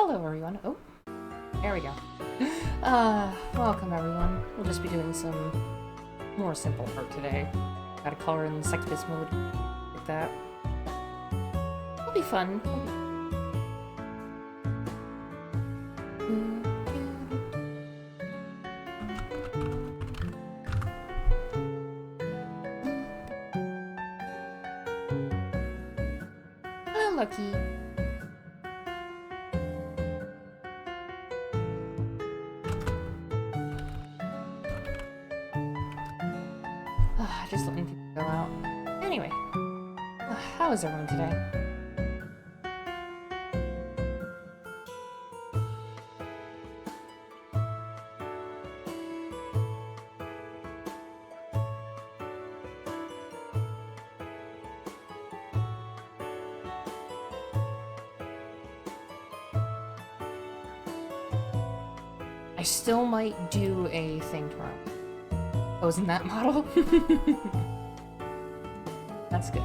Hello everyone. Oh, there we go. Welcome everyone. We'll just be doing some more simple art today. Got a color in Sectibus mode, like that. It'll be fun. Oh, lucky. Just letting people go out. Anyway, how is everyone today? I still might do a thing tomorrow. Oh, isn't that model? That's good.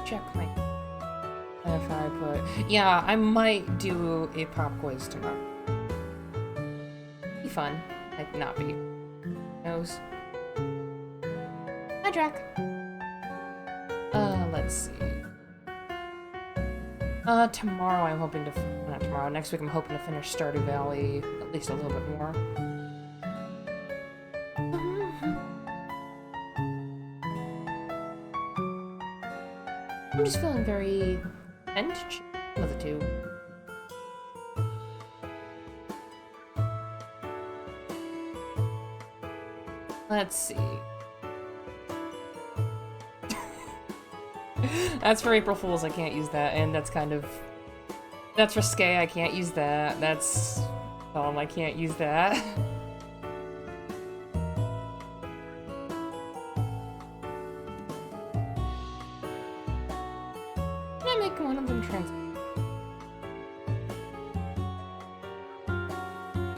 Check my... If I put... Yeah, I might do a pop quiz tomorrow. Be fun. Might not be. Who knows? Hi, Drac. Let's see. Tomorrow I'm hoping to... Not tomorrow, next week I'm hoping to finish Stardew Valley at least a little bit more. I'm just feeling very... and one of the two. Let's see. That's for April Fools, I can't use that, and that's kind of... That's risque, I can't use that. That's... I can't use that. Can I make one of them transparent?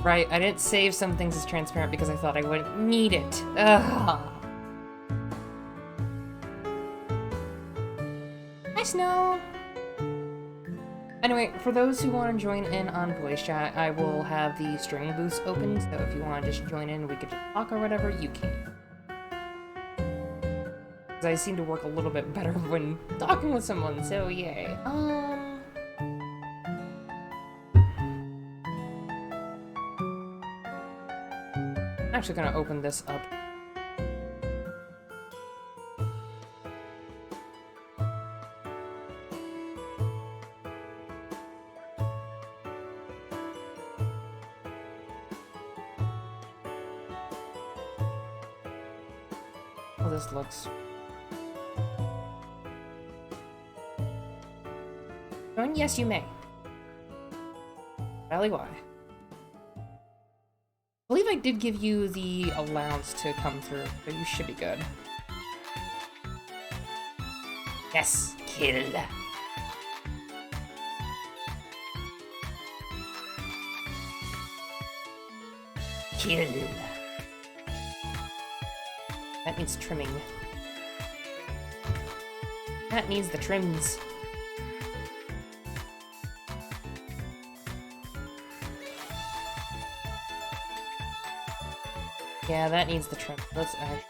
Right, I didn't save some things as transparent because I thought I wouldn't need it. Ugh. Snow. Anyway, for those who want to join in on voice chat, I will have the string booths open, so if you want to just join in, we could just talk or whatever, you can. Because I seem to work a little bit better when talking with someone, so yay. I'm actually gonna open this up. This looks... Join? Yes, you may. Valley Y. I believe I did give you the allowance to come through, so you should be good. Yes! Kill! Kill! That needs trimming. That needs the trims. Yeah, that needs the trim. Let's add.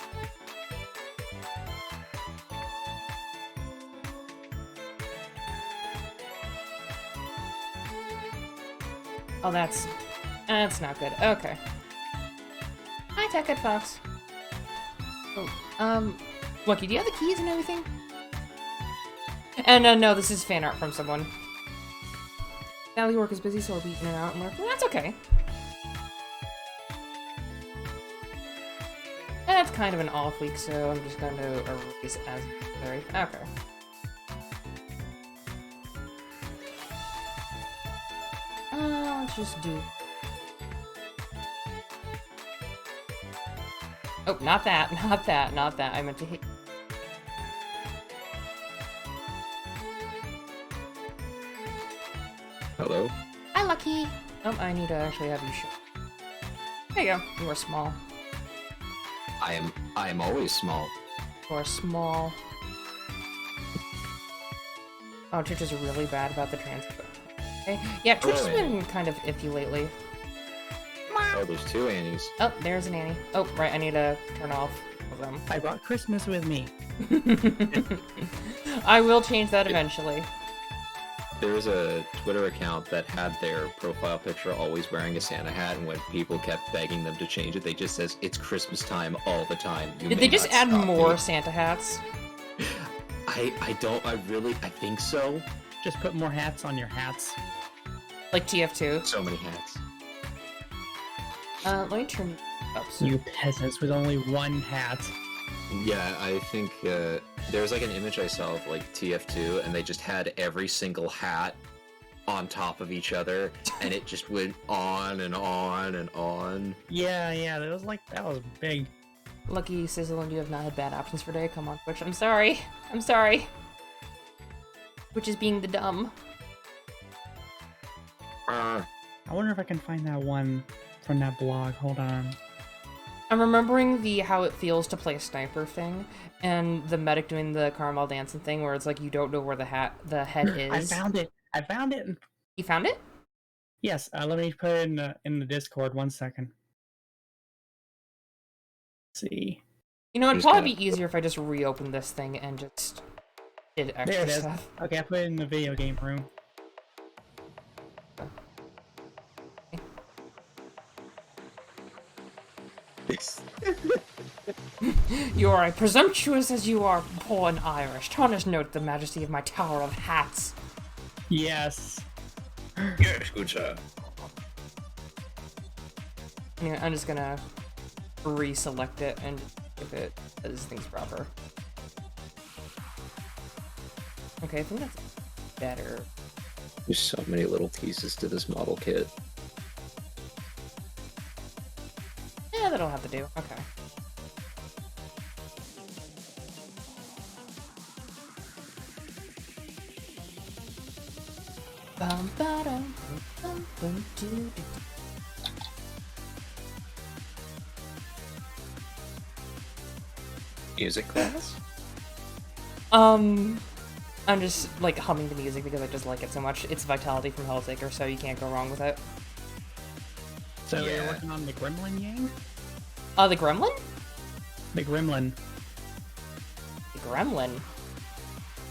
Oh, that's not good. Okay. Hi, Tech Fox. Oh, Lucky, do you have the keys and everything? And no, this is fan art from someone. Daily work is busy, so I'll be in and out and work. Well, that's okay. That's kind of an off week, so I'm just going to erase as necessary. Okay. Let's just do... Oh, not that, not that, not that. I meant to hit... Hello? Hi, Lucky! Oh, I need to actually have you show. There you go. You are small. I am always small. Or small. Oh, Twitch is really bad about the transfer. Okay. Yeah, Twitch has been kind of iffy lately. Oh, there's two Annies. Oh, there's an Annie. Oh, right, I need to turn off them. I brought Christmas with me. I will change that eventually. There's a Twitter account that had their profile picture always wearing a Santa hat, and when people kept begging them to change it, they just says, it's Christmas time all the time. Did they just add more Santa hats? I think so. Just put more hats on your hats. Like TF2? So many hats. Let me turn up. So... You peasants with only one hat. Yeah, I think there was like an image I saw of like TF2, and they just had every single hat on top of each other, and it just went on and on and on. Yeah, that was big. Lucky Sizzle and you have not had bad options for day. Come on, Twitch. I'm sorry. Which is being the dumb. I wonder if I can find that one from that blog. Hold on. I'm remembering the how it feels to play sniper thing, and the medic doing the caramel dancing thing, where it's like you don't know where the head is. I found it. You found it? Yes. Let me put it in the Discord. 1 second. Let's see. You know, it'd probably be easier if I just reopened this thing and just did extra there it is. stuff. Okay, I put it in the video game room. You are as presumptuous as you are poor and Irish. Tarnish note the majesty of my tower of hats. Yes. Yes, good sir. Anyway, I'm just gonna reselect it and give it as things proper. Okay, I think that's better. There's so many little pieces to this model kit. Yeah, that'll have to do. Okay. Music class? I'm just, like, humming the music because I just like it so much. It's Vitality from Helltaker, so you can't go wrong with it. So you're working on the Gremlin, Yang? The Gremlin? The Gremlin. The Gremlin?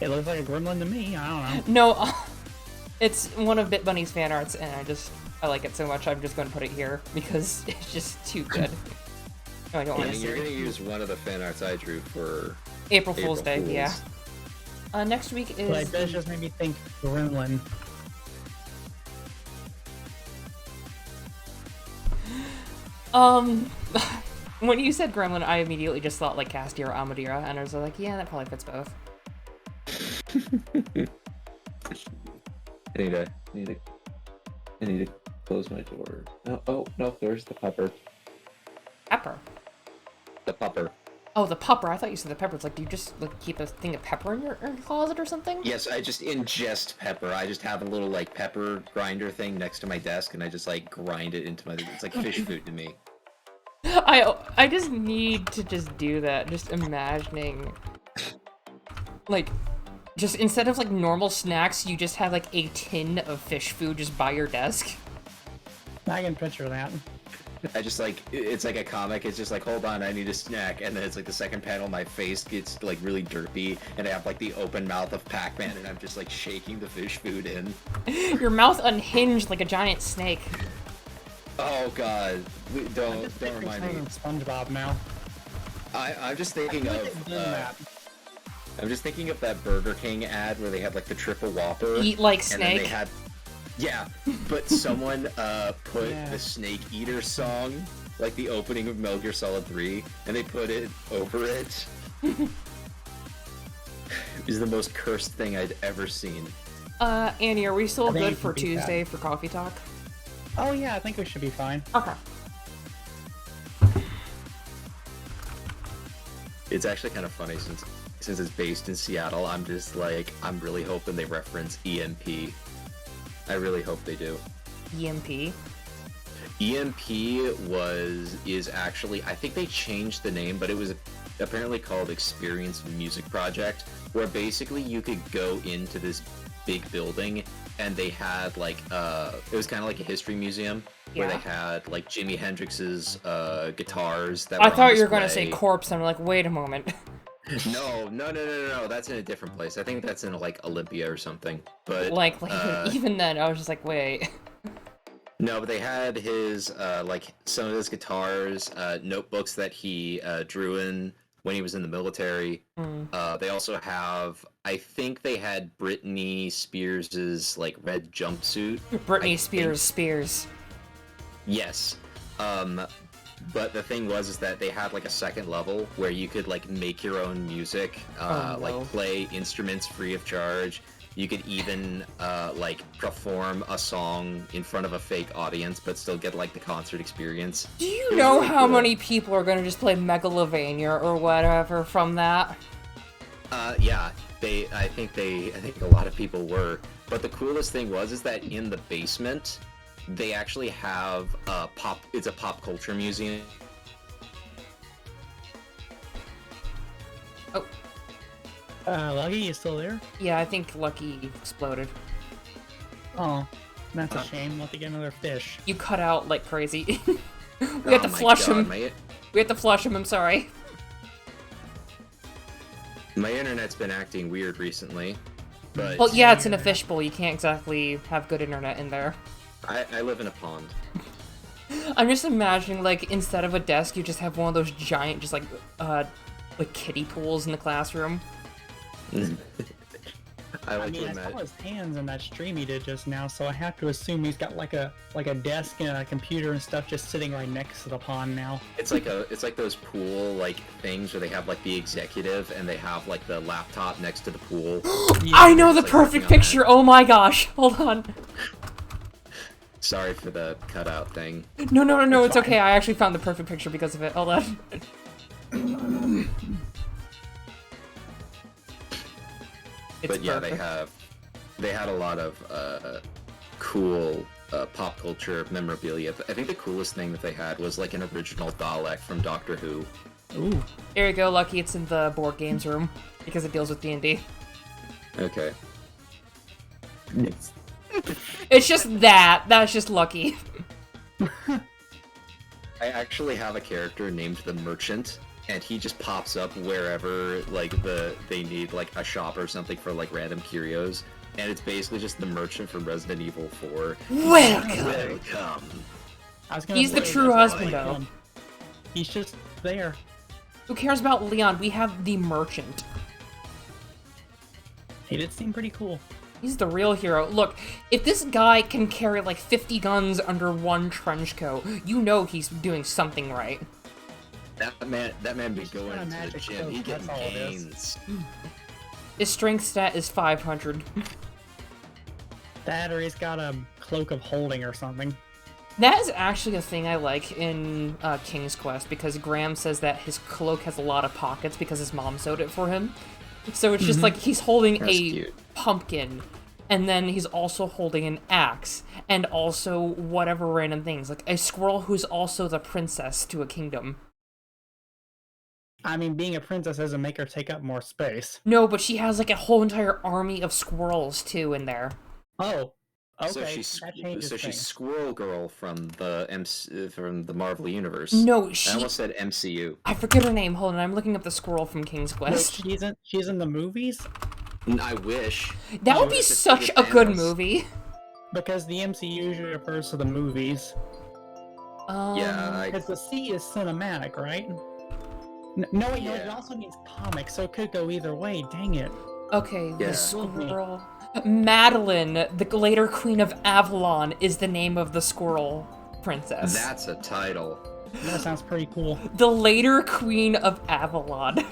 It looks like a Gremlin to me, I don't know. No, it's one of BitBunny's fan arts, and I like it so much, I'm just going to put it here, because it's just too good. No, I don't want to You're going to use one of the fan arts I drew for April Fool's Day, yeah. Next week is... But it does just make me think Gremlin. When you said Gremlin, I immediately just thought, like, Castiel or Amadira, and I was like, yeah, that probably fits both. I need to close my door. Oh, no, there's the pupper. Pepper? The pupper. Oh, the pupper. I thought you said the pepper. It's like, do you just, like, keep a thing of pepper in your closet or something? Yes, I just ingest pepper. I just have a little, like, pepper grinder thing next to my desk, and I just, like, grind it into my... It's like fish food to me. I just need to just do that. Just imagining, like, just instead of, like, normal snacks, you just have, like, a tin of fish food just by your desk. I can picture that. I just, like, it's like a comic. It's just like, hold on, I need a snack. And then it's like the second panel, my face gets, like, really derpy, and I have, like, the open mouth of Pac-Man, and I'm just, like, shaking the fish food in. Your mouth unhinged like a giant snake. Oh, God. Don't remind me. SpongeBob now. I'm just thinking of... I'm just thinking of that Burger King ad where they had, like, the triple Whopper. Eat like and snake. Then they had... Yeah, but someone put the Snake Eater song, like the opening of Metal Gear Solid 3, and they put it over it. It was the most cursed thing I'd ever seen. Annie, are we still good for Tuesday for coffee talk? Oh yeah, I think we should be fine. Okay. It's actually kind of funny since it's based in Seattle. I'm just like, I'm really hoping they reference EMP. I really hope they do. EMP? EMP is actually, I think they changed the name, but it was apparently called Experience Music Project, where basically you could go into this big building and they had like it was kind of like a history museum where they had like Jimi Hendrix's guitars that I were thought on you were going to display. say corpse, and I'm like, wait a moment. No, that's in a different place. I think that's in like Olympia or something. But Like even then, I was just like, wait. no, but they had his like some of his guitars, notebooks that he drew in when he was in the military. They also have, I think they had Britney Spears's like red jumpsuit. Britney Spears. Yes. But the thing was is that they had like a second level where you could like make your own music, like play instruments free of charge. You could even like perform a song in front of a fake audience, but still get like the concert experience. Do you know really how many people are gonna just play Megalovania or whatever from that? Yeah, I think a lot of people were. But the coolest thing is that in the basement, they actually have it's a pop culture museum. Oh. Lucky, you still there? Yeah, I think Lucky exploded. Oh, that's a shame. We'll have to get another fish. You cut out like crazy. We have to flush him. We have to flush him, I'm sorry. My internet's been acting weird recently, but... Well, yeah, it's in a fishbowl. You can't exactly have good internet in there. I live in a pond. I'm just imagining, like, instead of a desk, you just have one of those giant, just like kiddie pools in the classroom. I saw his hands in that stream he did just now, so I have to assume he's got like a desk and a computer and stuff just sitting right next to the pond now. It's like those pool like things where they have like the executive and they have like the laptop next to the pool. Yeah, I know the perfect picture. Oh my gosh! Hold on. Sorry for the cutout thing. No, it's okay. I actually found the perfect picture because of it. Hold on. But yeah, they had a lot of cool pop culture memorabilia. I think the coolest thing that they had was like an original Dalek from Doctor Who. Ooh. There you go, Lucky. It's in the board games room because it deals with D&D. Okay. It's just that. That's just Lucky. I actually have a character named the Merchant, and he just pops up wherever like they need like a shop or something for like random curios, and it's basically just the Merchant from Resident Evil 4. Welcome. He's the true husband, though. He's just there. Who cares about Leon? We have the Merchant. He did seem pretty cool. He's the real hero. Look, if this guy can carry like 50 guns under one trench coat, you know he's doing something right. That man be going to the gym. He getting gains. His strength stat is 500. That or he's got a cloak of holding or something. That is actually a thing I like in King's Quest, because Graham says that his cloak has a lot of pockets because his mom sewed it for him. So it's just like he's holding a pumpkin, and then he's also holding an axe, and also whatever random things. Like a squirrel who's also the princess to a kingdom. I mean, being a princess doesn't make her take up more space. No, but she has like a whole entire army of squirrels too in there. Oh, okay. So she's Squirrel Girl from the Marvel Universe. No, I almost said MCU. I forget her name. Hold on, I'm looking up the squirrel from King's Quest. Wait, she's in the movies? I wish. That would be such a good movie. Because the MCU usually refers to the movies. Yeah, because the C is cinematic, right? No, wait, no, it also means comic, so it could go either way. Dang it. Okay, the squirrel. Madeline, the later Queen of Avalon, is the name of the squirrel princess. That's a title. That sounds pretty cool. The later Queen of Avalon.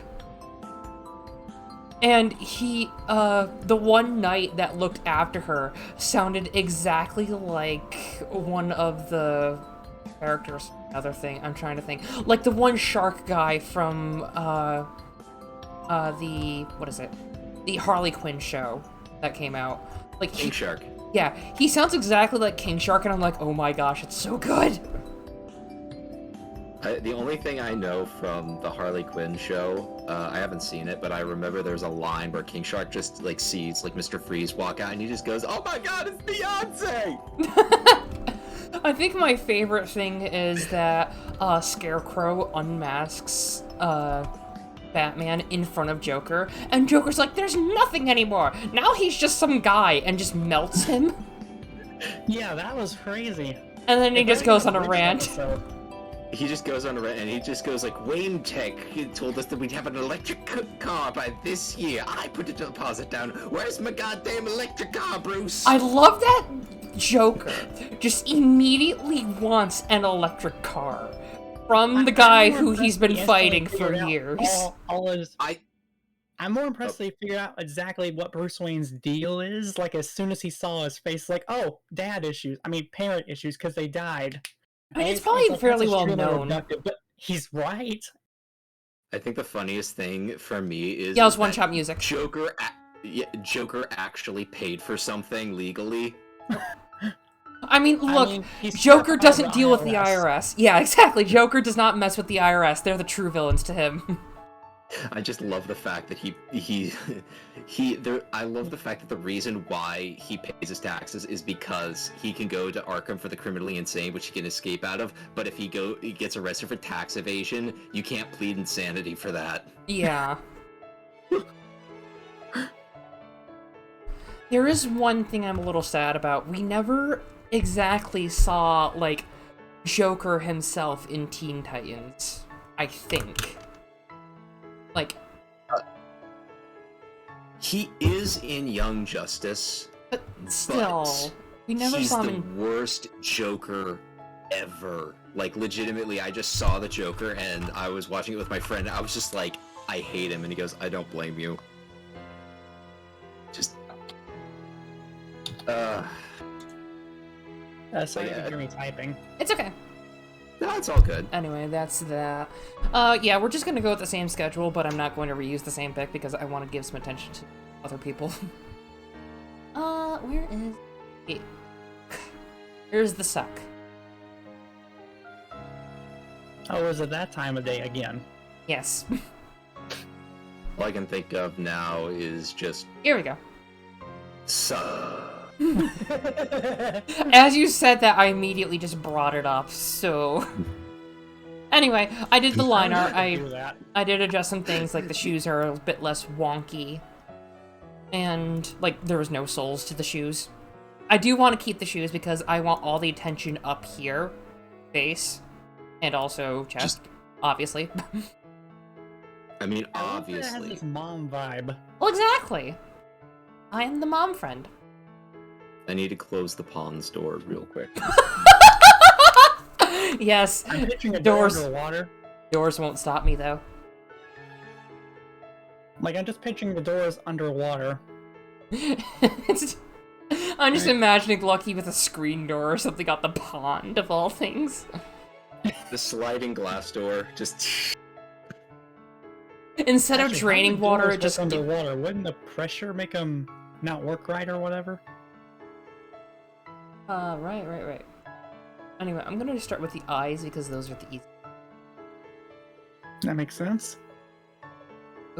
And he, the one knight that looked after her sounded exactly like one of the characters. Another thing, I'm trying to think. Like the one shark guy from, what is it? The Harley Quinn show that came out. Like King Shark. Yeah, he sounds exactly like King Shark, and I'm like, oh my gosh, it's so good. The only thing I know from the Harley Quinn show, I haven't seen it, but I remember there's a line where King Shark just like sees like Mr. Freeze walk out, and he just goes, "Oh my God, it's Beyonce!" I think my favorite thing is that Scarecrow unmasks Batman in front of Joker, and Joker's like, "There's nothing anymore. Now he's just some guy," and just melts him. Yeah, that was crazy. And then he just goes on a rant. He just goes on a rant, and he just goes like, "Wayne Tech told us that we'd have an electric car by this year. I put a deposit down. Where's my goddamn electric car, Bruce?" I love that Joker just immediately wants an electric car from the guy who he's been fighting for years. I'm more impressed they figured out exactly what Bruce Wayne's deal is. Like, as soon as he saw his face, like, oh, parent issues, because they died. I mean, it's probably fairly well known. But he's right. I think the funniest thing for me is yeah, it was one-shot music. Joker actually paid for something legally. I mean, look, Joker doesn't deal with the IRS. Yeah, exactly. Joker does not mess with the IRS. They're the true villains to him. I just love the fact that I love the fact that the reason why he pays his taxes is because he can go to Arkham for the criminally insane, which he can escape out of, but if he gets arrested for tax evasion, you can't plead insanity for that. Yeah. There is one thing I'm a little sad about. We never exactly saw, like, Joker himself in Teen Titans, I think. Like, he is in Young Justice, but still, we never saw him in... He's the worst Joker ever. Like, legitimately, I just saw the Joker, and I was watching it with my friend, and I was just like, I hate him, and he goes, I don't blame you. Just... So you can hear me typing. It's okay. No, it's all good. Anyway, that's that. Yeah, we're just gonna go with the same schedule, but I'm not going to reuse the same pick because I want to give some attention to other people. Where is it? Here's the suck. Oh, is it that time of day again? Yes. All I can think of now is just... Here we go. Suck. As you said that, I immediately just brought it up, so... Anyway, I did the line art. I did adjust some things, like the shoes are a bit less wonky. And, like, there was no soles to the shoes. I do want to keep the shoes because I want all the attention up here. Face. And also chest, obviously. I mean, It has obviously. this mom vibe. Well, exactly. I am the mom friend. I need to close the pond's door real quick. Yes. I'm picturing a Doors. door underwater. Doors won't stop me, though. Like, I'm just picturing the doors underwater. I'm just imagining Lucky with a screen door or something on the pond, of all things. The sliding glass door, just... Instead of Actually, draining how do water, doors it just... work underwater. Wouldn't the pressure make them not work right or whatever? Right. Anyway, I'm gonna start with the eyes because those are the easy. That makes sense.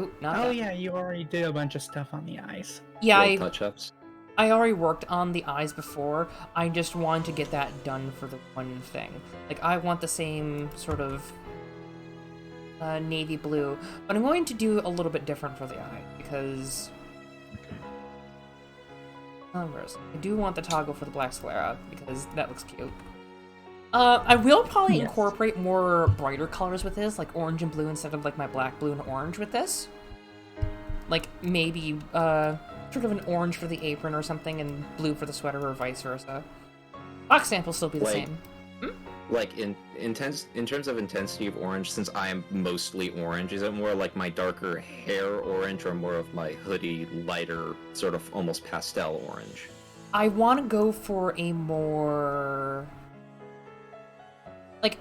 Ooh, not Oh that. yeah, you already did a bunch of stuff on the eyes. Yeah, touch-ups. I already worked on the eyes before. I just wanted to get that done for the one thing. Like, I want the same sort of navy blue, but I'm going to do a little bit different for the eye because... Numbers. I do want the toggle for the black sclera because that looks cute. I will probably incorporate more brighter colors with this, like orange and blue instead of like my black, blue, and orange with this. Like maybe sort of an orange for the apron or something and blue for the sweater or vice versa. Box stamp will still be the same. Like in terms of intensity of orange, since I am mostly orange, is it more like my darker hair orange or more of my hoodie lighter, sort of almost pastel orange? I want to go for a more... Like,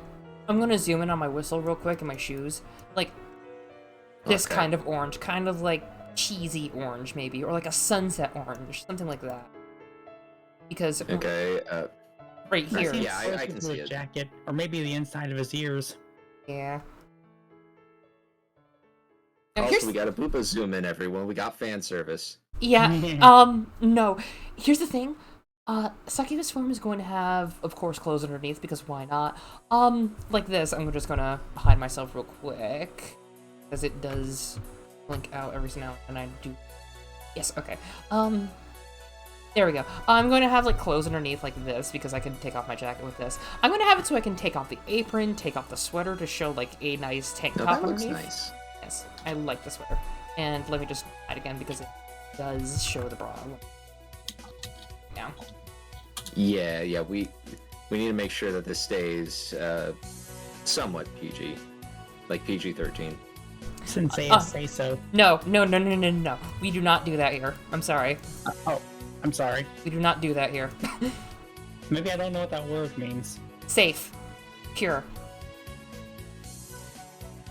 I'm going to zoom in on my whistle real quick and my shoes. Like, this kind of orange. Kind of like cheesy orange, maybe. Or like a sunset orange. Something like that. Because Okay. right here. Seems Yeah, I closer can to see his it. jacket, or maybe the inside of his ears. Yeah. Now, Also, here's we got a Boopa zoom in, everyone. We got fan service. yeah. No. Here's the thing. Succubus form is going to have, of course, clothes underneath because why not? Like this. I'm just gonna hide myself real quick, because it does blink out every now and then. I do. Yes. Okay. There we go. I'm going to have like clothes underneath like this because I can take off my jacket with this. I'm going to have it so I can take off the apron, take off the sweater to show like a nice tank No, top that looks underneath. nice. Yes, I like the sweater. And let me just hide again because it does show the bra. Now. Yeah. We need to make sure that this stays somewhat PG, like PG-13. Sensei say so. No. We do not do that here. I'm sorry. Oh, I'm sorry. We do not do that here. Maybe I don't know what that word means. Safe. Pure.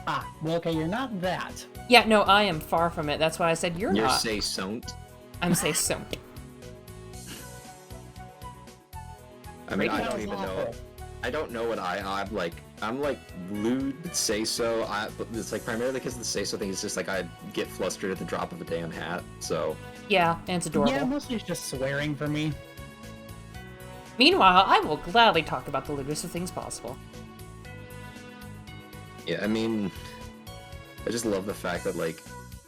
Ah, well, okay, you're not that. Yeah, no, I am far from it. That's why I said you're You're not. say sont. I'm say so. I mean, I That don't was even know. awful. I don't know what I'm like. I'm like lewd say so. But it's like primarily because the say so thing is just like I get flustered at the drop of a damn hat. So Yeah, and it's adorable. Yeah, mostly it's just swearing for me. Meanwhile, I will gladly talk about the lewdest of things possible. yeah, I mean, I just love the fact that like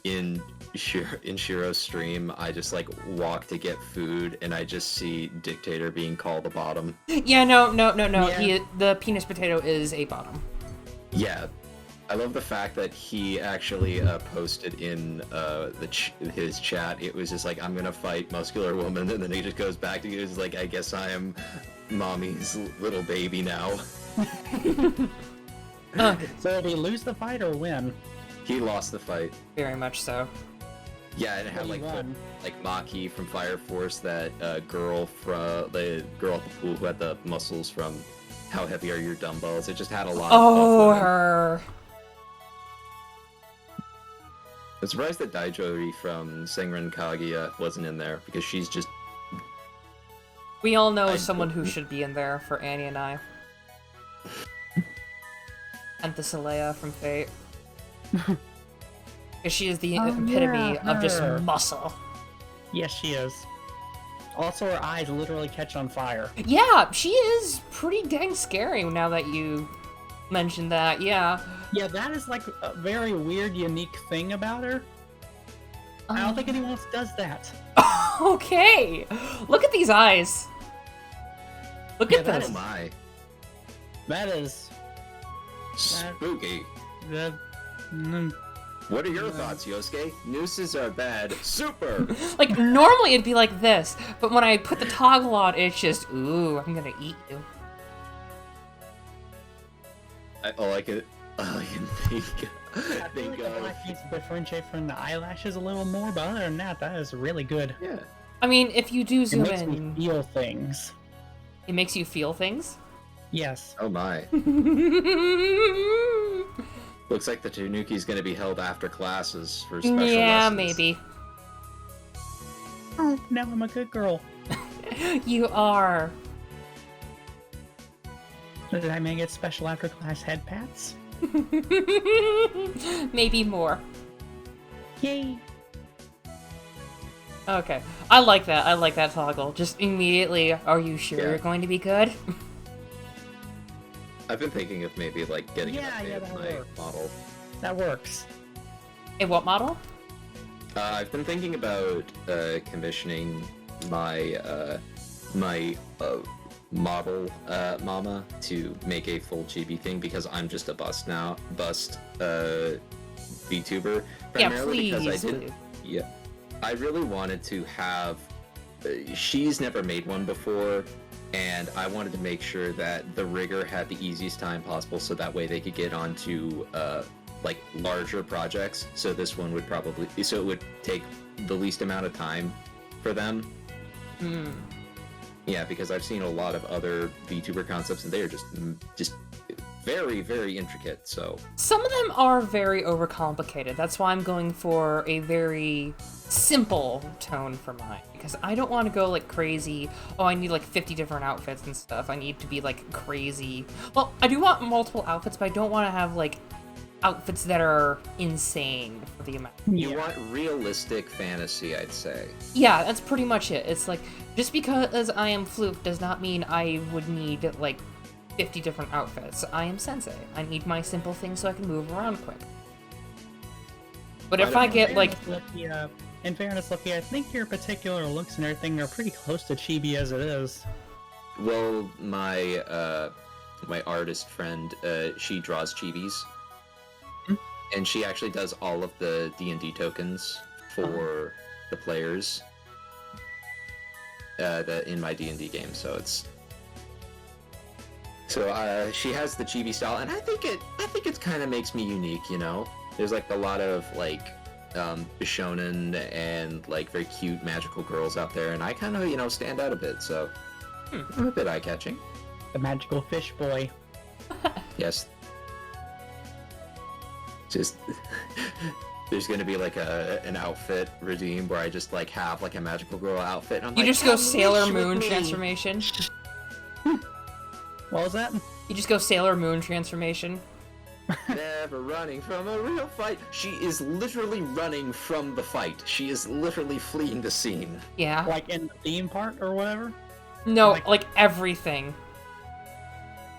in Shiro's stream, I just like walk to get food and I just see Dictator being called a bottom. Yeah, no. Yeah. The penis potato is a bottom. Yeah, I love the fact that he actually posted in his chat. It was just like, I'm gonna fight muscular woman, and then he just goes back to he's like, I guess I am mommy's little baby now. So did he lose the fight or win? He lost the fight. Very much so. Yeah, and it had Well, he like won. Maki from Fire Force, that girl from the girl at the pool who had the muscles from How Heavy Are Your Dumbbells. It just had a lot. Oh, of women. her. I'm surprised that Daijori from Senran Kaguya wasn't in there because she's just We all know someone who should be in there for Annie and I. Anthesileia from Fate. Because she is the epitome yeah, of just her. muscle. Yes, she is. Also, her eyes literally catch on fire. Yeah, she is pretty dang scary now that you mentioned that, yeah. Yeah, that is like a very weird, unique thing about her. I don't think anyone else does that. Okay! Look at these eyes! Look at that this! oh my That is... spooky. That... mm, What are your thoughts, Yosuke? Nooses are bad. Super! Like, normally it'd be like this, but when I put the toggle on, it's just, ooh, I'm gonna eat you. all I can think, I feel like think the of. black needs to differentiate from the eyelashes a little more, but other than that, that is really good. Yeah. I mean, if you do It zoom makes in, me feel things. it makes you feel things. Yes. Oh my. Looks like the Tanuki's gonna be held after classes for special Yeah, lessons. maybe. Oh, now I'm a good girl. You are. Did I make it special after class head pats? Maybe more. Yay! Okay. I like that. I like that toggle. Just immediately, are you sure Yeah. you're going to be good? I've been thinking of maybe like getting an Yeah, update yeah, of that my works. model. That works. A what model? I've been thinking about commissioning my model mama to make a full chibi thing because I'm just a Vtuber. Yeah, Primarily because I please. didn't. Yeah, I really wanted to have. She's never made one before, and I wanted to make sure that the rigger had the easiest time possible, so that way they could get onto like larger projects. So this one would probably it would take the least amount of time for them. Yeah, because I've seen a lot of other VTuber concepts, and they are just very, very intricate, so... Some of them are very overcomplicated. That's why I'm going for a very simple tone for mine. Because I don't want to go, like, crazy, oh, I need, like, 50 different outfits and stuff. I need to be, like, crazy. Well, I do want multiple outfits, but I don't want to have, like, outfits that are insane for the amount. You want realistic fantasy, I'd say. Yeah, that's pretty much it. It's like, just because I am Fluke does not mean I would need, like, 50 different outfits. I am Sensei. I need my simple things so I can move around quick. But if I get, like... In fairness, Lucky, I think your particular looks and everything are pretty close to chibi as it is. Well, my artist friend, she draws chibis. And she actually does all of the D&D tokens for the players in my D&D game, so it's... So, she has the chibi style, and I think it kind of makes me unique, you know? There's, like, a lot of, like, shonen and, like, very cute magical girls out there, and I kind of, you know, stand out a bit, so... I'm a bit eye-catching. The magical fish boy. Yes. Just... There's gonna be, like, an outfit redeemed where I just, like, have, like, a magical girl outfit, and I'm You like, just go "Come Sailor wish with Moon me." transformation. What was that? You just go Sailor Moon transformation. Never running from a real fight. She is literally running from the fight. She is literally fleeing the scene. Yeah. Like in the theme part or whatever? No, like everything.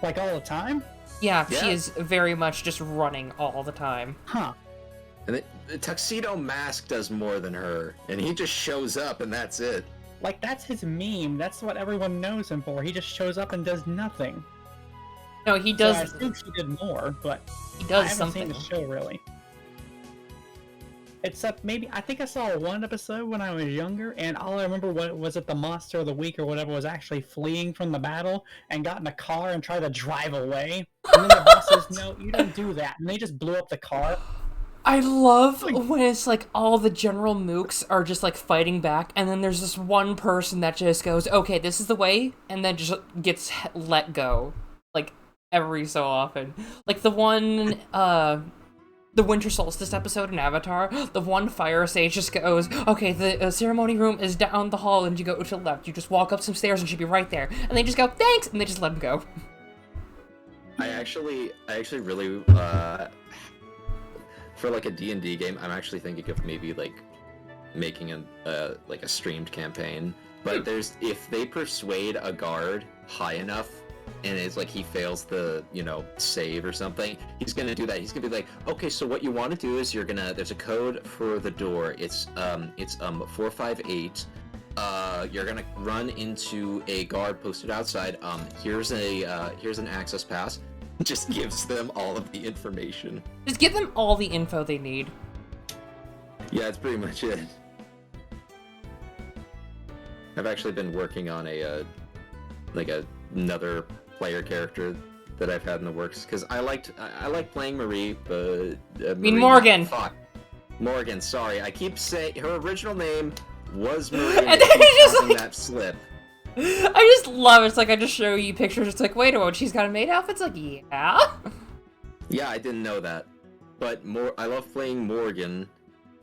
Like all the time? Yeah, Yeah. she is very much just running all the time. Huh. And the Tuxedo Mask does more than her, and he just shows up and that's it. Like, that's his meme. That's what everyone knows him for. He just shows up and does nothing. No, he So does. I assume she did more, but He I does haven't something. seen the show, really. Except maybe, I think I saw one episode when I was younger, and all I remember was it the Monster of the Week or whatever was actually fleeing from the battle and got in a car and tried to drive away. And then the boss says, no, you don't do that. And they just blew up the car. I love when it's like all the general mooks are just like fighting back, and then there's this one person that just goes, okay, this is the way, and then just gets let go. Like, every so often. Like the one, the Winter Solstice episode in Avatar, the one fire sage just goes, okay, the ceremony room is down the hall, and you go to the left. You just walk up some stairs and she'll be right there. And they just go, thanks, and they just let him go. I actually really, for like a D&D game, I'm actually thinking of maybe like making like a streamed campaign. But if they persuade a guard high enough, and it's like he fails the, you know, save or something, he's gonna do that. He's gonna be like, okay, so what you want to do is there's a code for the door. It's 458. You're gonna run into a guard posted outside. Here's an access pass. Just gives them all of the information. Just give them all the info they need. Yeah, that's pretty much it. I've actually been working on another player character that I've had in the works, because I like playing Marie, but Morgan. Fuck, Morgan. Sorry, I keep saying her original name was Marie, And I then keep it's just having like- that slip. I just love it. It's like I just show you pictures. It's like, wait a minute, she's got a maid outfit? It's like, yeah. Yeah, I didn't know that, but I love playing Morgan,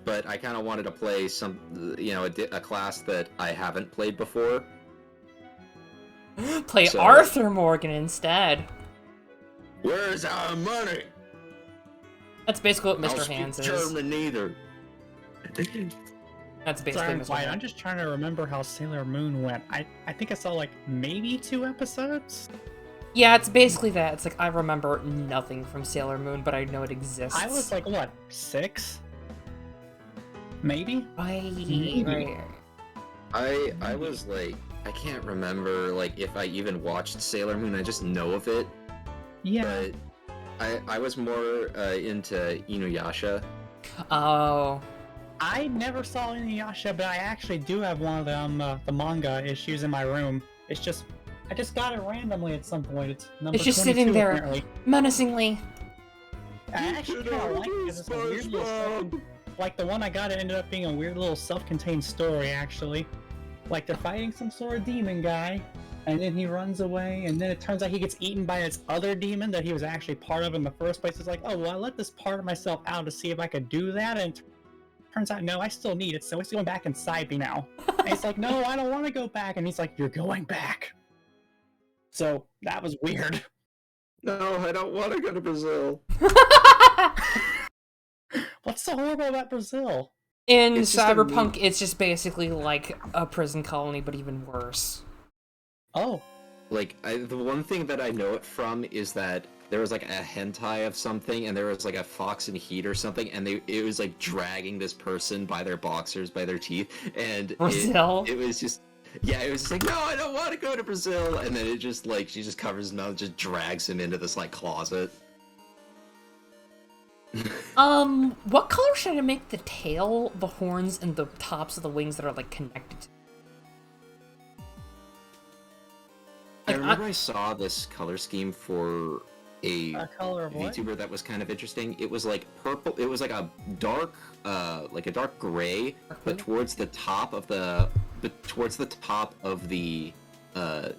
but I kind of wanted to play a class that I haven't played before. Play So- Arthur Morgan instead. Where's our money? That's basically what I'll Mr. speak Hands is. German either. That's basically Sorry, I'm Mr. quiet. I'm Hands. just trying to remember how Sailor Moon went. I think I saw like maybe 2 episodes. Yeah, it's basically that. It's like I remember nothing from Sailor Moon, but I know it exists. I was like, what, 6? Maybe? Right. I was like, I can't remember like if I even watched Sailor Moon. I just know of it, Yeah. but I was more into Inuyasha. Oh. I never saw Inuyasha, but I actually do have one of them, the manga issues in my room. It's just, I just got it randomly at some point. It's number It's just 22, sitting there. apparently. Menacingly. I actually kind of like it because it's a weird little self- like the one I got, it ended up being a weird little self-contained story, actually. Like they're fighting some sort of demon guy, And then he runs away, and then it turns out he gets eaten by its other demon that he was actually part of in the first place. It's like, oh, well, I let this part of myself out to see if I could do that, and it turns out, no, I still need it, so it's going back inside me now. And it's like, no, I don't want to go back. And he's like, you're going back. So that was weird. No, I don't want to go to Brazil. What's so horrible about Brazil? In It's just a Cyberpunk, meme. it's just basically like a prison colony, but even worse. Oh, Like, the one thing that I know it from is that there was like a hentai of something, and there was like a fox in heat or something, and it was like dragging this person by their boxers, by their teeth, and Brazil? it was just, yeah, it was just like, no, I don't want to go to Brazil, and then it just like, she just covers his mouth, just drags him into this like closet. What color should I make the tail, the horns, and the tops of the wings that are like connected to? I remember I saw this color scheme for a color of what? VTuber that was kind of interesting. It was like purple. It was like a dark gray, but towards the top of the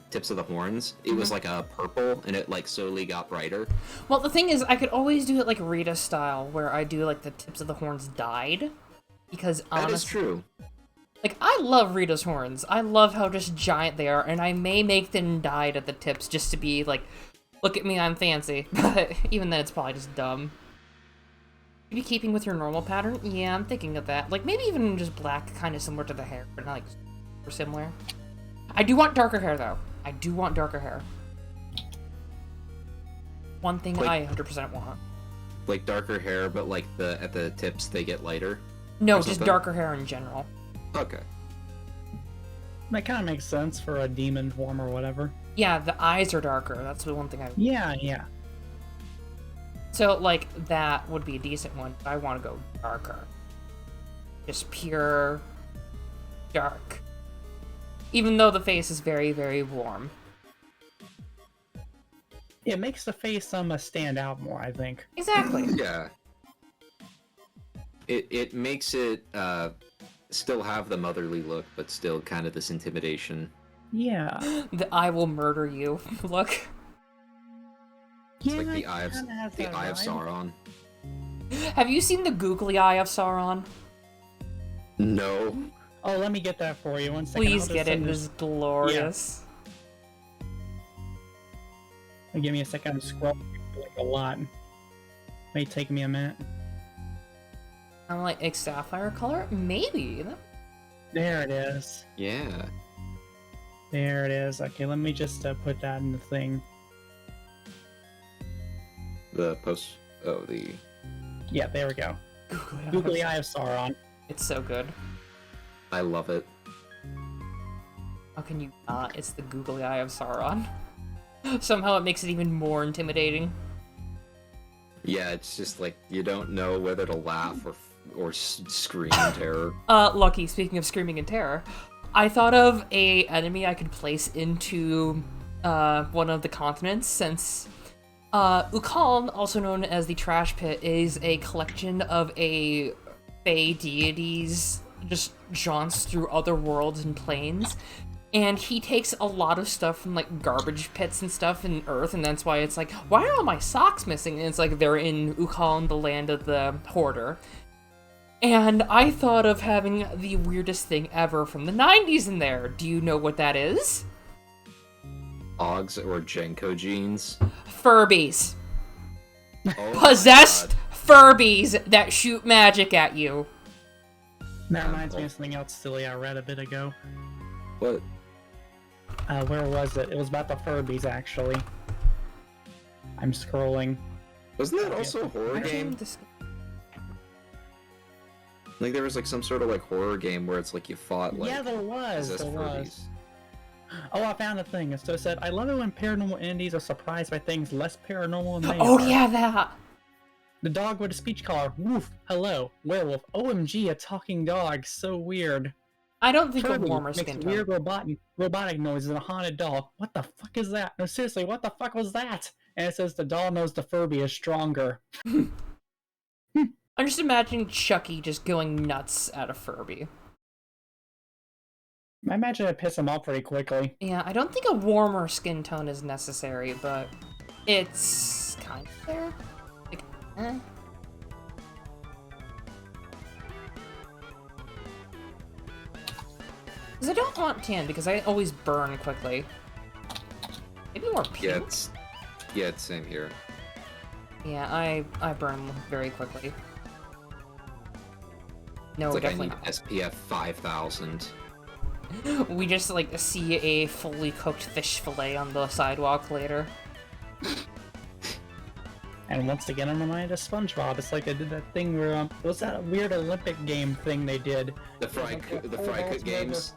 tips of the horns, it was like a purple, and it like slowly got brighter. Well, the thing is, I could always do it like Rita style, where I do like the tips of the horns dyed, because That is true. like, I love Rita's horns. I love how just giant they are, and I may make them dyed at the tips just to be like, look at me, I'm fancy. But even then, it's probably just dumb. Maybe keeping with your normal pattern? Yeah, I'm thinking of that. Like, maybe even just black, kind of similar to the hair, but not like super similar. I do want darker hair, though. I do want darker hair. One thing Like- I 100% want. Like darker hair, but like at the tips they get lighter. No, Or just something? darker hair in general. Okay. That kind of makes sense for a demon form or whatever. Yeah, the eyes are darker. That's the one thing I... Yeah, yeah. So, like, that would be a decent one, but I want to go darker. Just pure... dark. Even though the face is very, very warm. It makes the face stand out more, I think. Exactly. Yeah. It makes it still have the motherly look, but still kind of this intimidation. Yeah. The I will murder you look. It's Yeah, like the it eye of kinda has that Sauron. vibe. Have you seen the googly eye of Sauron? No. Oh, let me get that for you. 1 second. Please I'll just get it. send It this- is glorious. Give me a second. I'm scrolling like a lot. May take me a minute. I'm like, a sapphire color? Maybe. There it is. Yeah. There it is. Okay, let me just put that in the thing. The post. Oh, the. Yeah, there we go. Googly Eye of Sauron. It's so good. I love it. How can you not? It's the googly eye of Sauron. Somehow it makes it even more intimidating. Yeah, it's just like you don't know whether to laugh or scream in terror. Lucky, speaking of screaming in terror, I thought of a enemy I could place into one of the continents, since Ukon, also known as the Trash Pit, is a collection of a fae deities just jaunts through other worlds and planes. And he takes a lot of stuff from, like, garbage pits and stuff in Earth, and that's why it's like, why are all my socks missing? And it's like, they're in Ukon, the land of the Hoarder. And I thought of having the weirdest thing ever from the 90s in there. Do you know what that is? Oggs or Jenko jeans. Furbies. Oh Possessed Furbies that shoot magic at you. That reminds me of something else silly I read a bit ago. What? Where was it? It was about the Furbies, actually. I'm scrolling. Wasn't that also a horror game? Like there was like some sort of like horror game where it's like you fought like Yeah, there was. possessed There Furbies. was. Oh, I found a thing. So it said, I love it when paranormal entities are surprised by things less paranormal than they Oh are. yeah, that. The dog with a speech collar. Woof. Hello. Werewolf. OMG, a talking dog. So weird. I don't think a Furby warmer makes skin weird tone. robotic noises and a haunted doll. What the fuck is that? No, seriously, what the fuck was that? And it says the doll knows the Furby is stronger. I'm just imagining Chucky just going nuts at a Furby. I imagine it'd piss him off pretty quickly. Yeah, I don't think a warmer skin tone is necessary, but it's kind of there. Like, eh. Because I don't want tan, because I always burn quickly. Maybe more pink? Yeah, it's same here. Yeah, I burn very quickly. No, It's like I definitely need not. SPF 5000. We just, like, see a fully cooked fish fillet on the sidewalk later. And once again, I'm reminded of SpongeBob. It's like they did that thing where, what's that weird Olympic game thing they did? The fry cook games.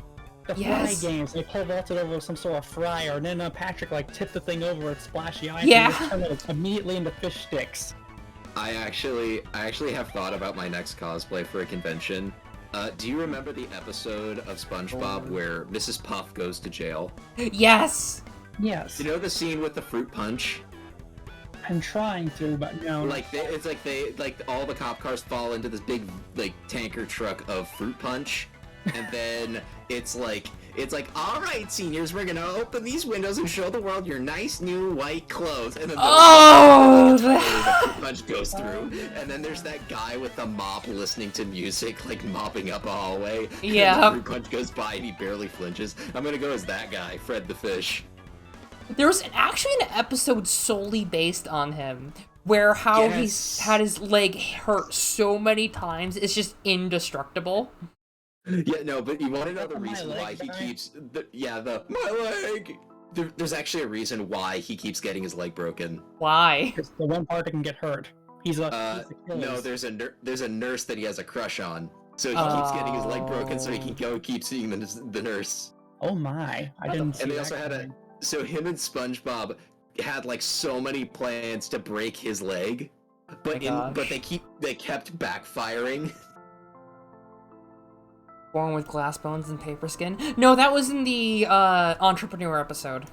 The Yes. fry games. They pole vaulted over some sort of fryer, and then Patrick, like, tipped the thing over with splashy ice Yeah. and just turned it immediately into fish sticks. I actually have thought about my next cosplay for a convention. Do you remember the episode of SpongeBob where Mrs. Puff goes to jail? Yes! Yes. You know the scene with the fruit punch? I'm trying to, but no. It's like all the cop cars fall into this big like tanker truck of fruit punch, and then it's like, all right, seniors, we're gonna open these windows and show the world your nice new white clothes, and then the fruit punch goes through, and then there's that guy with the mop listening to music, like mopping up a hallway. Yeah. And the fruit punch goes by and he barely flinches. I'm gonna go as that guy, Fred the Fish. There was actually an episode solely based on him, where how Yes. he's had his leg hurt so many times, it's just indestructible. Yeah, no, but you want to know the My reason leg why he guy? keeps my leg. There's actually a reason why he keeps getting his leg broken. Why? It's the one part that can get hurt. He's a No, there's a nurse that he has a crush on, so he keeps getting his leg broken so he can go keep seeing the nurse. Oh my! I didn't see And they that also had coming. so him and SpongeBob had like so many plans to break his leg, but they kept backfiring. Born with glass bones and paper skin? No, that was in the entrepreneur episode.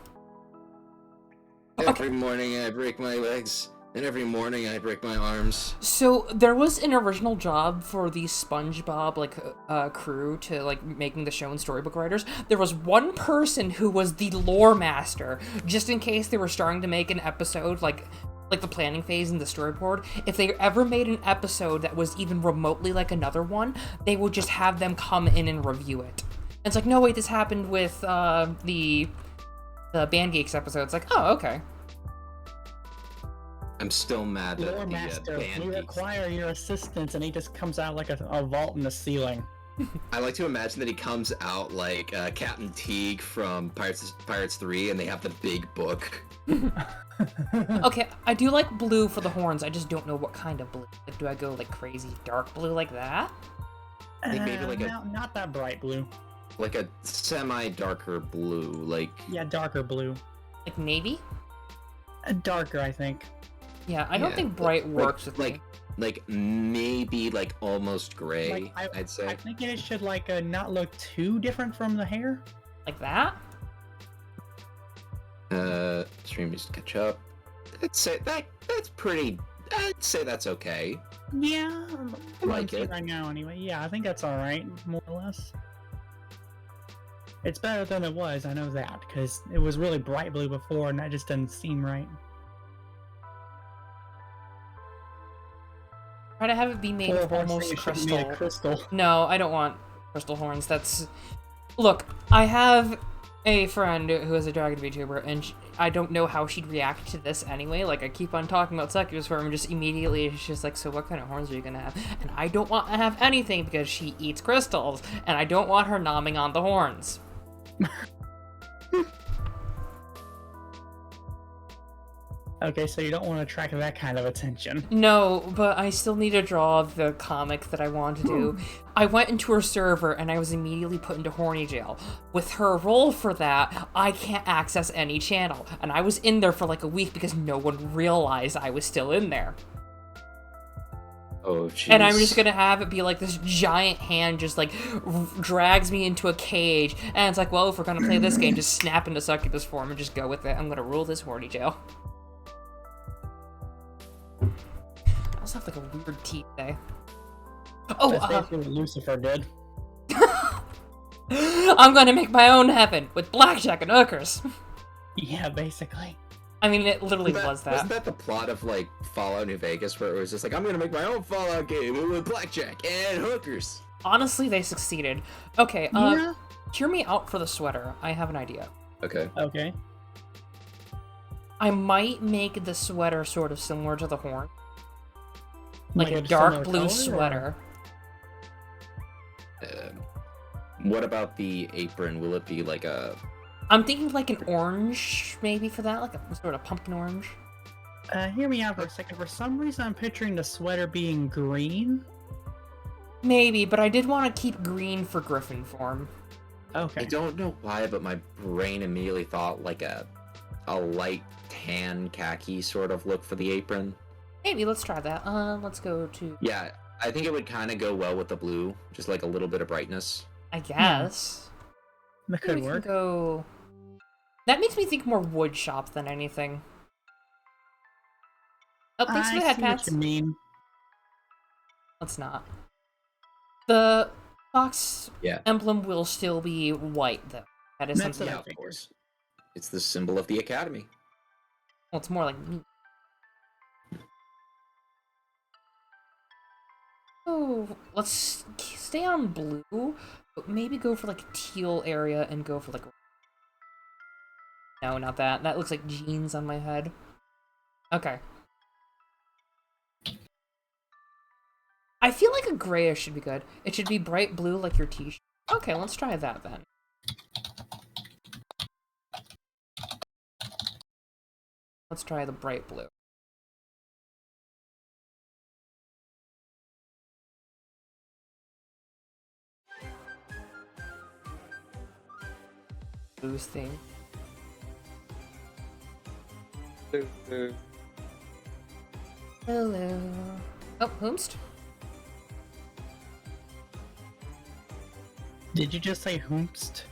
Every morning I break my legs, and every morning I break my arms. So there was an original job for the SpongeBob crew to like making the show and storybook writers. There was one person who was the lore master, just in case they were starting to make an episode like the planning phase and the storyboard. If they ever made an episode that was even remotely like another one, they would just have them come in and review it. And it's like, no wait, this happened with the Band Geeks episode. It's like, oh, okay. I'm still mad Lore at the Master, band we geeks. require your assistance, and he just comes out like a vault in the ceiling. I like to imagine that he comes out like Captain Teague from Pirates 3, and they have the big book. Okay, I do like blue for the horns. I just don't know what kind of blue. Like, do I go like crazy dark blue like that? I think maybe like not that bright blue. like a semi-darker blue, like Yeah, darker blue. Like navy? Darker, I think. Yeah, I don't think bright works with me. like maybe like almost gray. Like, I'd I say. think it should like not look too different from the hair. Like that? Stream needs to catch up. I'd say that's pretty. I'd say that's okay. Yeah, I like it. right now anyway. Yeah, I think that's all right, more or less. It's better than it was. I know that because it was really bright blue before, and that just doesn't seem right. Try to have it be made of almost crystal. Crystal. No, I don't want crystal horns. That's... Look, I have a friend who is a dragon VTuber, and I don't know how she'd react to this anyway. Like, I keep on talking about succubus form, and just immediately she's just like, so what kind of horns are you gonna have? And I don't want to have anything because she eats crystals, and I don't want her nomming on the horns. Okay, so you don't want to attract that kind of attention. No, but I still need to draw the comic that I want to do. I went into her server and I was immediately put into horny jail. With her role for that, I can't access any channel. And I was in there for like a week because no one realized I was still in there. Oh, jeez. And I'm just gonna have it be like this giant hand just like drags me into a cage. And it's like, well, if we're gonna play this game, just snap into succubus form and just go with it. I'm gonna rule this horny jail. I also have like a weird teeth day. Oh, That's basically what Lucifer did. I'm gonna make my own heaven with blackjack and hookers. Yeah, basically. I mean, it literally was that. Wasn't that the plot of like Fallout New Vegas, where it was just like, I'm gonna make my own Fallout game with blackjack and hookers? Honestly, they succeeded. Okay, Yeah. hear me out for the sweater. I have an idea. Okay. Okay. I might make the sweater sort of similar to the horn. Like a a dark similar blue color, sweater. What about the apron? Will it be like a... I'm thinking like an orange, maybe, for that. Like a sort of pumpkin orange. Hear me out for a second. For some reason, I'm picturing the sweater being green. Maybe, but I did want to keep green for griffin form. Okay. I don't know why, but my brain immediately thought like a light tan khaki sort of look for the apron. Maybe, let's try that. Let's go to... Yeah, I think it would kind of go well with the blue, just like a little bit of brightness. I guess. That Maybe could we can work. go... That makes me think more wood shop than anything. Oh, thanks for the head see what pats. you mean. Let's not. The fox Yeah. emblem will still be white, though. That is That's something. what Yeah, of course. It's the symbol of the Academy. Well, it's more like meat. Oh, let's stay on blue, but maybe go for like a teal area and go for like... No, not that. That looks like jeans on my head. Okay. I feel like a grayish should be good. It should be bright blue like your t-shirt. Okay, let's try that then. Let's try the bright blue. Blue's thing. Hello. Oh, Hoomst? Did you just say hoomst?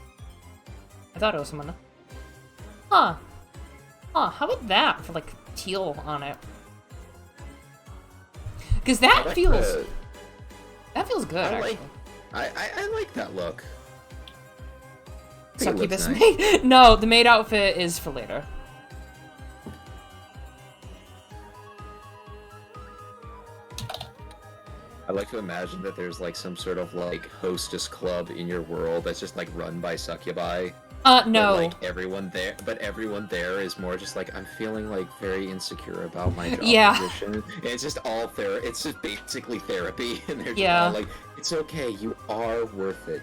I thought it was someone. Huh. Huh, how about that for like teal on it? Because that like feels... the- That feels good, I actually. like- I like that look. I think it looks Succubus nice. maid? No, the maid outfit is for later. I like to imagine that there's like some sort of like hostess club in your world that's just like run by succubi. No. But, like everyone there is more just like, I'm feeling like very insecure about my job Yeah. position. And it's just all it's just basically therapy, and they're just Yeah. all like, it's okay, you are worth it.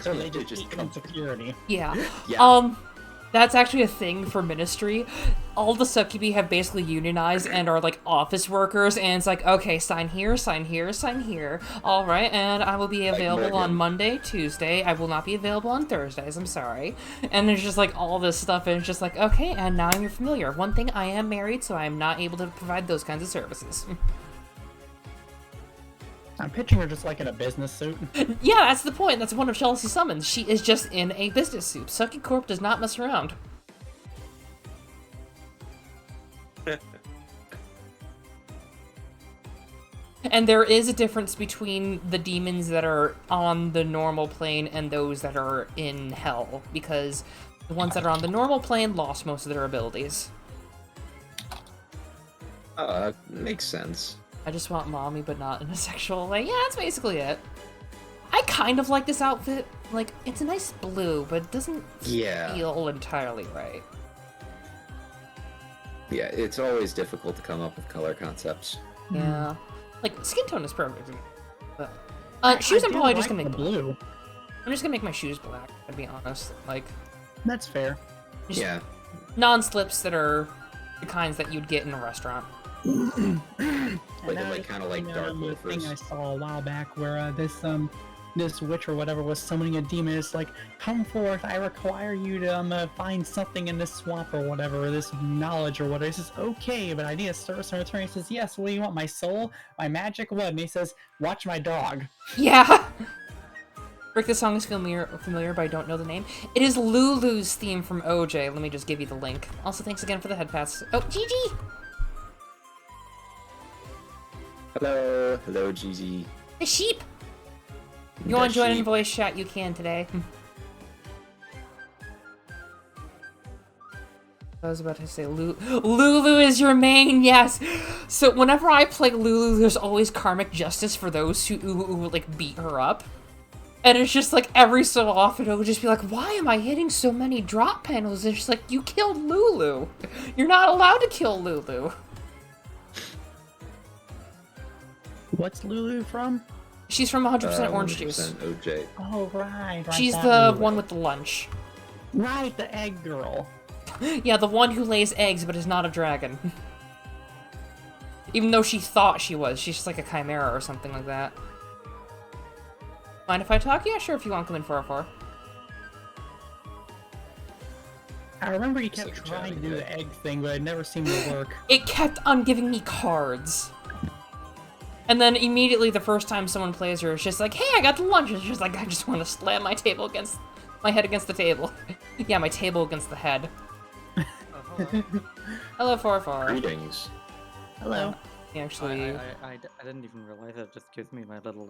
So they it just comes. insecurity. Yeah. Yeah. That's actually a thing for Ministry. All the succubi have basically unionized and are like office workers, and it's like, okay, sign here, sign here, sign here. All right, and I will be available on Megan. Monday, Tuesday. I will not be available on Thursdays. I'm sorry. And there's just like all this stuff, and it's just like, okay, and now you're familiar. One thing, I am married, so I am not able to provide those kinds of services. I'm picturing her just like in a business suit. Yeah, that's the point. That's one of Chelsea's summons. She is just in a business suit. Sucky Corp does not mess around. And there is a difference between the demons that are on the normal plane and those that are in hell, because the ones that are on the normal plane lost most of their abilities. Makes sense. I just want mommy, but not in a sexual way. Yeah, that's basically it. I kind of like this outfit. Like, it's a nice blue, but it doesn't Yeah. feel entirely right. Yeah, it's always difficult to come up with color concepts. Yeah. Like, skin tone is perfect. But, shoes, I'm do probably just like gonna the make blue. I'm just gonna make my shoes black, to be honest. Like, That's fair. just Yeah. non-slips that are the kinds that you'd get in a restaurant. Like, now like kind of like dark the thing I loafers. saw a while back where this witch or whatever was summoning a demon. It's like, come forth, I require you to find something in this swamp or whatever, or this knowledge or whatever. He says, okay, but I need a service in return. He says, yes, what do you want, my soul? My magic? What? And he says, watch my dog. Yeah! Rick, this song is familiar, but I don't know the name. It is Lulu's theme from OJ. Let me just give you the link. Also, thanks again for the head pats. Oh, Gigi! Hello, Gigi. The sheep! You want to join in voice chat, you can today. I was about to say Lulu is your main, yes! So whenever I play Lulu, there's always karmic justice for those who like, beat her up. And it's just like, every so often, it'll just be like, why am I hitting so many drop panels? And it's just like, you killed Lulu! You're not allowed to kill Lulu! What's Lulu from? She's from 100% Orange Juice. 100% OJ. Oh, right. She's that the Lulu. one with the lunch. Right, the egg girl. Yeah, the one who lays eggs but is not a dragon. Even though she thought she was. She's just like a chimera or something like that. Mind if I talk? Yeah, sure, if you want, come in 404. I remember you kept Like trying to chatting, do the egg thing, but it never seemed to work. It kept on giving me cards. And then immediately the first time someone plays her, it's just like, hey, I got the lunch. It's just like, I just want to slam my head against the table. Yeah, my table against the head. Hello, 404. Greetings. Hello. Actually, I didn't even realize it just gives me my little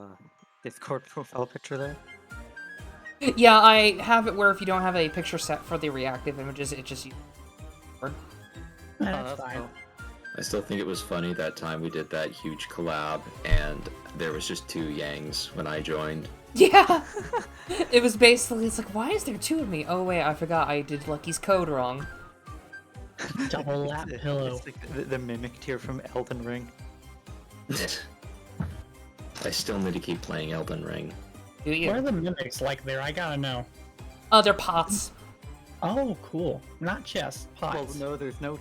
Discord profile picture there. yeah, I have it where if you don't have a picture set for the reactive images, it just... That's fine. cool. I still think it was funny that time we did that huge collab, and there was just 2 Yangs when I joined. Yeah! It was basically, it's like, why is there 2 of me? Oh wait, I forgot I did Lucky's code wrong. Double lap pillow. It's like the mimic tier from Elden Ring. I still need to keep playing Elden Ring. Do you? What are the mimics like there? I gotta know. They're pots. Oh, cool. Not chess, Well, pots. no, there's no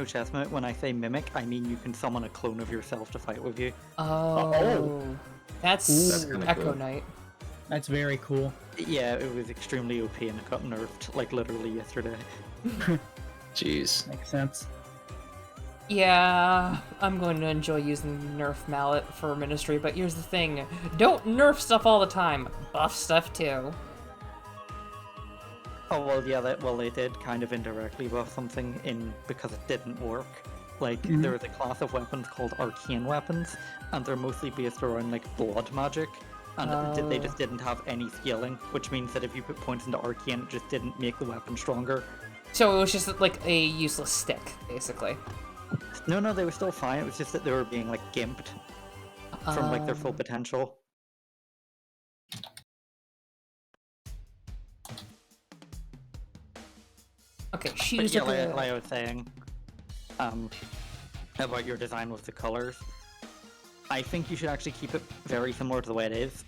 chess mimic. When I say mimic, I mean you can summon a clone of yourself to fight with you. Oh. That's That's kinda Echo cool. Knight. That's very cool. Yeah, it was extremely OP and it got nerfed like literally yesterday. Jeez. Makes sense. Yeah, I'm going to enjoy using Nerf Mallet for Ministry, but here's the thing. Don't nerf stuff all the time. Buff stuff too. Oh well, yeah, they did kind of indirectly buff something in because it didn't work. Like there was a class of weapons called arcane weapons, and they're mostly based around like blood magic, and they just didn't have any scaling, which means that if you put points into arcane, it just didn't make the weapon stronger. So it was just like a useless stick, basically. No, they were still fine. It was just that they were being like gimped from like their full potential. Okay, But shoes yeah, are like, good. like I was saying, about your design with the colors, I think you should actually keep it very similar to the way it is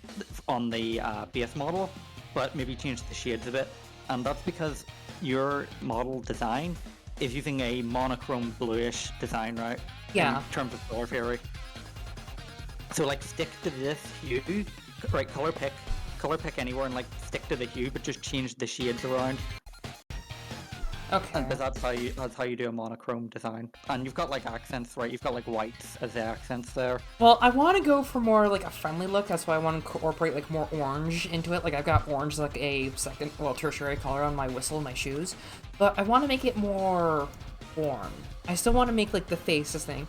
on the base model, but maybe change the shades a bit. And that's because your model design is using a monochrome bluish design, right? Yeah. In terms of color theory. So like stick to this hue, right? Color pick anywhere and like stick to the hue, but just change the shades around. Okay. Because that's how you do a monochrome design. And you've got like accents, right? You've got like whites as the accents there. Well, I want to go for more like a friendly look. That's why I want to incorporate like more orange into it. Like I've got orange like a tertiary color on my whistle and my shoes, but I want to make it more warm. I still want to make like the faces thing.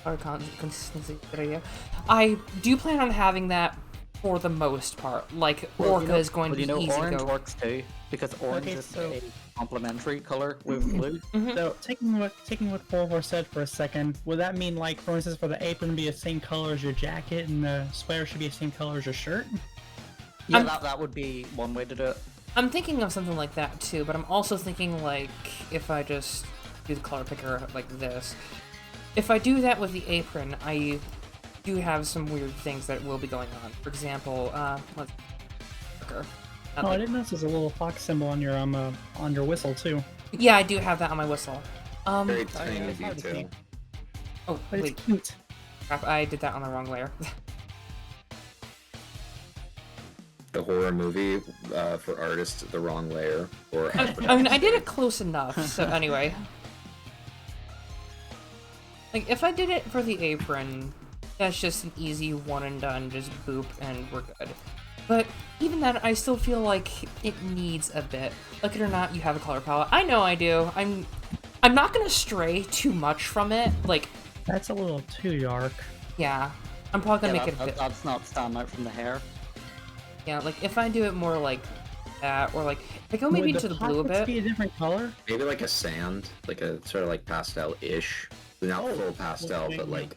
Color consistency, good idea. I do plan on having that for the most part. Like Orca is going to be easy orange to go. works too because orange Okay, is so- a complementary color with blue. So taking what 4 said for a second, would that mean like, for instance, for the apron be the same color as your jacket and the sweater should be the same color as your shirt? Yeah, I'm- that would be one way to do it. I'm thinking of something like that too, but I'm also thinking like if I just do the color picker like this. If I do that with the apron, I do have some weird things that will be going on. For example, let's picker. Oh, I didn't notice there's a little fox symbol on your whistle too. Yeah, I do have that on my whistle. Very I tiny hard to detail. see. Oh, But it's wait, cute. crap, I did that on the wrong layer. The horror movie for artists, the wrong layer. Or I mean, I did it close enough, so anyway. Like, if I did it for the apron, that's just an easy one and done, just boop, and we're good. But even then, I still feel like it needs a bit. Like it or not, you have a color palette. I know I do. I'm not gonna stray too much from it. Like, That's a little too dark. yeah, I'm probably gonna make it a bit. That's not stand out from the hair. Yeah, like if I do it more like that, or like if I go maybe Would to the the blue a pockets bit. be a different color? Maybe like a sand, like a sort of like pastel-ish. Not Oh, full pastel, but like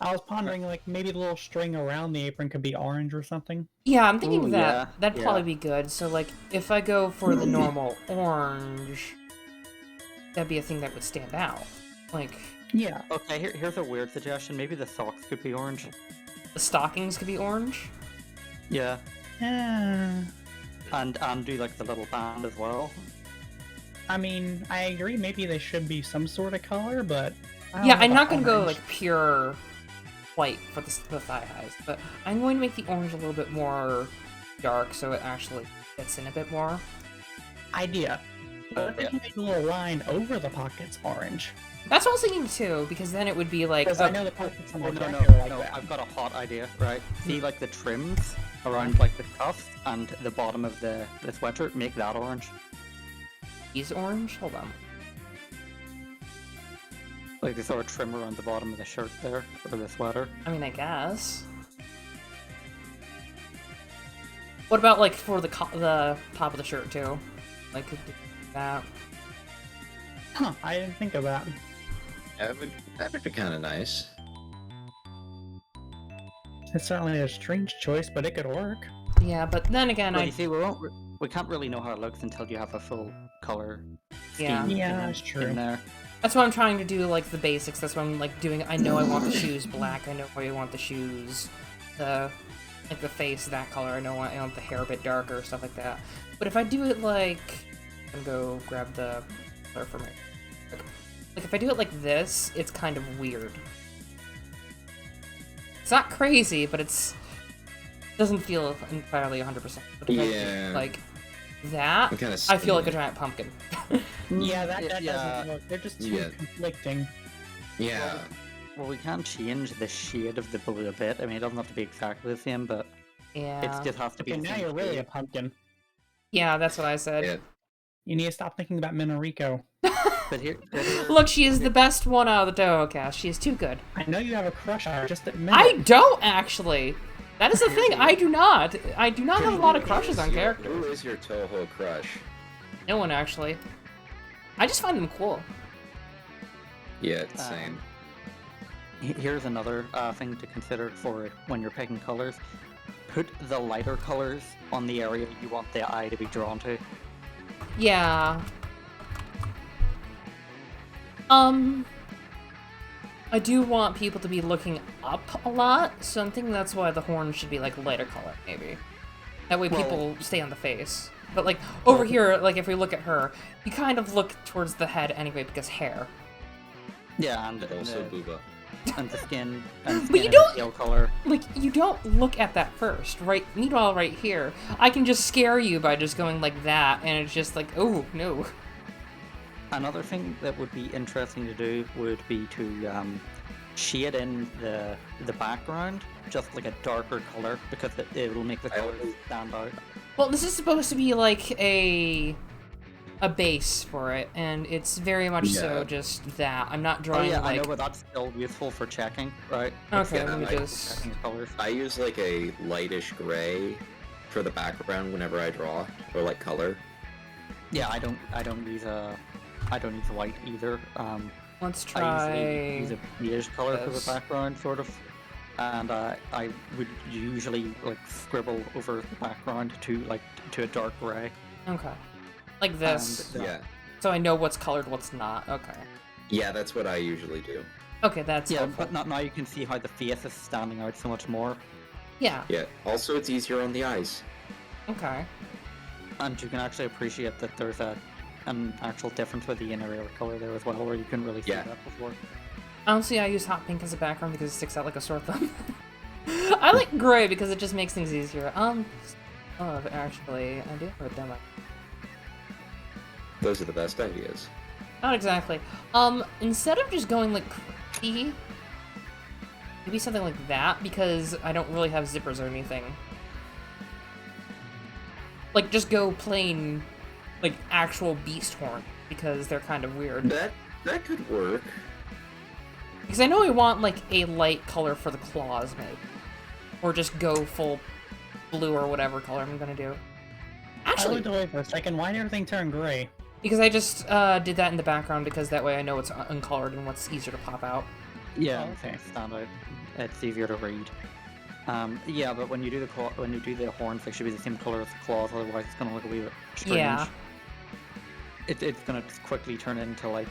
I was pondering, like, maybe the little string around the apron could be orange or something. Yeah, I'm thinking Ooh, that yeah, that'd yeah. probably be good. So like if I go for the normal orange, that'd be a thing that would stand out. Like Yeah. Okay, here's a weird suggestion. Maybe the socks could be orange. the stockings could be orange. Yeah, Uh, and do like the little band as well. I mean, I agree. Maybe they should be some sort of color, but I don't Yeah, know I'm not about gonna go orange. like pure white for the thigh highs, but I'm going to make the orange a little bit more dark so it actually fits in a bit more. idea. But if they Yeah. can make a little line over the pockets orange, That's what I was thinking too, because then it would be like because a- I know the pockets on Oh the no, no, jacket are like no! that. I've got a hot idea. Right? See, like the trims around like the cuffs and the bottom of the sweatshirt. Make that orange. these orange. Hold on. Like the sort of trim around the bottom of the shirt there, or the sweater. I mean, I guess. What about like for the top of the shirt too? Like could do that. Huh, I didn't think of that. that would be kind of nice. It's certainly a strange choice, but it could work. Yeah, but then again, Well, I you see, we can't really know how it looks until you have a full color scheme Yeah. Yeah, in- that's true. in there. that's why I'm trying to do like the basics. That's why I'm like doing. I know I want the shoes black. I know I want the shoes, like the face that color. I know I want the hair a bit darker, stuff like that. But if I do it like, I'm gonna go grab the color for my. Like if I do it like this, it's kind of weird. It's not crazy, but doesn't feel entirely 100%. But if I do Yeah. like that, I'm kinda I feel like a skinny. giant pumpkin. Yeah, that Yeah. doesn't work. They're just too Yeah. conflicting. Yeah. Well, we can change the shade of the blue a bit. I mean, it doesn't have to be exactly the same, but Yeah. it just has to be. Okay, the now same you're really a shade. pumpkin. Yeah, that's what I said. Yeah. You need to stop thinking about Minorico. But here, Look, she is the best one out of the Toho cast. She is too good. I know you have a crush on her, just admit I it. don't actually. That is the thing. I do not. I do not have a lot of crushes on Who characters. is your Toho crush? No one actually. I just find them cool. Yeah, same. Here's another thing to consider for when you're picking colors. Put the lighter colors on the area you want the eye to be drawn to. Yeah. I do want people to be looking up a lot, so I'm thinking that's why the horn should be like lighter color, maybe. That way Well- people stay on the face. But like over here, like if we look at her, you kind of look towards the head anyway because hair. Yeah, and And also the, Booba. and the skin, and the But skin you and don't- the tail color. Like you don't look at that first, right? Meanwhile, right here, I can just scare you by just going like that, and it's just like, oh no. Another thing that would be interesting to do would be to shade in the background just like a darker color because it will make the colors stand out. Well, this is supposed to be like a base for it, and it's very much so Yeah. just that. I'm not Oh drawing yeah, I like. know, but that's still useful for checking, right? Okay, Yeah, let me I- just. Checking colors. I use like a lightish gray for the background whenever I draw, or like color. Yeah, I don't use white either. Let's I usually use try. a beige color for this. the background, sort of. And I would usually like scribble over the background to a dark gray. Okay. Like this. And, Yeah. So I know what's colored, what's not. Okay. Yeah, that's what I usually do. Okay, that's Yeah, helpful. but now you can see how the face is standing out so much more. Yeah. Yeah. Also, it's easier on the eyes. Okay. And you can actually appreciate that there's an actual difference with the inner ear color there as well, where you couldn't really see Yeah. that before. Honestly, I use hot pink as a background because it sticks out like a sore thumb. I like gray because it just makes things easier. Actually, I do have a demo. Those are the best ideas. Not exactly. Instead of just going like crazy, maybe something like that because I don't really have zippers or anything. Like just go plain, like actual beast horn because they're kind of weird. That could work. Because I know I want like a light color for the claws maybe, or just go full blue or whatever color I'm gonna do. I Actually, looked away for a second. Why did everything turn gray? because I just did that in the background because that way I know it's uncolored and what's easier to pop out. Yeah, Oh, okay. stand out. It's easier to read. Yeah, but when you do the horns, they should be the same color as the claws. Otherwise, it's gonna look a wee bit strange. Yeah. It's gonna quickly turn into like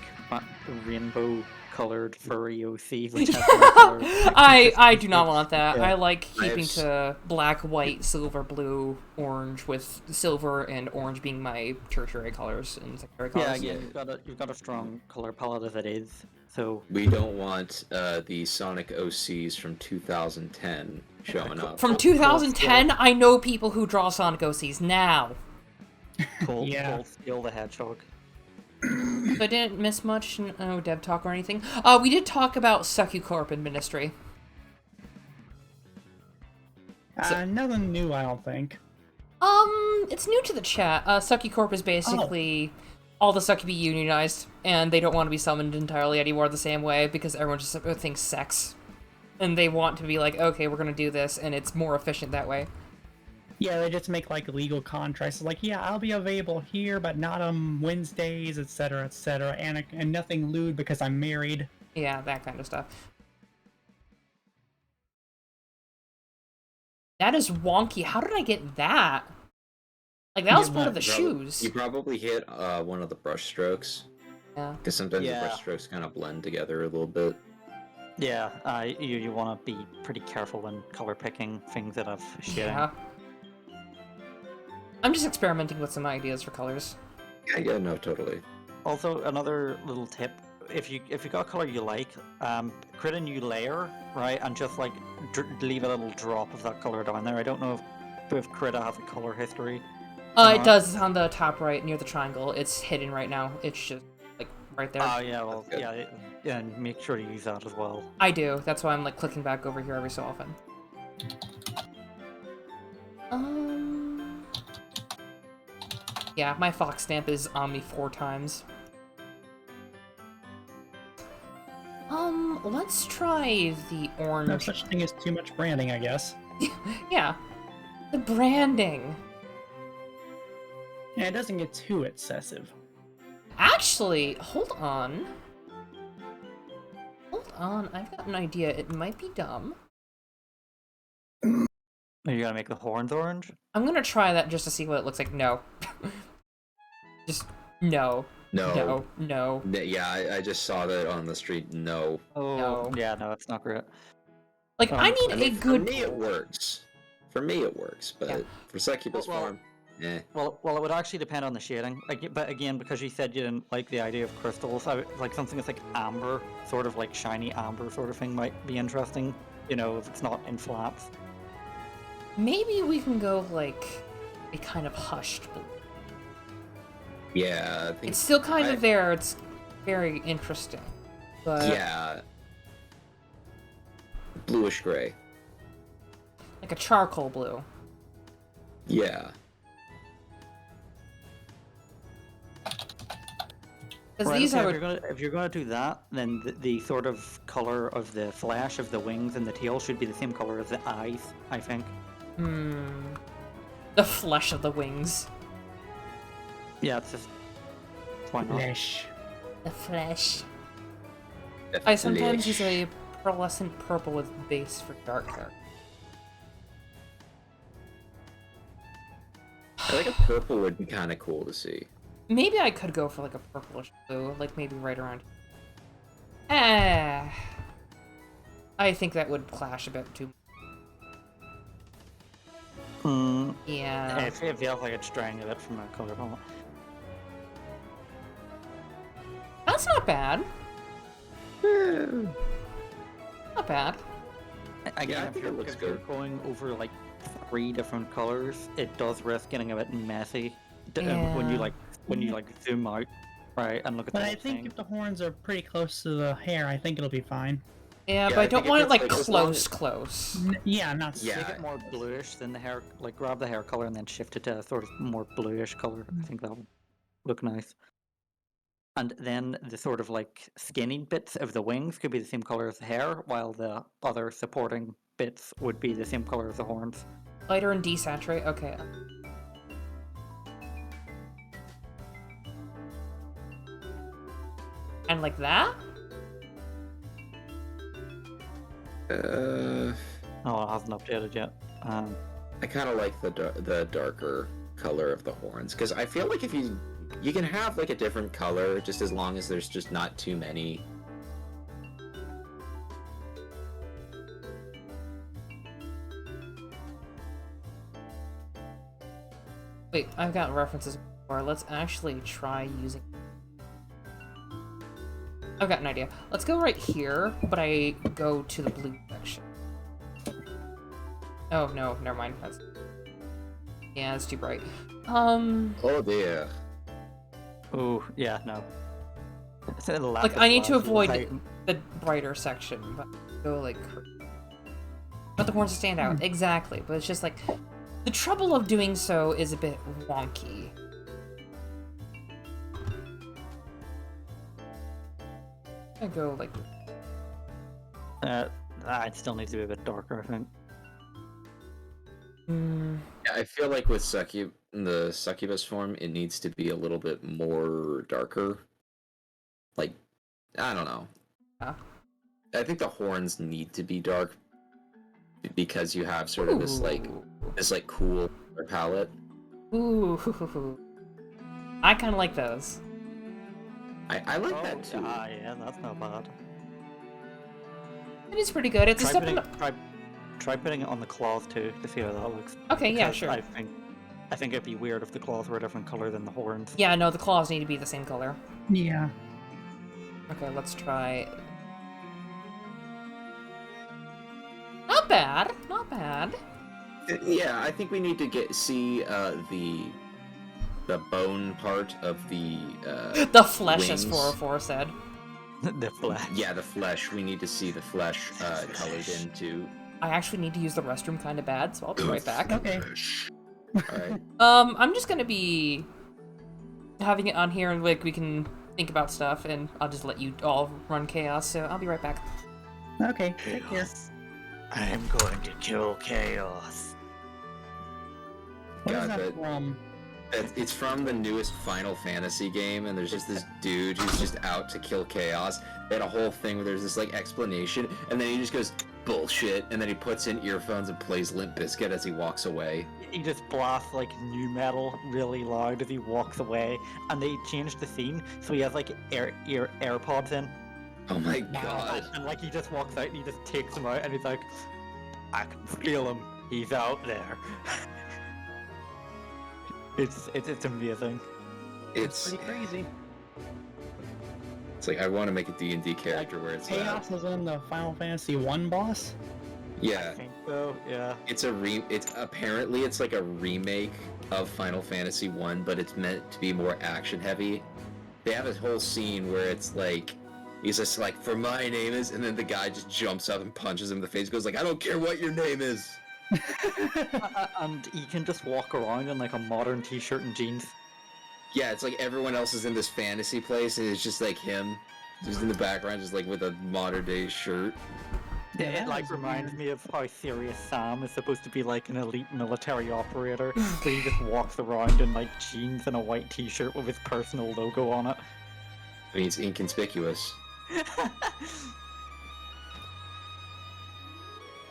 rainbow-colored furry OC, which has I do not want that. Yeah. I like keeping I've to black, white, silver, blue, orange, with silver and orange being my tertiary colors and secondary colors. Yeah, again, you've got a strong color palette as it is. So We don't want the Sonic OCs from 2010 showing up. From 2010, I know people who draw Sonic OCs now. Cold Yeah. Steel the Hedgehog. So I didn't miss much, no dev talk or anything. We did talk about Succucorp and Ministry. Nothing new, I don't think. It's new to the chat. Succucorp is basically all the Succubi unionized, and they don't want to be summoned entirely anymore the same way because everyone just thinks sex. And they want to be like, okay, we're gonna do this, and it's more efficient that way. Yeah, they just make like legal contracts. Like, yeah, I'll be available here, but not on Wednesdays, etc., etc., and nothing lewd because I'm married. Yeah, that kind of stuff. That is wonky. How did I get that? Like, that was Yeah, part of the You probably- shoes. You probably hit one of the brush strokes. Yeah. Because sometimes Yeah. the brush strokes kind of blend together a little bit. Yeah, you want to be pretty careful when color picking things that have shading. Yeah. I'm just experimenting with some ideas for colors. Yeah, no, totally. Also, another little tip: if you got a color you like, create a new layer, right, and just like leave a little drop of that color down there. I don't know if Krita has a color history. It does. It's on the top right near the triangle. It's hidden right now. It's just like right there. Oh yeah, well That's good. yeah, and make sure to use that as well. I do. That's why I'm like clicking back over here every so often. Yeah, my fox stamp is on me 4 times. Let's try the No orange. such thing as too much branding, I guess. Yeah, the branding. Yeah, it doesn't get too excessive. Actually, hold on. Hold on, I've got an idea. It might be dumb. Are you gonna make the horns orange? I'm gonna try that just to see what it looks like. No. Just no. No. No. Yeah, I just saw that on the street. No. Oh No. yeah, no, it's not great. Like, I Um, need I a mean, good. For me, it works. For me, it works. But Yeah. for Succubus Well- Farm, eh. Well, it would actually depend on the shading. But again, because you said you didn't like the idea of crystals, like something that's like amber, sort of like shiny amber sort of thing might be interesting. You know, if it's not in flats. Maybe we can go like a kind of hushed blue. Yeah, I think. It's still kind I- of there. It's very interesting, but Yeah. Bluish gray. like a charcoal blue. Yeah. Because Right, these okay, are if you're gonna do that, then the sort of color of the flesh of the wings and the tail should be the same color as the eyes, I think. the flesh of the wings. Yeah, it's just why not? Flesh. The flesh. The I sometimes flesh. use a pearlescent purple with base for dark hair. I think a purple would be kind of cool to see. Maybe I could go for like a purplish blue, like maybe right around. I think that would clash a bit too. Yeah. It feels like it's straying a bit from a color palette. That's not bad. Not bad. Again, I if think you're, it looks if you're good. going over like 3 different colors, it does risk getting a bit messy when you Yeah. like zoom out, right, and look at But the I whole think thing. if the horns are pretty close to the hair, I think it'll be fine. Yeah, Yeah, but I I don't think want if it like it's, like, as long close. Yeah, not Yeah. Make it more bluish than the hair. Like grab the hair color and then shift it to a sort of more bluish color. I think that would look nice. And then the sort of like skinny bits of the wings could be the same color as the hair, while the other supporting bits would be the same color as the horns. Lighter and desaturate. Okay. Kind of like that? Uh, Oh, it hasn't updated yet. I kind of like the darker color of the horns because I feel like if you can have like a different color just as long as there's just not too many. Wait, I've got references before. Let's actually try using... I've got an idea. Let's go right here, but I go to the blue section. Oh, no, never mind. Yeah, it's too bright. Oh dear. Oh, yeah, no. Like, I need to avoid the brighter section, but go, like... But the horns stand out, exactly. But it's just, like... The trouble of doing so is a bit wonky. I go, like... It still needs to be a bit darker, I think. Yeah, I feel like with the succubus form, it needs to be a little bit more darker. Like, I don't know. Yeah. I think the horns need to be dark because you have sort of this cool color palette. Ooh. I kind of like those. I like that too. Yeah, that's not bad. It is pretty good. It's a step in the... Try putting it on the claws too to see how that looks. Okay, yeah, Because sure. I think it'd be weird if the claws were a different color than the horns. Yeah, no, the claws need to be the same color. Yeah. Okay, let's try... Not bad. Not bad. Yeah, I think we need to see the bone part of the The flesh, as wings. 404 said. The flesh. Yeah, the flesh. We need to see the flesh colored into. I actually need to use the restroom kind of bad, so I'll be right back. Okay. Alright. I'm just gonna be having it on here, and like we can think about stuff, and I'll just let you all run chaos. So I'll be right back. Okay. Take care. I am going to kill chaos. What is God, that but- from? It's from the newest Final Fantasy game, and there's just this dude who's just out to kill chaos. They had a whole thing where there's this like explanation, and then he just goes bullshit, and then he puts in earphones and plays Limp Bizkit as he walks away. He just blasts like new metal really loud as he walks away, and they changed the scene so he has like AirPods in, Oh my god. and like he just walks out and he just takes them out and he's like, I can feel him, he's out there. It's amazing. It's Pretty crazy. It's like I want to make a D&D character where it's Chaos is in the Final Fantasy 1 boss? I yeah. think so, yeah. It's apparently it's like a remake of Final Fantasy 1, but it's meant to be more action heavy. They have a whole scene where it's like he's just like, for my name is, and then the guy just jumps up and punches him in the face, goes like, I don't care what your name is. And he can just walk around in like a modern t-shirt and jeans. Yeah, it's like everyone else is in this fantasy place, and it's just like him, just in the background, just like with a modern day shirt. Yeah, It that like is reminds weird. me of how Serious Sam is supposed to be like an elite military operator, so he just walks around in like jeans and a white t-shirt with his personal logo on it. I mean, it's inconspicuous.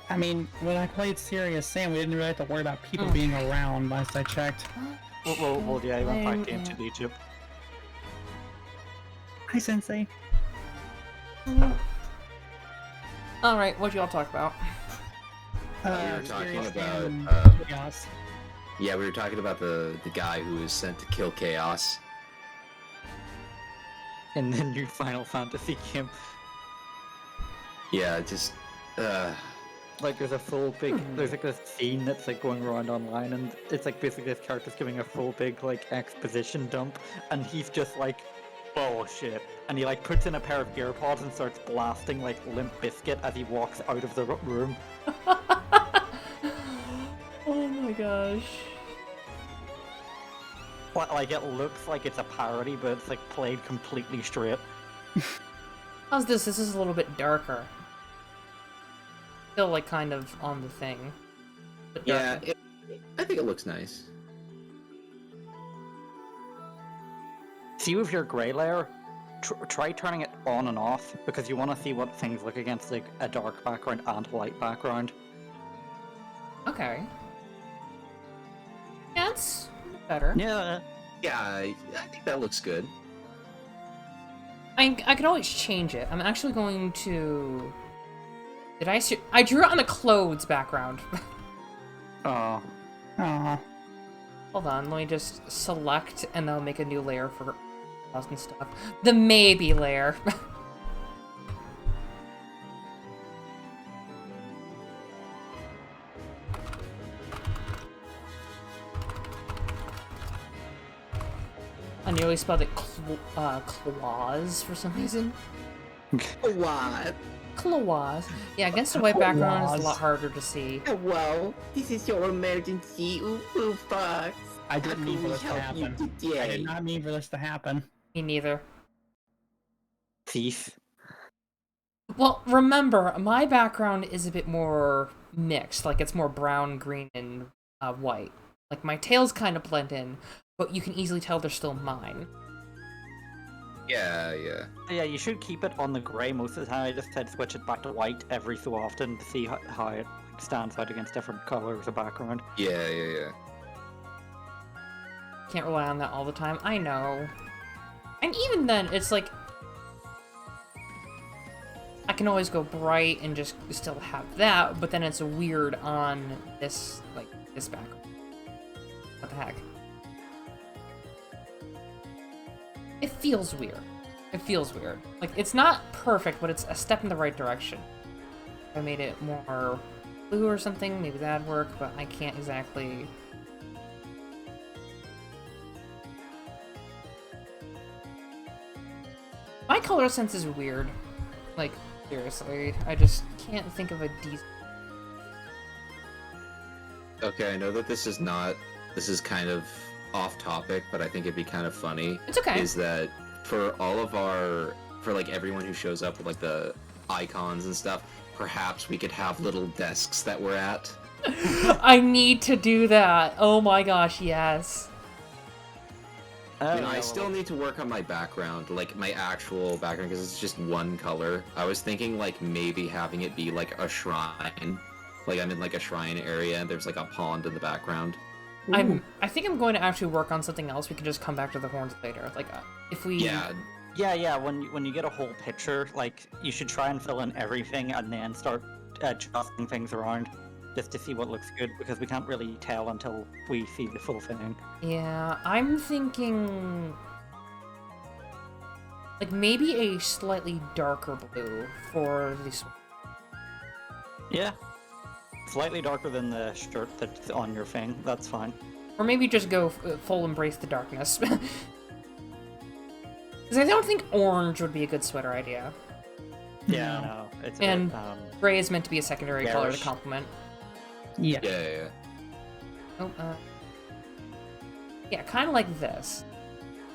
I mean, when I played Serious Sam, we didn't really have to worry about people being around, last I checked. Well, yeah, he went back to ancient Egypt. Hi, Sensei. Alright, what y'all talk about? We were talking Serious about, Sam Chaos. Yeah, we were talking about the guy who was sent to kill chaos. In the new Final Fantasy game. Yeah, just Like there's a full big, there's like this scene that's like going around online, and it's like basically this character's giving a full big like exposition dump, and he's just like, bullshit, and he like puts in a pair of earpods and starts blasting like Limp Bizkit as he walks out of the room. Oh my gosh. Like it looks like it's a parody, but it's like played completely straight. How's this? This is a little bit darker. Still like kind of on the thing. But yeah, darker. I think it looks nice. See with your gray layer, try turning it on and off because you want to see what things look against like a dark background and a light background. Okay. Yeah, that's better. Yeah. Yeah, I think that looks good. I can always change it. I'm actually going to... Did I see... I drew it on the clothes background. Oh. Aw. Hold on, let me just select and then I'll make a new layer for clothes and stuff. The maybe layer. I nearly spelled it claws for some reason. What? Claws. Yeah, against a white background it's a lot Claws. harder to see. Hello, this is your emergency. Ooh, Fox. I didn't mean for this to help you happen. I today? did not mean for this to happen. Me neither. Thief. Well, remember, my background is a bit more mixed. Like, it's more brown, green, and white. Like, my tails kind of blend in, but you can easily tell they're still mine. Yeah, yeah. Yeah, you should keep it on the grey most of the time. I just said switch it back to white every so often to see how it stands out against different colours of background. Yeah, yeah, yeah. Can't rely on that all the time. I know. And even then, it's like... I can always go bright and just still have that, but then it's weird on this, like, this background. What the heck? It feels weird. It feels weird. Like, it's not perfect, but it's a step in the right direction. If I made it more blue or something, maybe that'd work, but I can't exactly... My color sense is weird. Like, seriously. I just can't think of a decent... Okay, I know that this is kind of off topic, but I think it'd be kind of funny. It's okay. Is that for all of for like everyone who shows up with like the icons and stuff, perhaps we could have little desks that we're at. I need to do that. Oh my gosh, yes. I still need to work on my background, like my actual background, because it's just one color. I was thinking like maybe having it be like a shrine. Like I'm in like a shrine area and there's like a pond in the background. I think I'm going to actually work on something else. We can just come back to the horns later. Like, if we... Yeah. When you get a whole picture, like you should try and fill in everything and then start adjusting things around, just to see what looks good, because we can't really tell until we see the full thing. Yeah, I'm thinking... Like, maybe a slightly darker blue for this one. Yeah. Slightly darker than the shirt that's on your thing, that's fine. Or maybe just go full embrace the darkness. Because I don't think orange would be a good sweater idea. Yeah, no. It's a And bit, gray is meant to be a secondary color to garish. complement. Yeah. Yeah. Oh, yeah, kind of like this.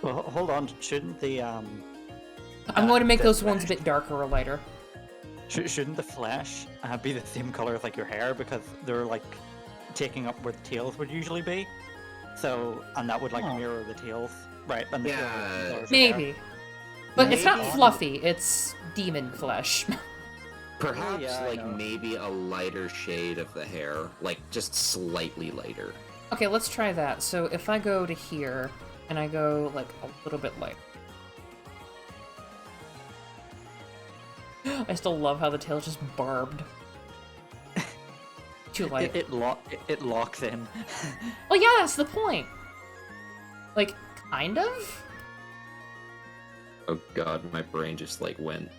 well, hold on, shouldn't the I'm going to make those ones a bit darker or lighter. Shouldn't the flesh be the same color as like your hair, because they're like taking up where the tails would usually be? So, and that would like Oh. mirror the tails, right? And the tails are the same color as your hair. Maybe. But it's not Maybe. fluffy, it's demon flesh. Perhaps yeah, I like know. maybe a lighter shade of the hair, like just slightly lighter. Okay, let's try that. So if I go to here, and I go, like, a little bit light. I still love how the tail's just barbed. Too light. It locks in. Well, yeah, that's the point. Like, kind of? Oh god, my brain just like went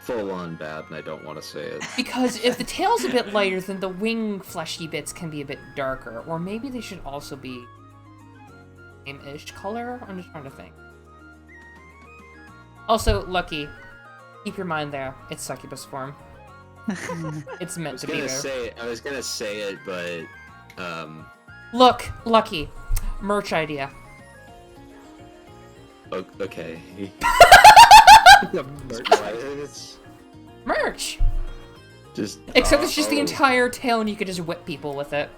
full on bad and I don't want to say it. Because if the tail's a bit lighter, then the wing fleshy bits can be a bit darker. Or maybe they should also be same-ish color? I'm just trying to think. Also, Lucky, keep your mind there. It's succubus form. It's meant to be there. I was gonna say it, but Look, Lucky, merch idea. okay. Merch! Just Except it's just the oh. entire tail and you could just whip people with it.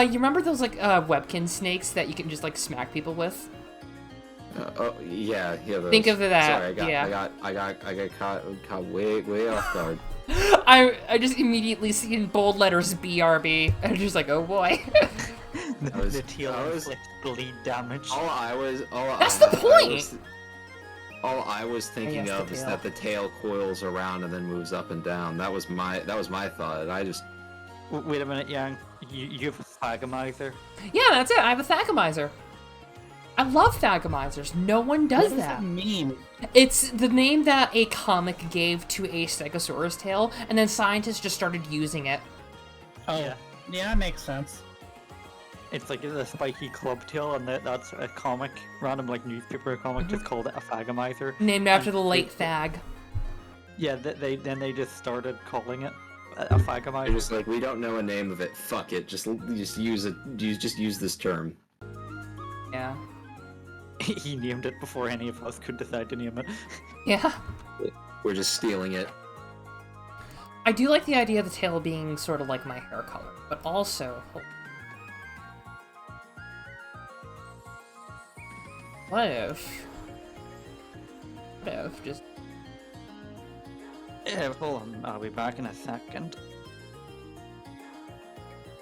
You remember those, like, webkin snakes that you can just, like, smack people with? Oh yeah, yeah. Those. Think of that, Sorry, I got caught way off guard. I just immediately see in bold letters BRB. I'm just like, oh boy. The tail inflicts bleed damage. That's the point! All I was thinking yes, the of is tail. that the tail coils around and then moves up and down. That was my thought. I just Wait a minute, Yang. You have a Thagomizer? Yeah, that's it. I have a Thagomizer. I love Thagomizers. No one does What does that. that mean? It's the name that a comic gave to a Stegosaurus tail, and then scientists just started using it. Oh, Yeah. yeah, that makes sense. It's like a spiky club tail, and that's a comic, random like newspaper comic, just called it a Thagomizer. Named after And the late Thag. Yeah, they just started calling it a they're Thagomizer. just like, we don't know a name of it. Fuck it. Just use it. Just use this term. Yeah. He named it before any of us could decide to name it. Yeah. We're just stealing it. I do like the idea of the tail being sort of like my hair color, but also... What if just... Yeah, hold on, I'll be back in a second.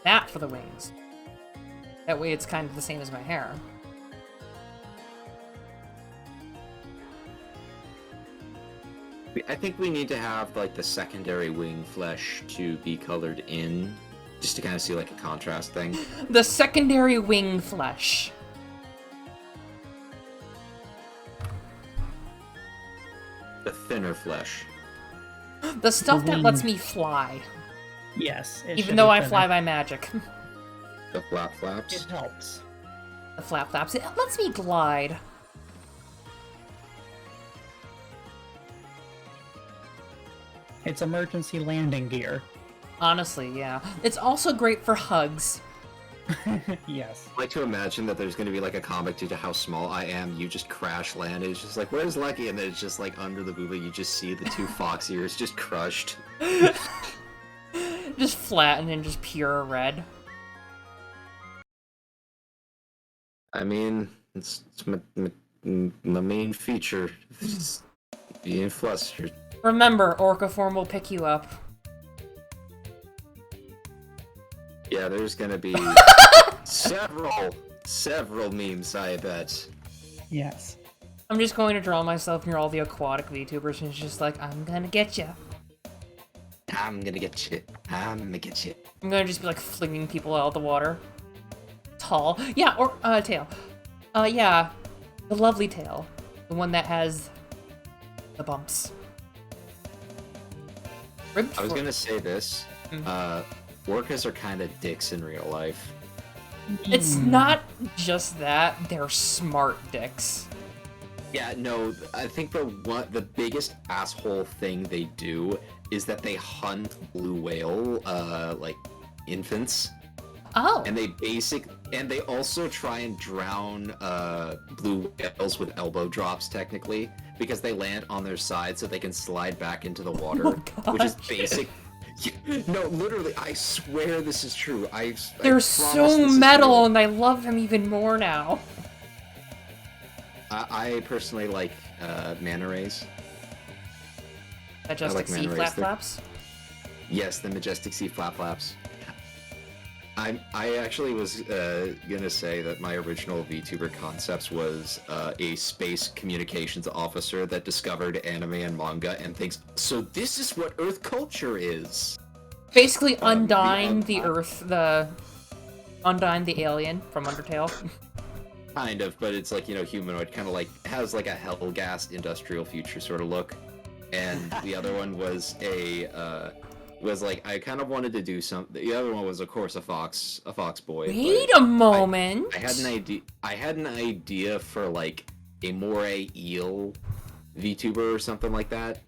that for the wings? That way it's kind of the same as my hair. I think we need to have like the secondary wing flesh to be colored in, just to kind of see like a contrast thing. The secondary wing flesh. The thinner flesh. The stuff that wing. lets me fly. Yes. It Even should though be I thinner. fly by magic. The flap flaps. It helps. The flap flaps. It lets me glide. It's emergency landing gear. Honestly, yeah. It's also great for hugs. Yes. I like to imagine that there's going to be like a comic due to how small I am. You just crash land. It's just like, where's Lucky? And then it's just like under the booba, you just see the two fox ears just crushed. Just flattened and just pure red. I mean, it's my main feature. It's being flustered. Remember, Orca form will pick you up. Yeah, there's gonna be several memes, I bet. Yes. I'm just going to draw myself near all the aquatic VTubers and it's just like, I'm gonna get you. I'm gonna get you. I'm gonna get you. I'm gonna just be like flinging people out of the water. Tall. Yeah, or, tail. Yeah. The lovely tail. The one that has the bumps. Ribbed I was for- gonna say this. Mhm. Orcas are kind of dicks in real life. It's not just that, they're smart dicks. Yeah, no, I think the biggest asshole thing they do is that they hunt blue whale, like infants, Oh. and they also try and drown blue whales with elbow drops, technically, because they land on their side so they can slide back into the water, which is gosh. basic. No, literally, I swear this is true. They're promise so this is metal real. and I love them even more now. I personally like manta rays. Majestic like sea manta rays. flap They're- flaps. Yes, the majestic sea flap flaps. I actually was gonna say that my original VTuber concepts was a space communications officer that discovered anime and manga and thinks, so this is what Earth culture is. Basically undying the- the Earth, undying the alien from Undertale. Kind of, but it's like, humanoid, kind of like, has like a Hellgast industrial future sort of look. And the other one was was like, I kind of wanted to do something. The other one was, of course, a fox boy. Wait but a moment. I had an idea for like a moray eel VTuber or something like that,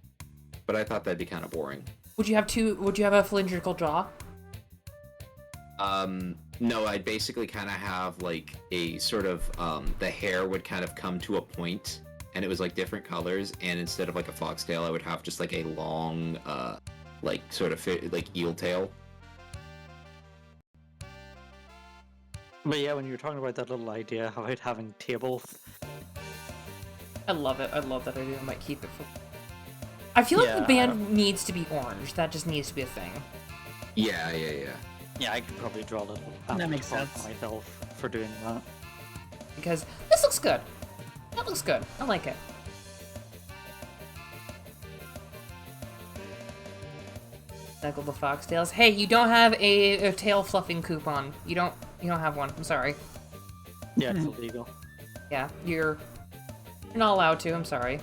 but I thought that'd be kind of boring. Would you have a cylindrical jaw? No, I'd basically kind of have like a sort of the hair would kind of come to a point, and it was like different colors, and instead of like a foxtail, I would have just like a long like sort of like eel tail. But yeah, when you were talking about that little idea about having tables, I love it. I love that idea. I might keep it for... I feel like the band needs to be orange. That just needs to be a thing. Yeah. Yeah, I could probably draw a little That makes font sense. myself for doing that. Because this looks good. That looks good. I like it. Snuggle the foxtails. Hey, you don't have a tail fluffing coupon. You don't have one. I'm sorry. Yeah, it's illegal. Yeah, you're not allowed to. I'm sorry.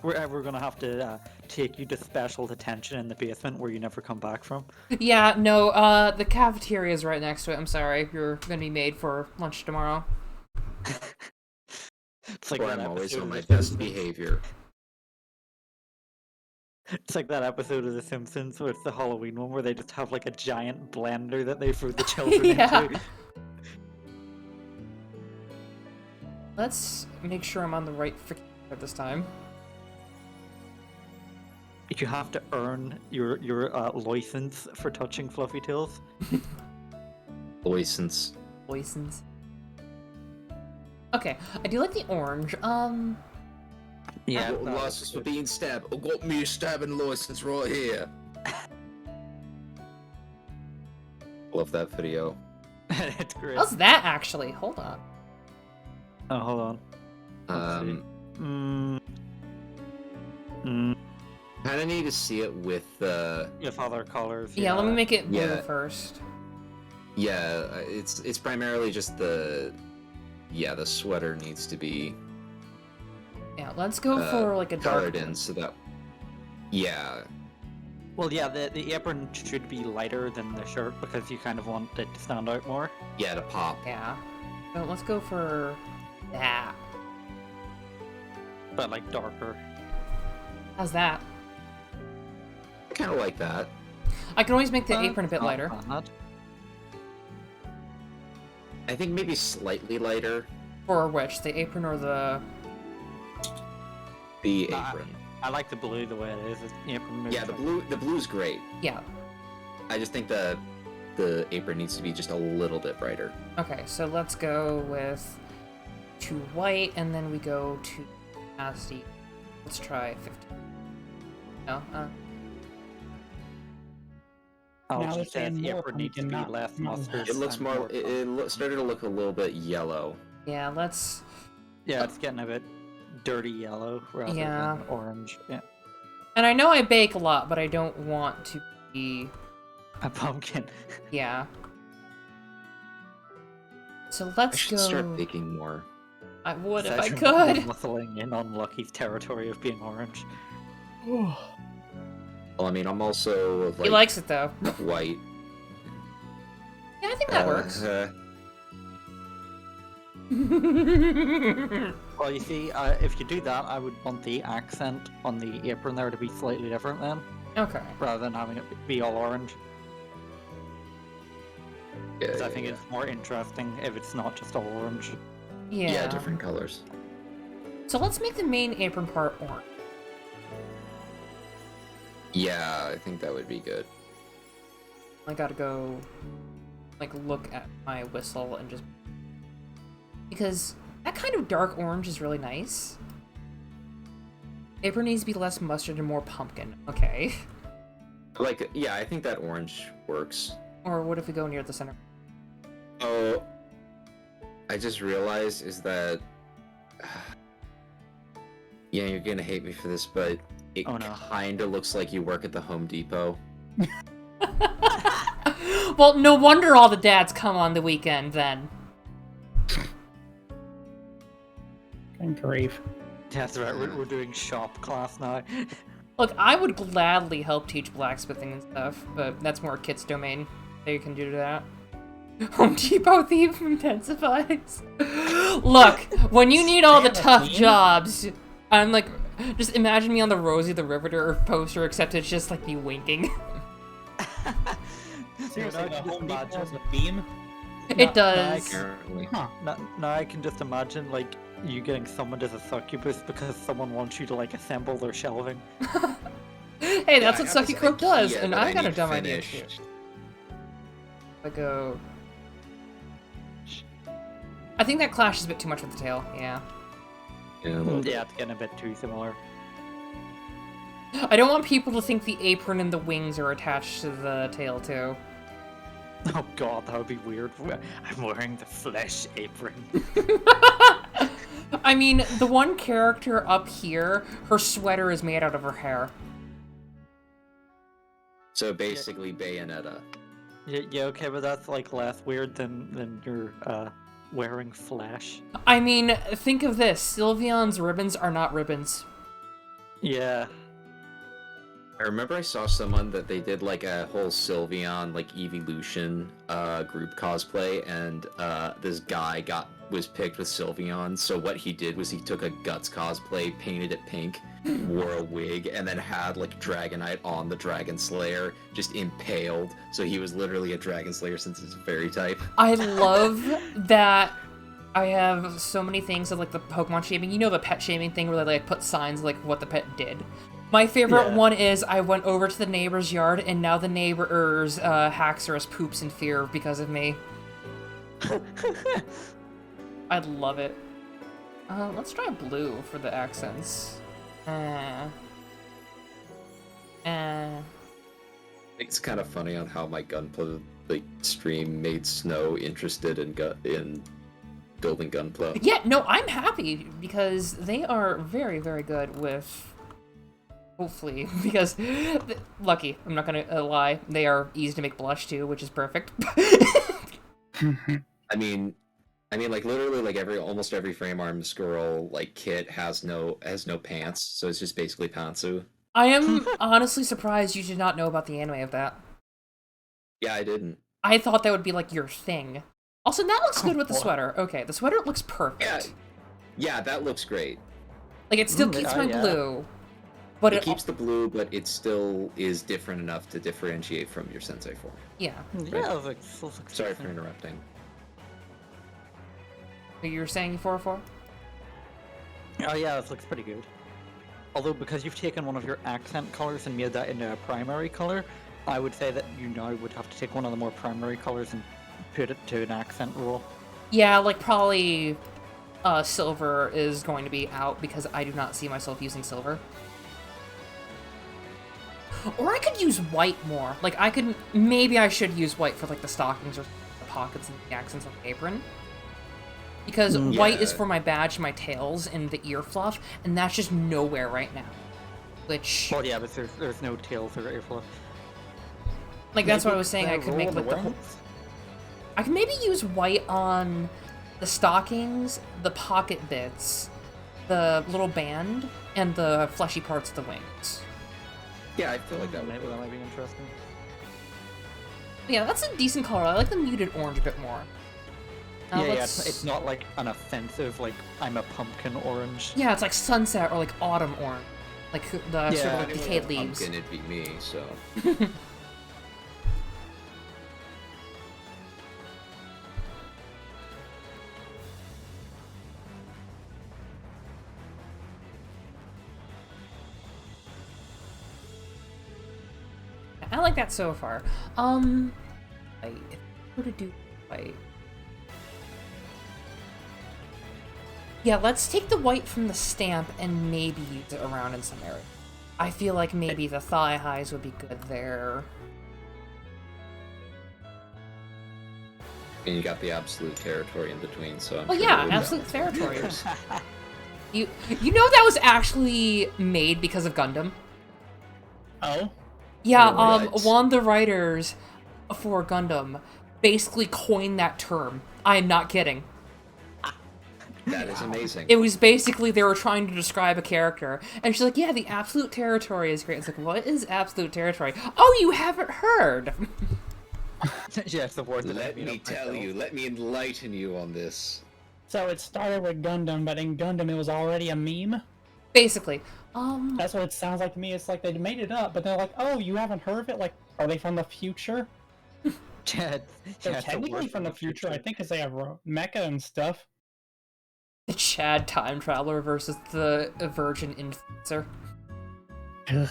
We're gonna have to take you to special detention in the basement where you never come back from. Yeah, no, the cafeteria is right next to it. I'm sorry. You're gonna be made for lunch tomorrow. It's like Or that I'm always episode on of my The best Simpsons. behavior. It's like that episode of The Simpsons where it's the Halloween one where they just have like a giant blender that they throw the children Yeah. into. Let's make sure I'm on the right freaking at this time. You have to earn your license for touching fluffy tails. License. License. Okay, I do like the orange. Yeah, Got a license for being stabbed. I got me a stabbing license right here. Love that video. it's great. How's that actually? Hold on. Oh, hold on. Kind of need to see it with If other colors. Yeah, let me make it blue Yeah. first. yeah. It's primarily just the sweater needs to be Yeah, let's go for like a dark colored blue. in so that yeah. Well, yeah, the apron should be lighter than the shirt because you kind of want it to stand out more. Yeah, to pop. Yeah. So let's go for that. But like darker. How's that? Kind of like that. I can always make the apron a bit Not lighter. bad. I think maybe slightly lighter. For which? The apron or the... The Nah. apron. I like the blue the way it is. The apron moves Yeah, the like- blue's great. Yeah. I just think the apron needs to be just a little bit brighter. Okay, so let's go with 2 white, and then we go to nasty. Let's try 15. No? I'll Now just it's say saying the more apron needs to be pumpkin, less not mustard. It looks and more. It started to look a little bit yellow. Yeah, let's... Yeah, it's getting a bit dirty yellow rather Yeah. than orange. Yeah. And I know I bake a lot, but I don't want to be... A pumpkin. Yeah. So I let's should go... start baking more. I would if I Session could. Muscling in on Lucky's territory of being orange. Well, I mean, I'm also like He likes it, though. white. Yeah, I think that works. Well, you see, if you do that, I would want the accent on the apron there to be slightly different then, Okay. rather than having it be all orange. Yeah, Because I think it's more interesting if it's not just all orange. Yeah. yeah, different colors. So let's make the main apron part orange. Yeah, I think that would be good. I gotta go, like, look at my whistle and just... Because that kind of dark orange is really nice. Apron needs to be less mustard and more pumpkin. Okay. Like, yeah, I think that orange works. Or what if we go near the center? Oh, I just realized is that. Yeah, you're gonna hate me for this, but it Oh, no. kinda looks like you work at the Home Depot. Well, no wonder all the dads come on the weekend then. Good grief. That's right, we're doing shop class now. Look, I would gladly help teach blacksmithing and stuff, but that's more kids' domain. They can do that. Home Depot thief intensifies. Look, when you need all the tough jobs, I'm like, just imagine me on the Rosie the Riveter poster, except it's just like me winking. Seriously, I the can just Home Depot imagine- has a beam? It does. Apparently. Now I can just imagine, like, you getting summoned as a succubus because someone wants you to, like, assemble their shelving. Hey, that's Yeah, what I got Sucky this Croak does, idea and that I got a need dumb idea too. finished. I go. I think that clashes a bit too much with the tail. Yeah. Yeah, a little bit. Yeah, it's getting a bit too similar. I don't want people to think the apron and the wings are attached to the tail too. Oh god, that would be weird. I'm wearing the flesh apron. I mean, the one character up here, her sweater is made out of her hair. So basically, Bayonetta. Yeah, okay, but that's like less weird than you're wearing flesh. I mean, think of this. Sylveon's ribbons are not ribbons. Yeah. I remember I saw someone that they did like a whole Sylveon like Evolution group cosplay, and this guy was picked with Sylveon. So what he did was he took a Guts cosplay, painted it pink, wore a wig, and then had like Dragonite on the Dragon Slayer, just impaled. So he was literally a Dragon Slayer since his fairy type. I love that I have so many things of like the Pokemon shaming. You know the pet shaming thing where they like put signs like what the pet did. My favorite one is I went over to the neighbor's yard and now the neighbor's Haxorus poops in fear because of me. I love it. Let's try blue for the accents. It's kind of funny on how my Gunpla like stream made Snow interested in building Gunpla. Yeah, no, I'm happy because they are very, very good with. Hopefully, because lucky, I'm not gonna lie, they are easy to make blush too, which is perfect. I mean, like literally, like almost every frame arm scroll like kit has no pants, so it's just basically pantsu. I am honestly surprised you did not know about the anime of that. Yeah, I didn't. I thought that would be like your thing. Also, that looks good with the sweater. Okay, the sweater looks perfect. Yeah, that looks great. Like it still keeps my blue. But it keeps the blue, but it still is different enough to differentiate from your Sensei form. Yeah. Yeah, right. Sorry for interrupting. You were saying 404? Oh yeah, this looks pretty good. Although because you've taken one of your accent colors and made that into a primary color, I would say that you now would have to take one of the more primary colors and put it to an accent role. Yeah, like probably silver is going to be out because I do not see myself using silver. Or I could use white more. Like, maybe I should use white for, like, the stockings or the pockets and the accents on the apron. Because white is for my badge, my tails, and the ear fluff, and that's just nowhere right now. Which... Well, yeah, but there's no tails or ear fluff. Like, that's what I was saying, I could make, like, the whole... I could maybe use white on the stockings, the pocket bits, the little band, and the fleshy parts of the wings. Yeah, I feel like that might be interesting. Yeah, that's a decent color. I like the muted orange a bit more. Yeah, it's not like an offensive, like, I'm a pumpkin orange. Yeah, it's like sunset or like autumn orange. Like the sort of like decayed leaves. Pumpkin, it'd be me, so... I like that so far. If I were to do white. Yeah, let's take the white from the stamp and maybe use it around in some area. I feel like maybe the thigh highs would be good there. And you got the absolute territory in between, so... Oh yeah, absolute territories. You know that was actually made because of Gundam? Oh? Yeah, Right. one of the writers for Gundam basically coined that term. I am not kidding. That is amazing. It was basically they were trying to describe a character, and she's like, yeah, the absolute territory is great. It's like, what is absolute territory? Oh, you haven't heard! Yeah, it's the word that Let me tell you, let me enlighten you on this. So it started with Gundam, but in Gundam it was already a meme? Basically. That's what it sounds like to me. It's like they made it up, but they're like, oh, you haven't heard of it? Like, are they from the future? They're They're technically from the future, I think, because they have mecha and stuff. The Chad time traveler versus the virgin influencer. Ugh.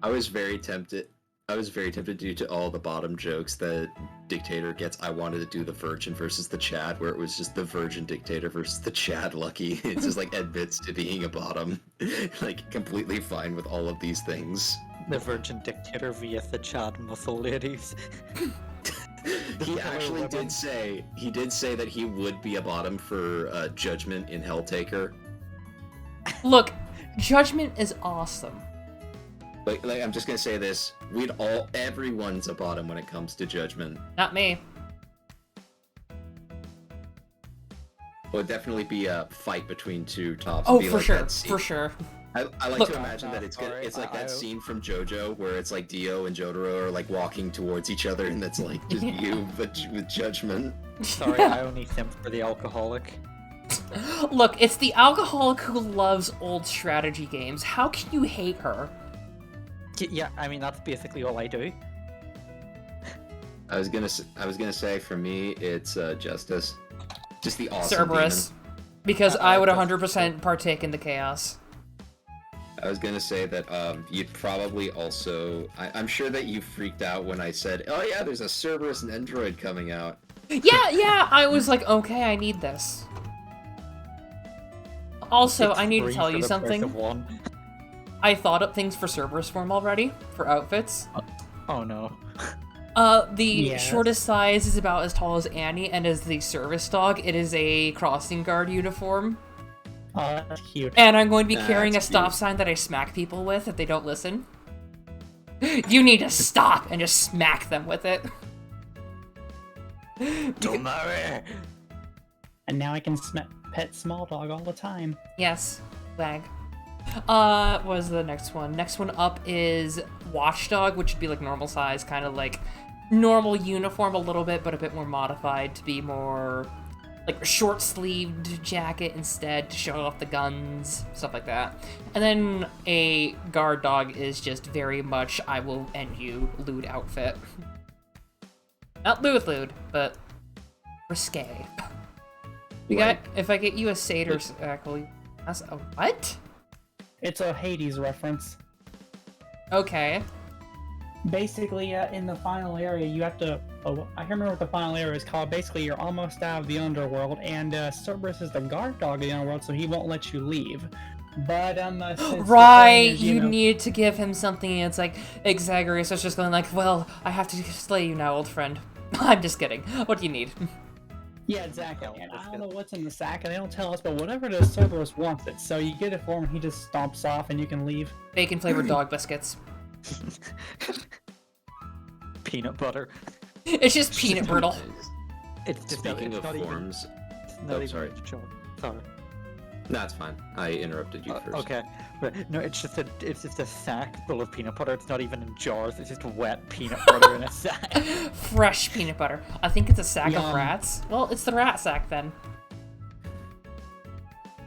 I was very tempted. I was very tempted due to all the bottom jokes that Dictator gets. I wanted to do the Virgin versus the Chad, where it was just the Virgin Dictator versus the Chad Lucky. It just like admits to being a bottom, like completely fine with all of these things. The Virgin Dictator via the Chad muscle ladies. He actually did say that he would be a bottom for Judgment in Helltaker. Look, Judgment is awesome. Like I'm just gonna say this: everyone's a bottom when it comes to Judgment. Not me. It would definitely be a fight between two tops. Oh, It'd be for like sure, that scene. for sure. I like Look- to imagine that it's sorry, it's like that I- scene from JoJo where it's like Dio and Jotaro are like walking towards each other, and that's like just Yeah. you, but with Judgment. Sorry, I only simp for the alcoholic. Look, it's the alcoholic who loves old strategy games. How can you hate her? Yeah, I mean that's basically all I do. I was gonna say for me it's Justice, just the awesome Cerberus. demon. Because I I would like 100% partake in the chaos. I was gonna say that you'd probably also. I'm sure that you freaked out when I said, "Oh yeah, there's a Cerberus and Android coming out." Yeah, I was like, okay, I need this. Also, It's I need to free tell for you the price something. of one. I thought up things for Cerberus form already, for outfits. Oh no. The Yes. shortest size is about as tall as Annie, and as the service dog, it is a crossing guard uniform. Oh, that's cute. And I'm going to be That's carrying a stop cute. sign that I smack people with if they don't listen. You need to stop and just smack them with it. Don't marry. And now I can pet small dog all the time. Yes, lag. What was the next one? Next one up is Watchdog, which would be like normal size, kind of like normal uniform a little bit, but a bit more modified to be more like a short-sleeved jacket instead to show off the guns, stuff like that. And then a guard dog is just very much I will end you lewd outfit. Not lewd, but risque. If I get you a satyr sackle, that's a what? It's a Hades reference. Okay. Basically, in the final area, you have to. Oh, I can't remember what the final area is called. Basically, you're almost out of the underworld, and Cerberus is the guard dog of the underworld, so he won't let you leave. But since the thing Right, is, you know, need to give him something, and it's like Exaggerus is just going like, well, I have to slay you now, old friend. I'm just kidding. What do you need? Yeah, exactly. Yeah, And that's I don't good. know what's in the sack, and they don't tell us, but whatever it is, Cerberus wants it. So you get it for him, and he just stomps off, and you can leave. Bacon flavored dog biscuits. Peanut butter. It's just peanut brittle. It's just Speaking it's of not forms, Even, not oh, even sorry. a joke. Sorry. no, it's fine. I interrupted you first. Okay, but no, it's just a sack full of peanut butter. It's not even in jars. It's just wet peanut butter in a sack. Fresh peanut butter. I think it's a sack of Yum. rats. Well, it's the rat sack then.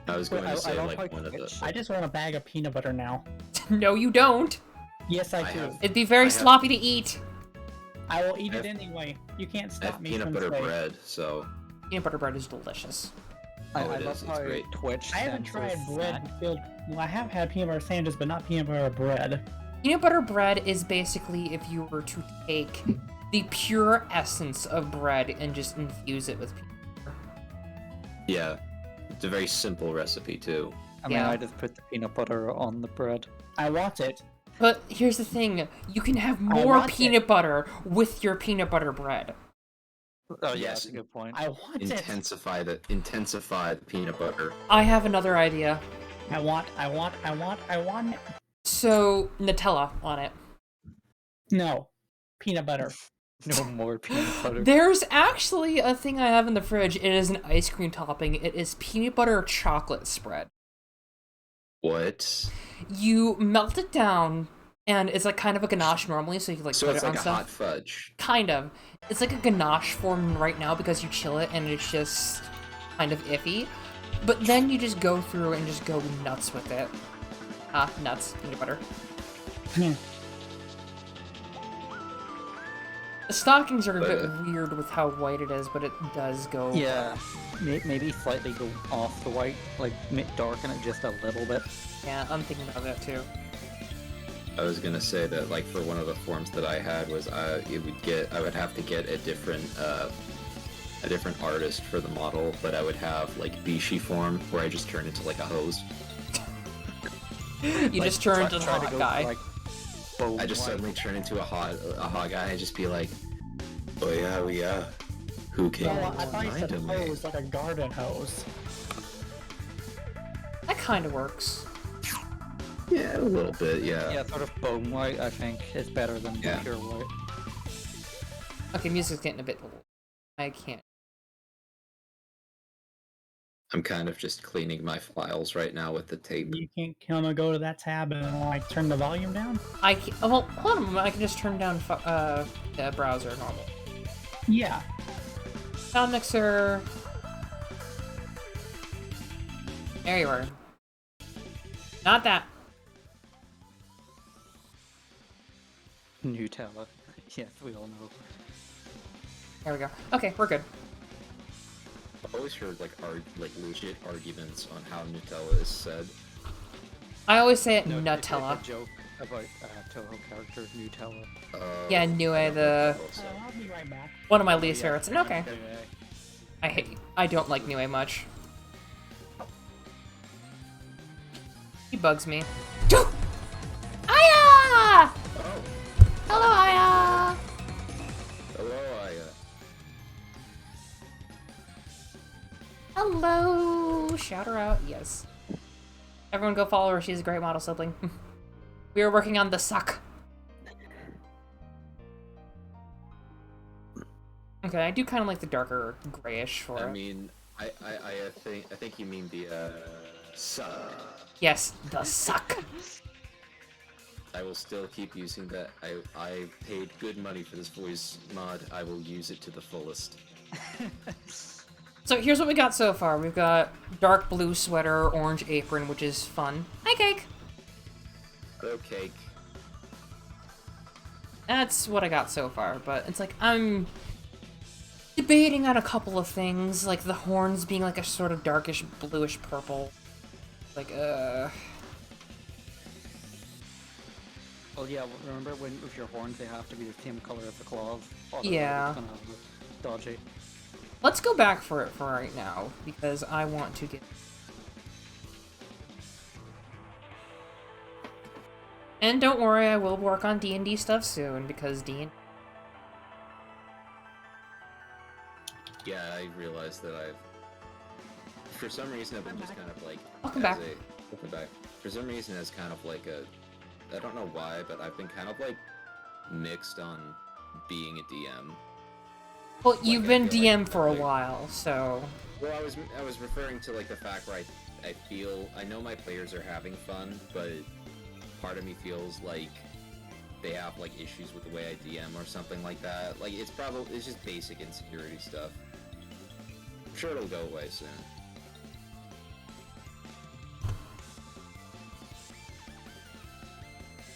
I was going Wait, I to say love like how one of the. Twitch- I just want a bag of peanut butter now. No, you don't. Yes, I I do. have- It'd be very I have- sloppy to eat. I will eat I it have- anyway. You can't I stop have me peanut from butter saying. bread, so Peanut butter bread is delicious. I it love is, it's how great. Twitch. I haven't censors tried bread snack- filled. Well, I have had peanut butter sandwiches, but not peanut butter bread. Peanut butter bread is basically if you were to take the pure essence of bread and just infuse it with peanut butter. yeah, it's a very simple recipe too. I mean, Yeah. I just put the peanut butter on the bread. I want it. But here's the thing, you can have I more want peanut butter with your peanut butter bread. Oh yeah, Yes. that's a good point. I want it. Intensify the peanut butter. I have another idea. I want it. So, Nutella on it. No. Peanut butter. No more peanut butter. There's actually a thing I have in the fridge. It is an ice cream topping. It is peanut butter chocolate spread. What? You melt it down, and it's like kind of a ganache normally, so you like So put it's it on like a stuff. hot fudge. Kind of. It's like a ganache form right now because you chill it and it's just kind of iffy. But then you just go through and just go nuts with it. Nuts. Peanut butter. Hmm. The stockings are a bit weird with how white it is, but it does go. Yeah, maybe slightly go off the white, like darken it just a little bit. Yeah, I'm thinking about that too. I was gonna say that like for one of the forms that I had was I would have to get a different artist for the model, but I would have like Bishi form where I just turn into like a hose. You just turn into the try to hot go guy. for, like, bone I just white. suddenly turn into a hot guy and just be like, oh yeah, who came Well, I thought you behind said him? hose, like a garden hose. That kind of works. Yeah, a little bit, yeah. Yeah, sort of bone white, I think, is better than Yeah. pure white. Okay, music's getting a bit old. I can't. I'm kind of just cleaning my files right now with the tape. You can't kind of go to that tab and like turn the volume down. I can, well, hold on a moment. I can just turn down the browser normal. Yeah. Sound mixer. There you are. Not that. Nutella. Yes, we all know. There we go. Okay, we're good. I've always heard like legit arguments on how Nutella is said. I always say it No, Nutella. It's a joke about Toho character Nutella. Yeah, Nue, the I'll be right back. one of my least favorites. And okay, Anyway, I don't like Nue much. He bugs me. Aya! Oh, Hello, Aya! hello, Hello! Shout her out, yes. Everyone go follow her, she's a great model sibling. We are working on the suck. Okay, I do kind of like the darker grayish for I it. mean, I think you mean the suck. Yes, the suck. I will still keep using that. I paid good money for this voice mod. I will use it to the fullest. So here's what we got so far. We've got dark blue sweater, orange apron, which is fun. Hi, Cake! Hello, cake. That's what I got so far, but it's like, I'm debating on a couple of things, like the horns being like a sort of darkish bluish purple. Like, well, yeah, remember when with your horns they have to be the same color as the claws? Otherwise Yeah. It's gonna look dodgy. Let's go back for it for right now, because I want to get... And don't worry, I will work on D&D stuff soon, because D&D... Yeah, I realized that for some reason, I've been just kind of like... Welcome back. Welcome back. For some reason, as kind of like I don't know why, but I've been kind of like mixed on being a DM. Well, you've I been feel DM like- for a while, so... Well, I was referring to like the fact where I know my players are having fun, but part of me feels like they have like issues with the way I DM or something like that. Like it's just basic insecurity stuff. I'm sure it'll go away soon.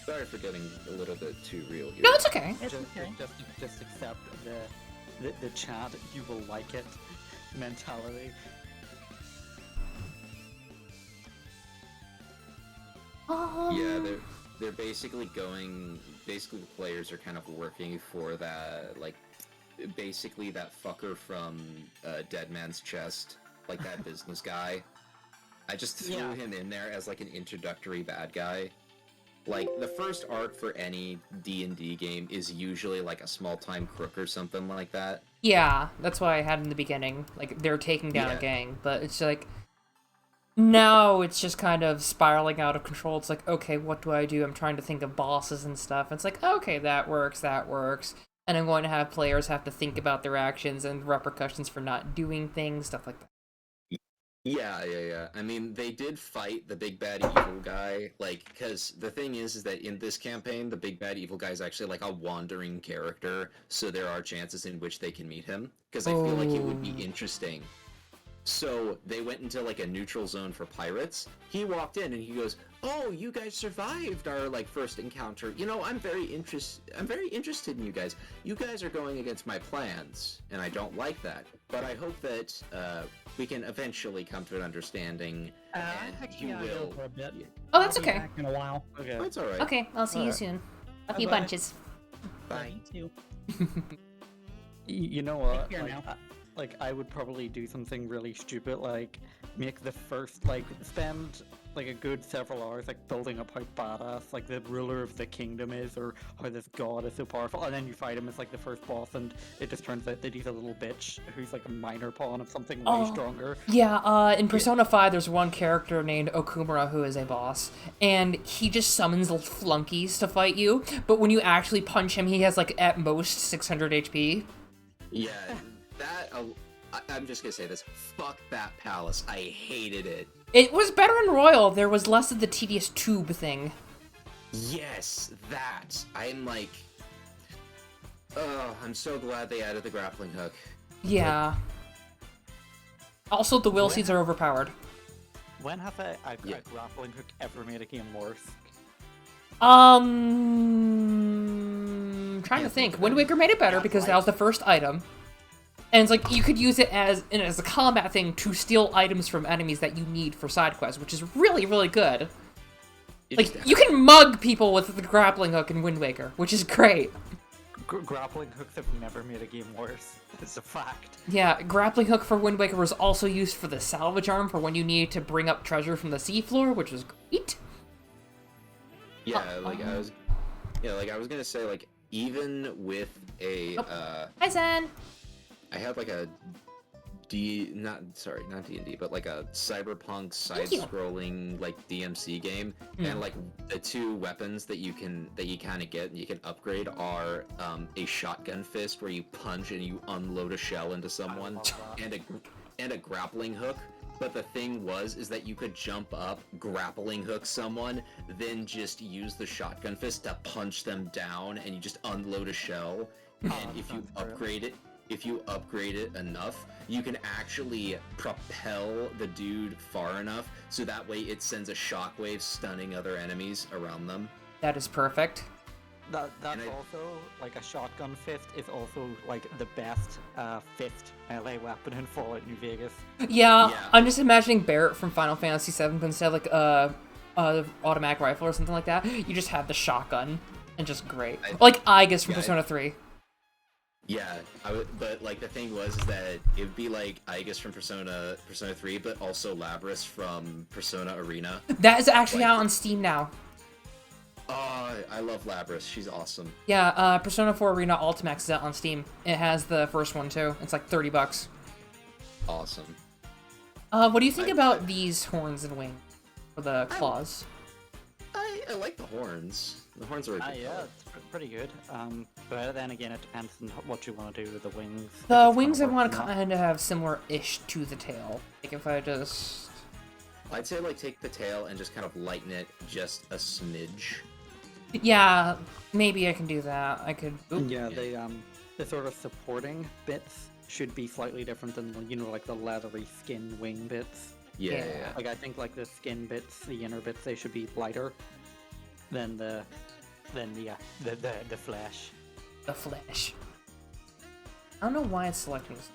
Sorry for getting a little bit too real here. No, it's okay. It's Just, okay. just accept the chat, you will like it mentality. Yeah, they're basically the players are kind of working for that, like, basically that fucker from Dead Man's Chest, like that business guy. I just threw Yeah. him in there as like an introductory bad guy. Like, the first arc for any D&D game is usually like a small-time crook or something like that. Yeah, that's what I had in the beginning. Like, they're taking down Yeah. a gang, but it's like... No, it's just kind of spiraling out of control. It's like, okay, what do I do? I'm trying to think of bosses and stuff. It's like, okay, that works. And I'm going to have players have to think about their actions and repercussions for not doing things, stuff like that. Yeah. I mean, they did fight the big bad evil guy, like, because the thing is that in this campaign, the big bad evil guy is actually like a wandering character, so there are chances in which they can meet him, because I feel like it would be Oh. interesting. So they went into like a neutral zone for pirates. He walked in and he goes, "Oh, you guys survived our like first encounter. You know, I'm very interested in you guys. You guys are going against my plans, and I don't like that. But I hope that we can eventually come to an understanding, and Actually, you I'll go will." for a bit. Oh, that's I'll be okay. back in a while. Okay. That's all right. Okay, I'll see you Alright. soon. Love you Bye-bye. bunches. Bye. You too. You know what? care Like, now. like I would probably do something really stupid, like make the first, like spend like a good several hours like building up how badass like the ruler of the kingdom is, or how this god is so powerful, and then you fight him as like the first boss, and it just turns out that he's a little bitch who's like a minor pawn of something way Oh. stronger. Yeah, in Persona 5, there's one character named Okumura who is a boss, and he just summons flunkies to fight you, but when you actually punch him, he has, like, at most 600 HP. Yeah, that. I'm just gonna say this. Fuck that palace. I hated it. It was better in Royal. There was less of the tedious tube thing. Yes, that. I'm like. Oh, I'm so glad they added the grappling hook. Yeah. Also, the will seeds are overpowered. When have a Yeah. grappling hook ever made a game worse? Trying to think. Wind Waker made it better because that was the first item. And it's like, you could use it as a combat thing to steal items from enemies that you need for side quests, which is really, really good. Like, you can mug people with the grappling hook in Wind Waker, which is great. Grappling hooks have never made a game worse. It's a fact. Yeah, grappling hook for Wind Waker was also used for the salvage arm for when you needed to bring up treasure from the seafloor, which was great. Yeah, like I was gonna say, like, even with a Hi, Zen! I had like a not D&D, but like a cyberpunk Thank you. side-scrolling like DMC game, and like the two weapons that you kind of get and you can upgrade are a shotgun fist where you punch and you unload a shell into someone, and a grappling hook. But the thing is that you could jump up, grappling hook someone, then just use the shotgun fist to punch them down, and you just unload a shell. And if you upgrade it enough, you can actually propel the dude far enough so that way it sends a shockwave stunning other enemies around them. That is perfect. That's also like a shotgun fist is also like the best fist melee weapon in Fallout New Vegas. Yeah, Yeah. I'm just imagining Barrett from Final Fantasy VII, but instead of like a automatic rifle or something like that, you just have the shotgun, and just great. Like Aegis from Persona 3. Yeah, but like the thing is that it'd be like Aegis from Persona 3, but also Labris from Persona Arena. That is actually out on Steam now. Oh, I love Labris. She's awesome. Yeah, Persona 4 Arena Ultimax is out on Steam. It has the first one too. It's like $30. Awesome. What do you think about these horns and wings for the claws? I like the horns. The horns are a good Yeah, color. it's pretty good. But then again, it depends on what you want to do with the wings. The If it's wings I gonna want work to or not. kind of have similar-ish to the tail. Like if I just... I'd say like take the tail and just kind of lighten it just a smidge. Yeah, maybe I can do that. I could... Oop. Yeah, the sort of supporting bits should be slightly different than like the leathery skin wing bits. Yeah. Yeah. Like I think like the skin bits, the inner bits, they should be lighter than the flesh. The flesh. I don't know why it's selecting this.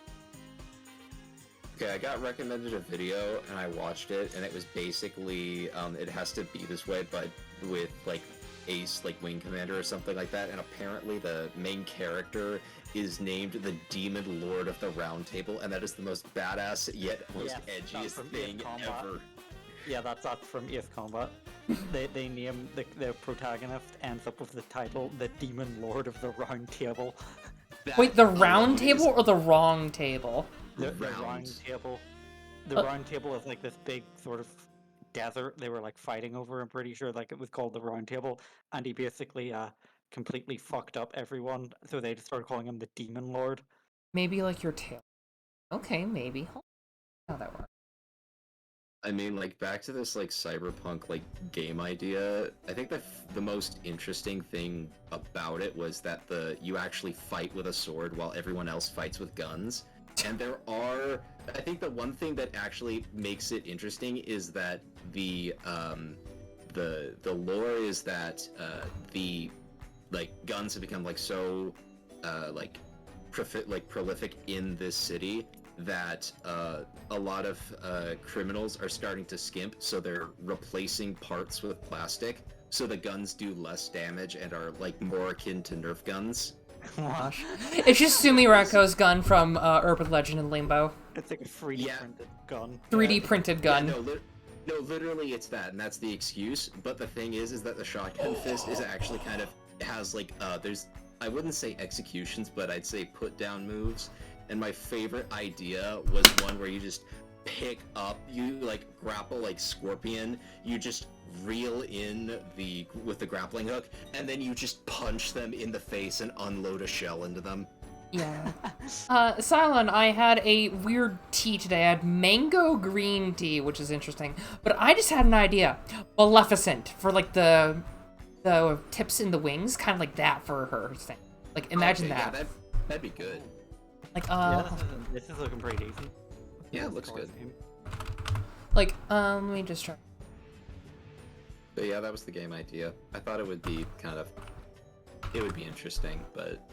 Okay, I got recommended a video and I watched it, and it was basically it has to be this way, but with like Ace, like Wing Commander or something like that. And apparently the main character is named the Demon Lord of the Round Table, and that is the most badass yet most Yes, that's edgiest from thing Ace Combat. ever. Yeah, that's from Ace Combat. they name the protagonist ends up with the title the Demon Lord of the Round Table. Wait, the That round alone table is- or the wrong table? The Round. round table. The round table is like this big sort of desert they were like fighting over. I'm pretty sure like it was called the round table, and he basically completely fucked up everyone, so they just started calling him the Demon Lord. Maybe like your tail. Okay, maybe. How that works. I mean, like, back to this, like, cyberpunk, like, game idea, I think the most interesting thing about it was that you actually fight with a sword while everyone else fights with guns. And I think the one thing that actually makes it interesting is that the lore is that the guns have become so prolific in this city that a lot of criminals are starting to skimp, so they're replacing parts with plastic, so the guns do less damage and are more akin to Nerf guns. Gosh. It's just Sumireko's gun from Urban Legend and Limbo. It's like a 3D printed gun. 3D printed gun. Yeah, no, literally it's that, and that's the excuse. But the thing is that the shotgun fist is actually kind of has there's, I wouldn't say executions, but I'd say put down moves. And my favorite idea was one where you just pick up, you grapple like Scorpion, you just reel in with the grappling hook, and then you just punch them in the face and unload a shell into them. Yeah. Cylon, I had a weird tea today. I had mango green tea, which is interesting. But I just had an idea. Maleficent for the tips in the wings, kind of like that for her thing. Imagine that. Yeah, that'd be good. This is looking pretty decent. Yeah, it looks good. Let me just try. But yeah, that was the game idea. I thought it would be it would be interesting, but...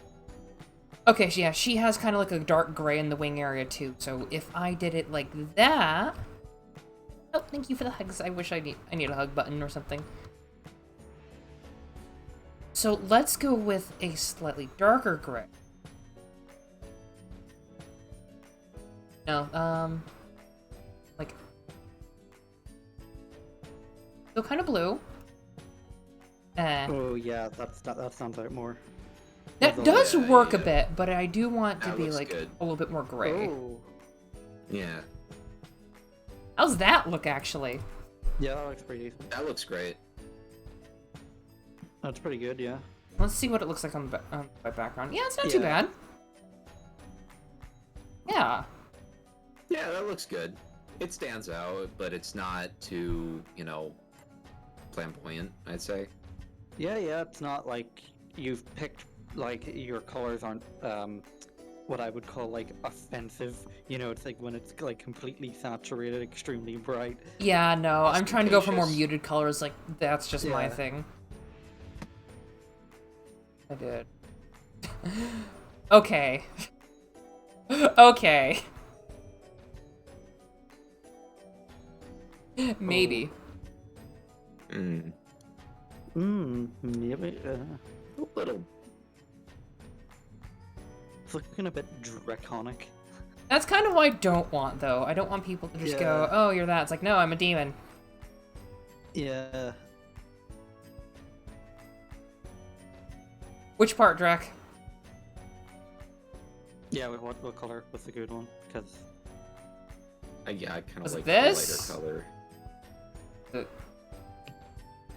Okay, yeah, she has kind of a dark gray in the wing area too, so if I did it like that... Oh, thank you for the hugs. I wish I need a hug button or something. So let's go with a slightly darker gray. No, still kind of blue. Oh yeah, that sounds out more. That does work a bit, but I do want to be good. a little bit more gray. Oh. Yeah. How's that look, actually? Yeah, that looks pretty decent. That looks great. That's pretty good, yeah. Let's see what it looks like on my background. Yeah, it's not too bad. Yeah. Yeah, that looks good. It stands out, but it's not too, flamboyant, I'd say. Yeah, it's not like you've picked, your colors aren't, what I would call, offensive. It's when it's, completely saturated, extremely bright. Yeah, no, I'm trying to go for more Ostentatious. muted colors, that's just my thing. I did. Okay. Okay. Maybe. Maybe, A little. it's looking a bit draconic. That's kind of what I don't want, though. I don't want people to just go, oh, you're that. It's like, no, I'm a demon. Yeah. Which part, Drac? Yeah, what color was the good one? Because... Yeah, I kind Was of it like this? the lighter color.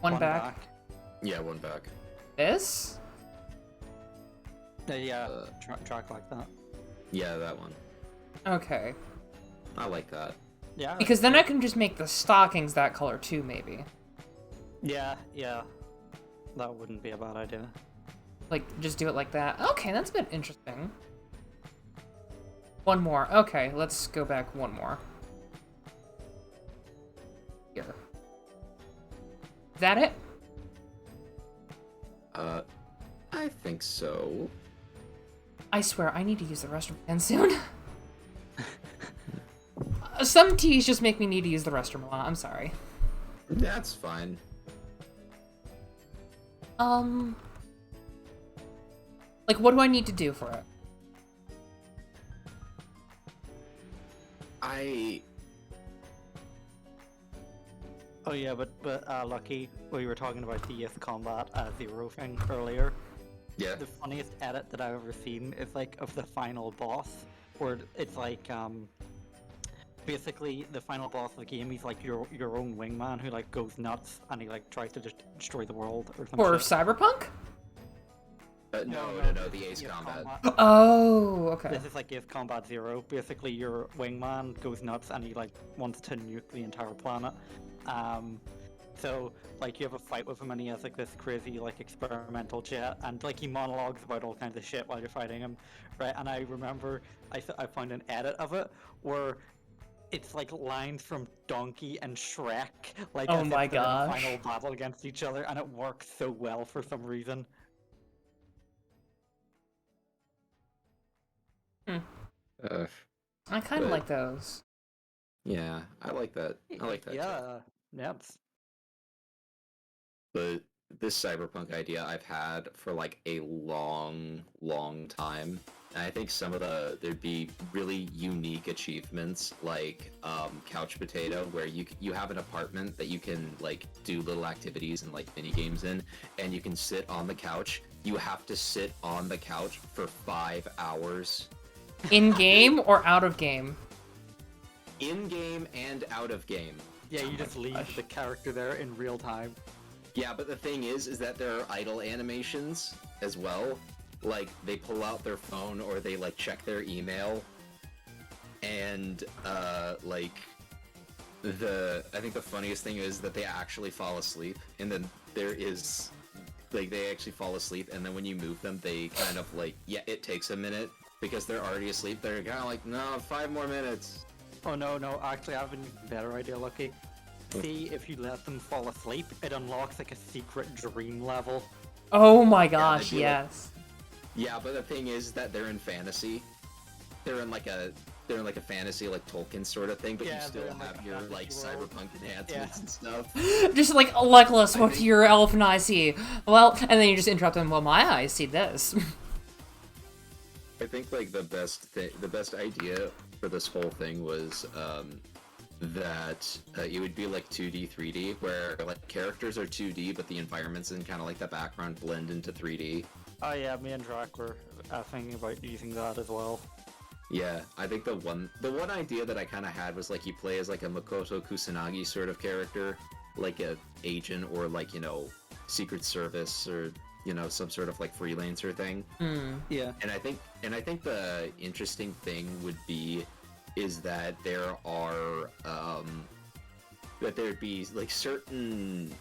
One back. Yeah, one back. This? Yeah, track like that. Yeah, that one. Okay. I like that. Yeah. Because then I can just make the stockings that color too, maybe. Yeah. That wouldn't be a bad idea. Just do it like that. Okay, that's a bit interesting. One more. Okay, let's go back one more. Here. Is that it? I think so. I swear, I need to use the restroom again soon. Some teas just make me need to use the restroom a lot. I'm sorry. That's fine. What do I need to do for it? Oh yeah, but Lucky, we were talking about the Youth Combat Zero thing earlier. Yeah. The funniest edit that I've ever seen is of the final boss, where it's basically the final boss of the game. He's your own wingman who goes nuts and he tries to just destroy the world or something. For Cyberpunk? No, the Ace Combat. Oh, okay. This is Youth Combat Zero. Basically, your wingman goes nuts and he wants to nuke the entire planet. So, like, you have a fight with him, and he has like this crazy, like, experimental jet, and like he monologues about all kinds of shit while you're fighting him, right? And I remember I found an edit of it where it's like lines from Donkey and Shrek, like Oh as my if they're in a gosh. final battle against each other, and it works so well for some reason. Uh, I kind of But- like those. yeah, I like that. I like that. too. Yeah. But this cyberpunk idea I've had for like a long, long time. And I think some of there'd be really unique achievements like Couch Potato, where you have an apartment that you can like do little activities and like mini games in, and you can sit on the couch. You have to sit on the couch for 5 hours. In game or out of game? In game and out of game. Yeah, you just leave the character there in real time. Yeah, but the thing is that there are idle animations as well. Like, they pull out their phone or they, like, check their email. And, like, I think the funniest thing is that they actually fall asleep. And then there is, like, they actually fall asleep. And then when you move them, they kind of, like, yeah, it takes a minute. Because they're already asleep. They're kind of like, no, 5 more minutes. Oh no, actually I have an even better idea, Lucky. See, if you let them fall asleep, it unlocks like a secret dream level. Oh my gosh, they'd be like- yes. Yeah, but the thing is that they're in fantasy. They're in like a fantasy like Tolkien sort of thing, but Yeah, you still they're in, like, have a your fantasy like world. cyberpunk enhancements and stuff. Just like, Legolas, I what think- do your elfin eyes see? Well, and then you just interrupt them, well, my eyes see this. I think like the best idea for this whole thing was that it would be like 2D, 3D, where like characters are 2D, but the environments and kind of like the background blend into 3D. Oh yeah, me and Drac were thinking about using that as well. Yeah, I think the one idea that I kind of had was like you play as like a Makoto Kusanagi sort of character, like a agent or like, you know, Secret Service or, you know, some sort of like freelancer thing. Yeah. And I think the interesting thing would be is that there are that there'd be like certain,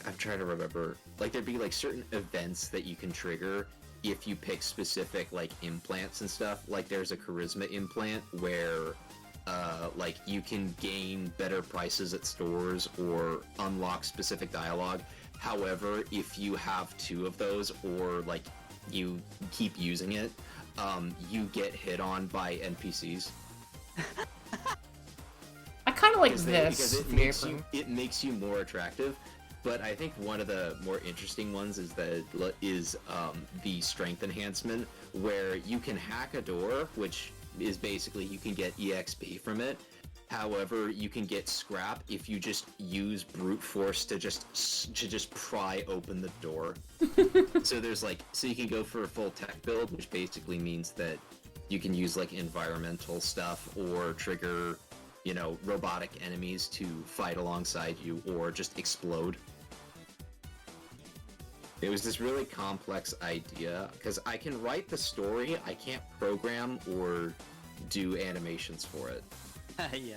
I'm trying to remember, like there'd be like certain events that you can trigger if you pick specific like implants and stuff. Like there's a charisma implant where like you can gain better prices at stores or unlock specific dialogue. However, if you have 2 of those or like you keep using it, you get hit on by NPCs. I kind of like Because this. it makes you more attractive. But I think one of the more interesting ones is the strength enhancement, where you can hack a door, which is basically you can get EXP from it. However, you can get scrap if you just use brute force to just pry open the door. So you can go for a full tech build, which basically means that you can use like environmental stuff or trigger, you know, robotic enemies to fight alongside you or just explode. It was this really complex idea because I can write the story, I can't program or do animations for it. Yeah.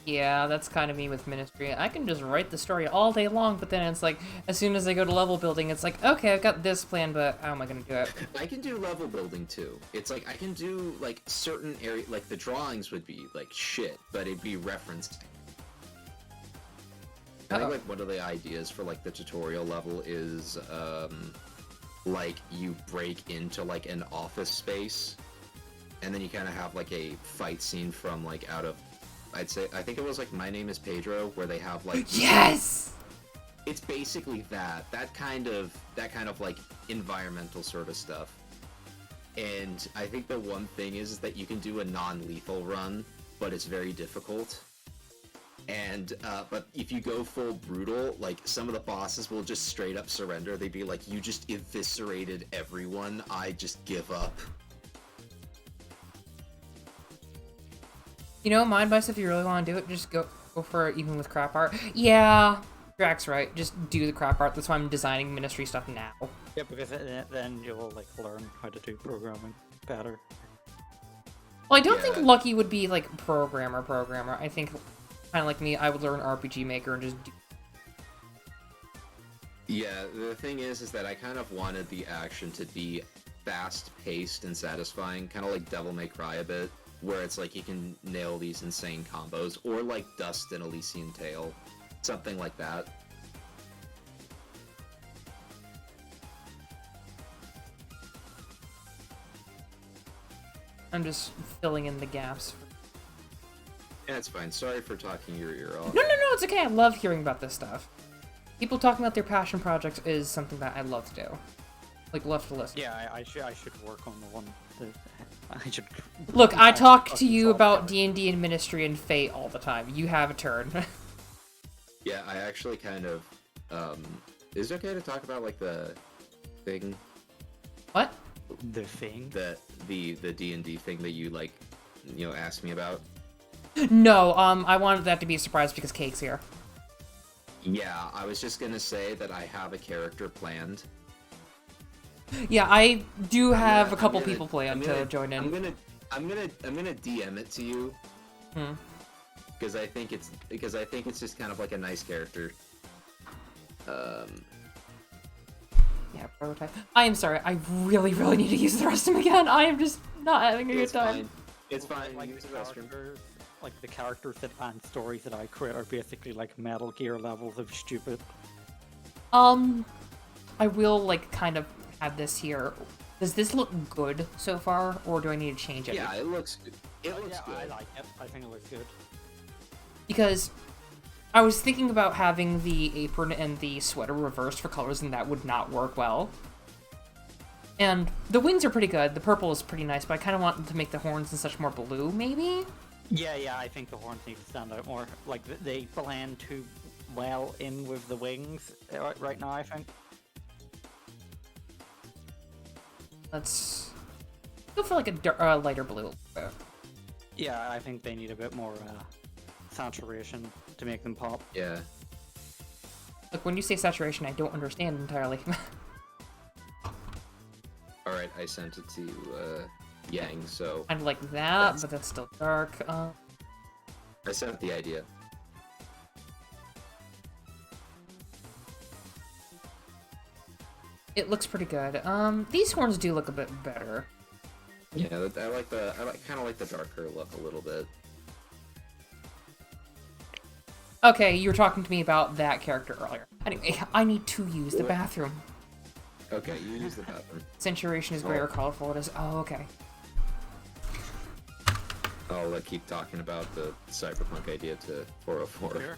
Yeah, that's kind of me with Ministry. I can just write the story all day long, but then it's like, as soon as I go to level building, it's like, okay, I've got this plan, but how am I gonna do it? I can do level building too. It's like I can do like certain area, like the drawings would be like shit, but it'd be referenced. I think like one of the ideas for like the tutorial level is like you break into like an office space, and then you kind of have like a fight scene from like out of, I think it was like My Name is Pedro, where they have like Yes! it's basically that kind of like environmental sort of stuff. And I think the one thing is that you can do a non-lethal run, but it's very difficult. And but if you go full brutal, like some of the bosses will just straight up surrender. They'd be like, "You just eviscerated everyone. I just give up." You know, my advice if you really want to do it, just go for it even with crap art. Yeah, Drax right. Just do the crap art. That's why I'm designing Ministry stuff now. Yeah, because then you'll like learn how to do programming better. Well, I don't think Yeah. Lucky would be like programmer. I think kind of like me, I would learn RPG Maker and just do. Yeah, the thing is that I kind of wanted the action to be fast-paced and satisfying, kind of like Devil May Cry a bit, where it's like you can nail these insane combos, or like Dust in Elysian Tale, something like that. I'm just filling in the gaps. Yeah, it's fine. Sorry for talking your ear off. No, it's okay. I love hearing about this stuff. People talking about their passion projects is something that I love to do. Like, love to listen. Yeah, I should work on the one that I should. Look, I talk to you about D&D and Ministry and Fate all the time. You have a turn. Yeah, I actually kind of, is it okay to talk about, like, the thing? What? The thing? The D&D thing that you, like, you know, asked me about? No, I wanted that to be a surprise because Cake's here. Yeah, I was just gonna say that I have a character planned. Yeah, I do have a I'm couple gonna- people planned to join in. I'm gonna DM it to you. Hmm. Because I think it's just kind of like a nice character. Yeah, prototype. I am sorry, I really need to use the restroom again. I am just not having a good It's time. fine. It's fine. Like Use the the restroom. characters, like the characters that and stories that I create are basically like Metal Gear levels of stupid. I will, like, kind of have this here. Does this look good so far, or do I need to change it? Yeah, it looks good. It looks Yeah, I good. like it. I think it looks good. Because I was thinking about having the apron and the sweater reversed for colors, and that would not work well. And the wings are pretty good. The purple is pretty nice, but I kind of want to make the horns and such more blue, maybe? Yeah, I think the horns need to stand out more. Like they blend too well in with the wings right now. I think. Let's go for like a lighter blue. Yeah, I think they need a bit more saturation to make them pop. Yeah. Look, when you say saturation, I don't understand entirely. All right, I sent it to Yang. So Kind of like that, but that's still dark. I sent the idea. It looks pretty good. These horns do look a bit better. Yeah, I kind of like the darker look a little bit. Okay, you were talking to me about that character earlier. Anyway, I need to use the What? bathroom. Okay, you use the bathroom. Saturation is greater, colorful it is. Oh, okay. I'll keep talking about the cyberpunk idea to 404. Sure.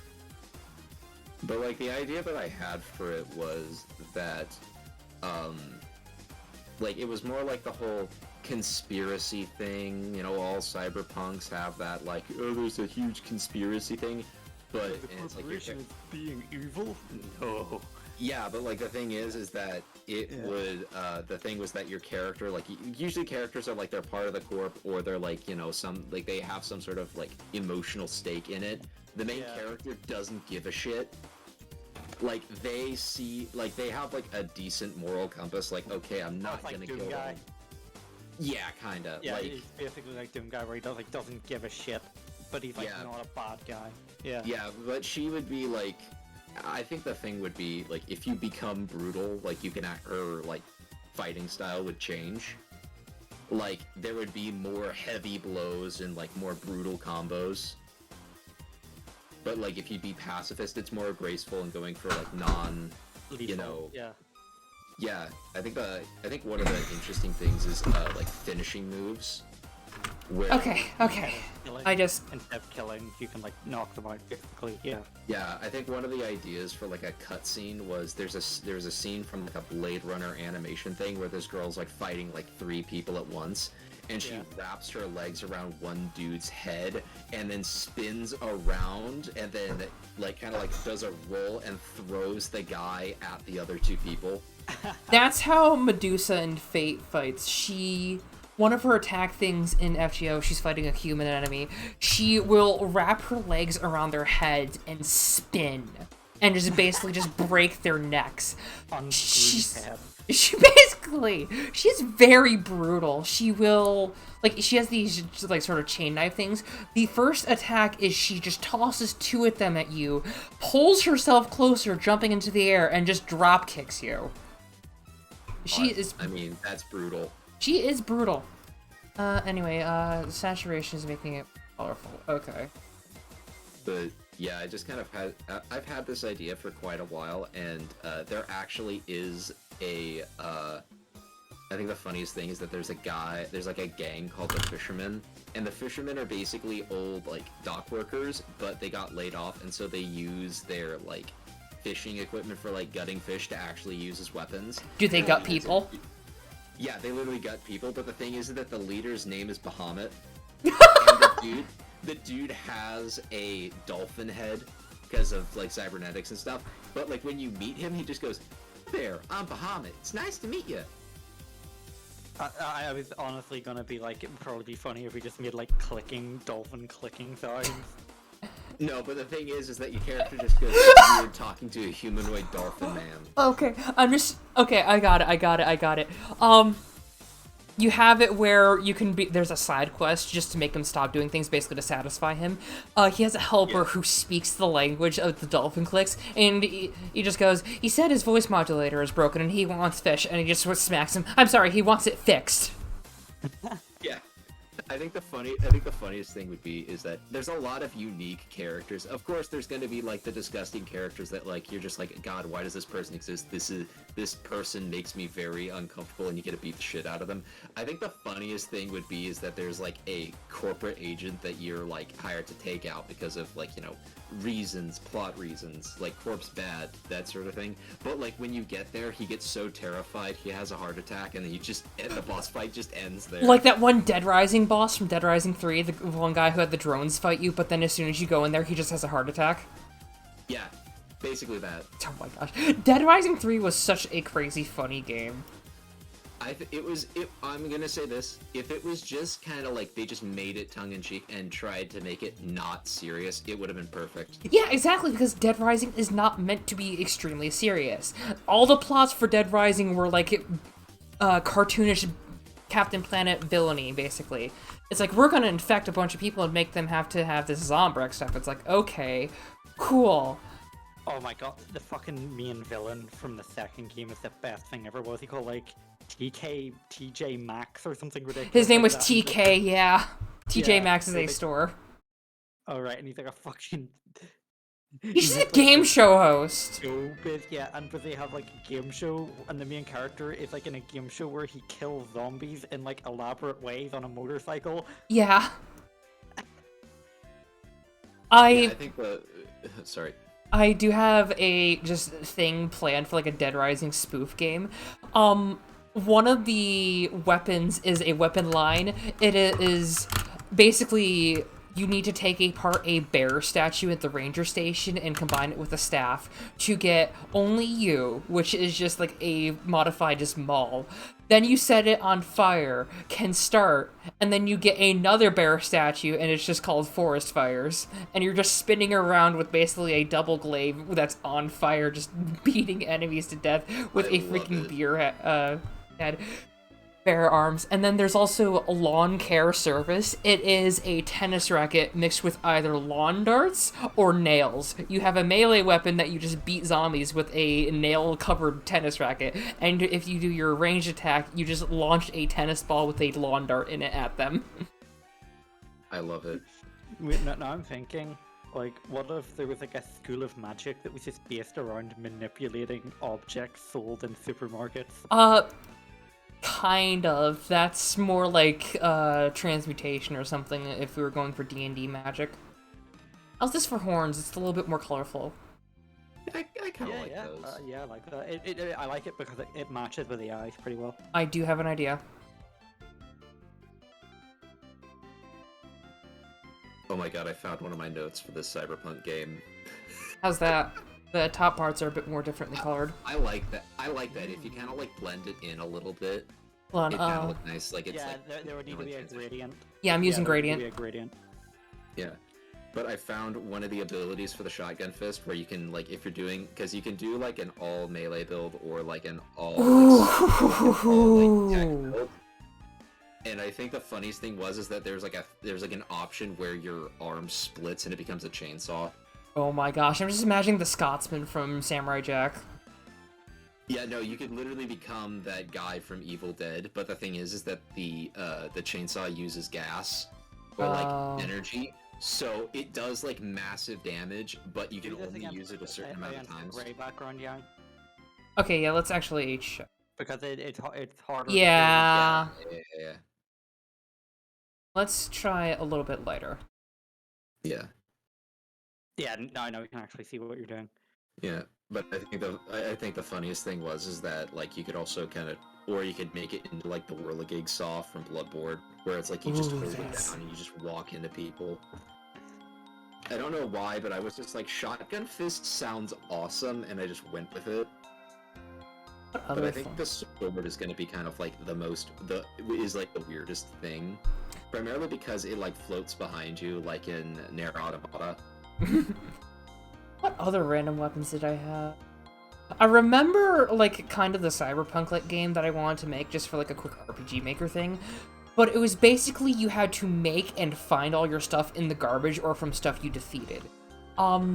But like the idea that I had for it was that, like it was more like the whole conspiracy thing. You know, all cyberpunks have that like, oh, there's a huge conspiracy thing. But and it's like you're, being evil? No. yeah, but like the thing is that it would the thing was that your character, like usually characters are like they're part of the corp or they're like, you know, some like they have some sort of like emotional stake in it. The main character doesn't give a shit. Like they see, like they have like a decent moral compass. Like, okay, I'm not Like gonna Doom kill Guy. them. Yeah, kinda. Yeah, like, he's basically like Doom Guy, where he doesn't give a shit, but he's like Yeah. not a bad guy. Yeah. yeah, but she would be like, I think the thing would be like if you become brutal, like you can act, her like fighting style would change. Like there would be more heavy blows and like more brutal combos. But like if you be pacifist, it's more graceful and going for like non, Lethal. know, Yeah. yeah. I think one of the interesting things is like finishing moves. Where, Okay. Killing, I just... instead of killing, you can like knock them out basically. Yeah. Yeah, I think one of the ideas for like a cutscene was there's a scene from like a Blade Runner animation thing where this girl's like fighting like 3 people at once, and she wraps her legs around one dude's head and then spins around and then like kind of like does a roll and throws the guy at the other 2 people. That's how Medusa in Fate fights. One of her attack things in FGO, she's fighting a human enemy. She will wrap her legs around their heads and spin. And just basically just break their necks. Unscrew She's- head. She's very brutal. She will, like, she has these, like, sort of chain knife things. The first attack is she just tosses two of them at you, pulls herself closer, jumping into the air, and just drop kicks you. I mean, that's brutal. She is brutal. Anyway, saturation is making it colorful. Okay. But yeah, I just kind of had, I've had this idea for quite a while, and there actually is a, I think the funniest thing is that there's like a gang called the Fishermen, and the Fishermen are basically old, like, dock workers, but they got laid off, and so they use their, like, fishing equipment for, like, gutting fish to actually use as weapons. Do they gut people? Yeah, they literally gut people, but the thing is that the leader's name is Bahamut, and the dude has a dolphin head because of, like, cybernetics and stuff, but, like, when you meet him, he just goes, "There, I'm Bahamut. It's nice to meet you." I was honestly gonna be like, it would probably be funny if we just made like dolphin clicking sounds. No, but the thing is that your character just goes, "You're talking to a humanoid dolphin man." Okay, okay, I got it. You have it where you can be, there's a side quest just to make him stop doing things, basically to satisfy him. He has a helper who speaks the language of the dolphin clicks, and he just goes, he said his voice modulator is broken and he wants fish, and he just smacks him. I'm sorry, he wants it fixed. Yeah. I think the funniest thing would be is that there's a lot of unique characters. Of course, there's going to be like the disgusting characters that like you're just like, God, why does this person exist? This person makes me very uncomfortable, and you get to beat the shit out of them. I think the funniest thing would be is that there's like a corporate agent that you're like hired to take out because of like, you know, plot reasons, like corpse bad, that sort of thing. But like when you get there, he gets so terrified he has a heart attack, and then the boss fight just ends there. Like that one Dead Rising boss from Dead Rising 3, the one guy who had the drones fight you, but then as soon as you go in there, he just has a heart attack. Yeah, basically that. Oh my gosh. Dead Rising 3 was such a crazy, funny game. I'm gonna say this, if it was just kind of like they just made it tongue-in-cheek and tried to make it not serious, it would have been perfect. Yeah, exactly, because Dead Rising is not meant to be extremely serious. All the plots for Dead Rising were like cartoonish Captain Planet villainy, basically. It's like, we're gonna infect a bunch of people and make them have to have this Zombrex stuff. It's like, okay, cool. Oh my god, the fucking main villain from the second game is the best thing ever. What was he called? Like, TJ Maxx or something ridiculous? His name like was that. TK, yeah. TJ Yeah, Maxx is so a like- store. Oh right, and he's like a fucking... He's a game show host. So big, yeah, and but they have like a game show, and the main character is like in a game show where he kills zombies in like elaborate ways on a motorcycle. Yeah. Yeah, I I think sorry. I do have a just thing planned for like a Dead Rising spoof game. One of the weapons is a weapon line. It is basically you need to take apart a bear statue at the ranger station and combine it with a staff to get Only You, which is just like a modified just maul. Then you set it on fire, can start, and then you get another bear statue, and it's just called Forest Fires. And you're just spinning around with basically a double glaive that's on fire, just beating enemies to death with I a love freaking it. head. Bear arms. And then there's also a lawn care service. It is a tennis racket mixed with either lawn darts or nails. You have a melee weapon that you just beat zombies with a nail-covered tennis racket. And if you do your ranged attack, you just launch a tennis ball with a lawn dart in it at them. I love it. Wait, now I'm thinking, like, what if there was like a school of magic that was just based around manipulating objects sold in supermarkets? Kind of. That's more like transmutation or something if we were going for D&D magic. How's this for horns? It's a little bit more colorful. I kind of like yeah, those. yeah, I like that. I like it because it matches with the eyes pretty well. I do have an idea. Oh my god, I found one of my notes for this cyberpunk game. How's that? The top parts are a bit more differently colored. I like that. If you kind of like blend it in a little bit, Hold on, it kind of look nice. Like it's Yeah, like there would need to be a gradient. yeah, I'm using there would need to gradient. be a gradient. yeah. but I found one of the abilities for the shotgun fist where you can, like, if you're doing, because you can do like an all melee build or like an all, tech build. And I think the funniest thing is that there's like an option where your arm splits and it becomes a chainsaw. Oh my gosh, I'm just imagining the Scotsman from Samurai Jack. Yeah, no, you could literally become that guy from Evil Dead, but the thing is that the chainsaw uses gas or like energy, so it does like massive damage, but you can only use it a certain amount of times. Gray background, Yang. Okay, yeah, let's actually Because it's harder. Yeah. Yeah. Let's try a little bit lighter. Yeah. Yeah, no, we can actually see what you're doing. Yeah, but I think the funniest thing is that like you could also kind of, or you could make it into like the Whirligig saw from Bloodborne, where it's like you just hold it down and you just walk into people. I don't know why, but I was just like, shotgun fist sounds awesome, and I just went with it. But I think the sword is going to be kind of like the weirdest thing, primarily because it like floats behind you, like in Nier Automata. What other random weapons did I have? I remember, like, kind of the cyberpunk-like game that I wanted to make just for, like, a quick RPG Maker thing. But it was basically you had to make and find all your stuff in the garbage or from stuff you defeated. Like,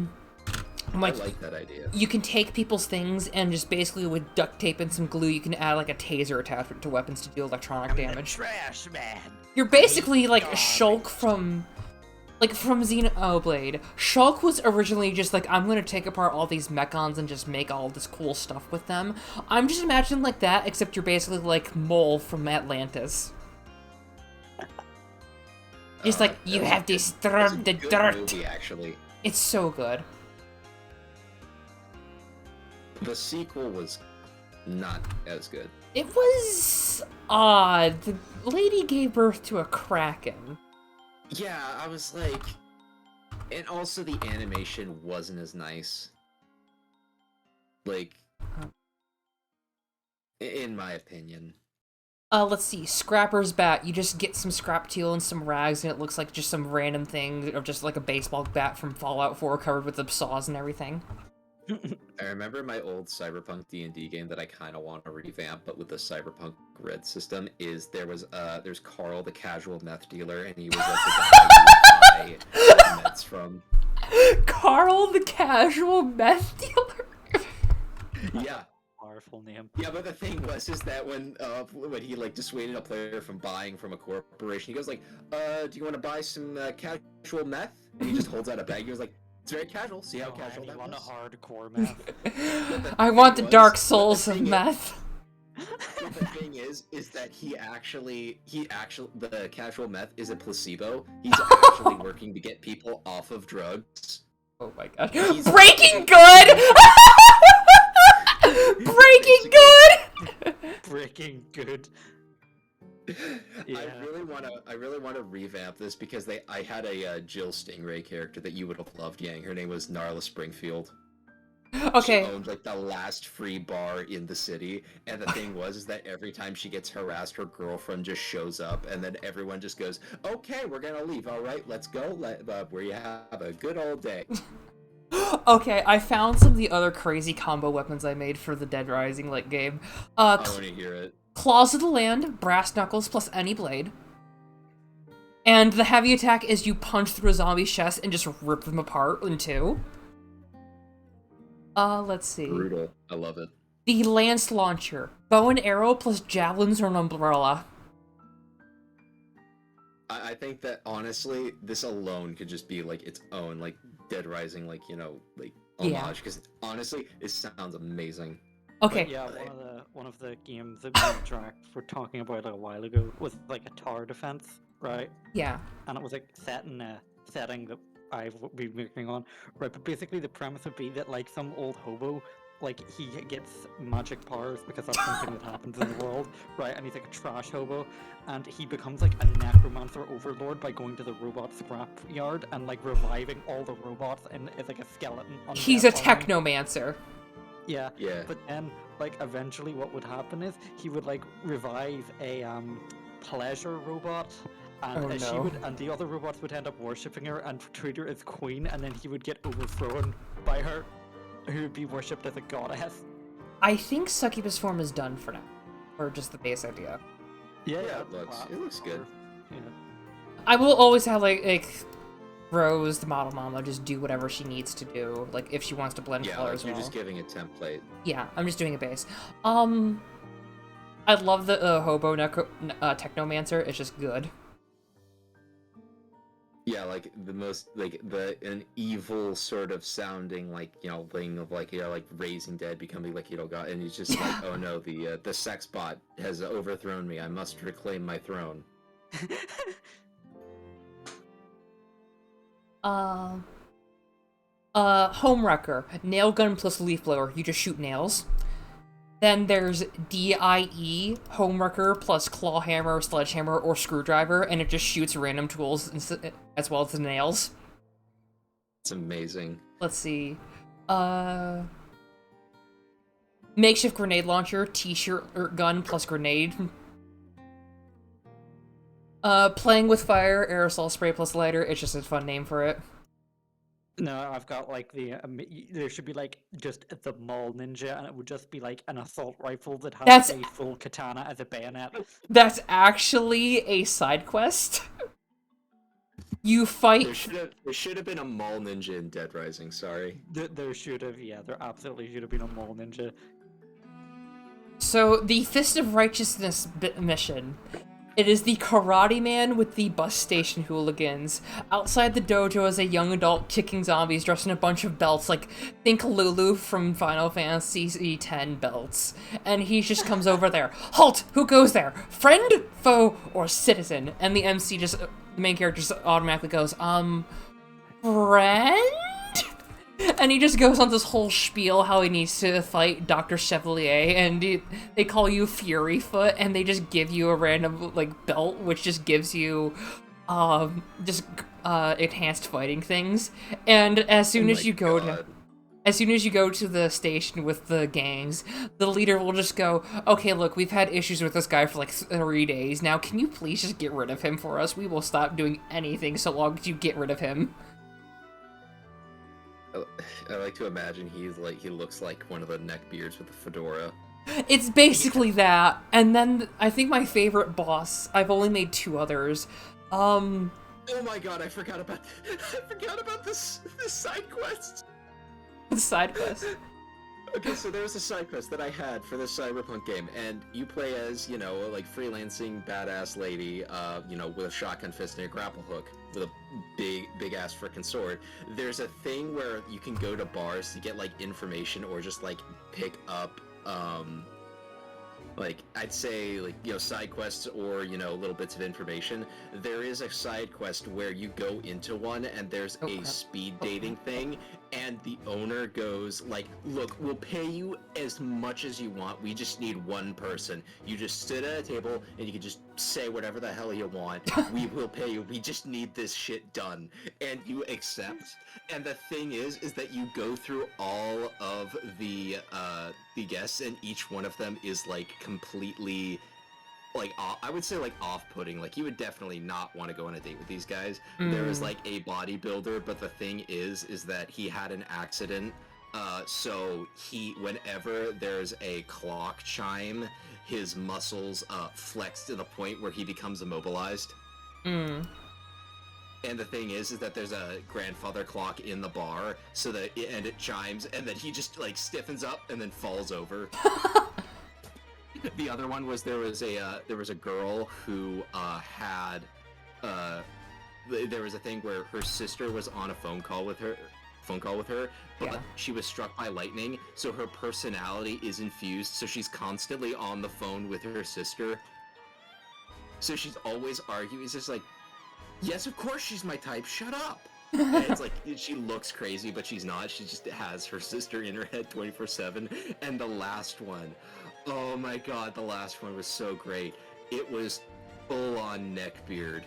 I like that idea. You can take people's things and just basically with duct tape and some glue, you can add, like, a taser attachment to weapons to deal electronic damage. Trash man. You're basically, like, Shulk from... Like, from Xenoblade, Shulk was originally just like, I'm gonna take apart all these mechons and just make all this cool stuff with them. I'm just imagining like that, except you're basically like Mole from Atlantis. Just like, you have disturbed the dirt. Movie, actually. It's so good. The sequel was not as good. It was odd. The lady gave birth to a kraken. Yeah, I was like... And also the animation wasn't as nice. Like... In my opinion. Let's see. Scrapper's bat. You just get some scrap teal and some rags, and it looks like just some random thing, or just like a baseball bat from Fallout 4 covered with the saws and everything. I remember my old Cyberpunk D&D game that I kind of want to revamp, but with the Cyberpunk Red system, is there's Carl, the casual meth dealer, and he was like the guy you would buy meds from. Carl, the casual meth dealer? Yeah. Powerful name. Yeah, but the thing is that when he like dissuaded a player from buying from a corporation, he goes like, do you want to buy some casual meth? And he just holds out a bag. He was like, it's very casual. See how casual that was? I want a hardcore meth. I want the Dark Souls of meth. But the thing is that the casual meth is a placebo. He's actually working to get people off of drugs. Oh my god. Breaking Good! Breaking Good! Breaking Good. Yeah. I really want to revamp this because I had a Jill Stingray character that you would have loved, Yang. Her name was Narla Springfield. Okay. She owned like the last free bar in the city, and the thing is that every time she gets harassed, her girlfriend just shows up, and then everyone just goes, "Okay, we're gonna leave. All right, let's go. Where you have a good old day." Okay, I found some of the other crazy combo weapons I made for the Dead Rising like game. I want to hear it. Claws of the Land, brass knuckles plus any blade. And the heavy attack is you punch through a zombie's chest and just rip them apart in two. Let's see. Brutal. I love it. The Lance Launcher. Bow and arrow plus javelins or an umbrella. I think that, honestly, this alone could just be, like, its own, like, Dead Rising, like, you know, like, homage. Because, honestly, it sounds amazing. Okay. But yeah, one of the games that we were talking about a while ago was like a tower defense, right? Yeah. And it was like set in a setting that I've been working on, right? But basically the premise would be that like some old hobo, like he gets magic powers because that's something that happens in the world, right? And he's like a trash hobo, and he becomes like a necromancer overlord by going to the robot scrapyard and like reviving all the robots and it's like a skeleton. He's a technomancer. Yeah. Yeah. But then, like, eventually what would happen is he would, like, revive a, pleasure robot and Oh, she no. would, and the other robots would end up worshipping her and treat her as queen, and then he would get overthrown by her, who would be worshipped as a goddess. I think succubus form is done for now, or just the base idea. Yeah, it looks good. Yeah. I will always have like Rose, the model mama, just do whatever she needs to do. Like if she wants to blend Yeah, colors, like you're well. just giving a template. Yeah, I'm just doing a base. I love the hobo technomancer. It's just good. Yeah, like the most like an evil sort of sounding like thing of like like raising dead, becoming like god, and he's just like, oh no, the sex bot has overthrown me. I must reclaim my throne. Homewrecker, nail gun plus leaf blower. You just shoot nails. Then there's DIE, homewrecker plus claw hammer, sledgehammer, or screwdriver, and it just shoots random tools as well as the nails. It's amazing. Let's see. Makeshift grenade launcher, t-shirt gun plus grenade. Playing with fire, aerosol spray plus lighter. It's just a fun name for it. No, I've got like there should be like just the mall ninja, and it would just be like an assault rifle that has a full katana as a bayonet. That's actually a side quest. You fight. There should have been a mall ninja in Dead Rising. Sorry. There should have, yeah, there absolutely should have been a mall ninja. So the Fist of Righteousness mission. It is the karate man with the bus station hooligans. Outside the dojo is a young adult kicking zombies dressed in a bunch of belts, like, think Lulu from Final Fantasy X belts. And he just comes over there. Halt! Who goes there? Friend, foe, or citizen? And the MC just, the main character just automatically goes, friend? And he just goes on this whole spiel how he needs to fight Dr. Chevalier, and they call you Fury Foot, and they just give you a random, like, belt, which just gives you, enhanced fighting things. And as soon as you go to the station with the gangs, the leader will just go, okay, look, we've had issues with this guy for like 3 days. Now, can you please just get rid of him for us? We will stop doing anything so long as you get rid of him. I like to imagine he looks like one of the neckbeards with the fedora. It's basically that. And then I think my favorite boss, I've only made 2 others. Oh my god, I forgot about this side quest. The side quest. Okay, so there was a side quest that I had for this Cyberpunk game, and you play as, like freelancing badass lady, with a shotgun fist and a grapple hook with a big ass frickin' sword. There's a thing where you can go to bars to get like information or just like pick up like I'd say like side quests or little bits of information. There is a side quest where you go into one and there's a speed dating thing, and the owner goes like, look, we'll pay you as much as you want, we just need one person. You just sit at a table and you can just say whatever the hell you want. We will pay you, we just need this shit done. And you accept. And the thing is that you go through all of the guests, and each one of them is like completely like I would say like off-putting. Like you would definitely not want to go on a date with these guys. There was like a bodybuilder, but the thing is that he had an accident, so whenever there's a clock chime, his muscles flex to the point where he becomes immobilized. And the thing is that there's a grandfather clock in the bar, so that it chimes, and then he just like stiffens up and then falls over. The other one was there was a girl who had there was a thing where her sister was on a phone call with her, but she was struck by lightning, so her personality is infused, so she's constantly on the phone with her sister. So she's always arguing. It's just like, yes, of course she's my type, shut up. And it's like, she looks crazy, but she's not. She just has her sister in her head 24/7. And the last one, oh my god, the last one was so great. It was full on neckbeard.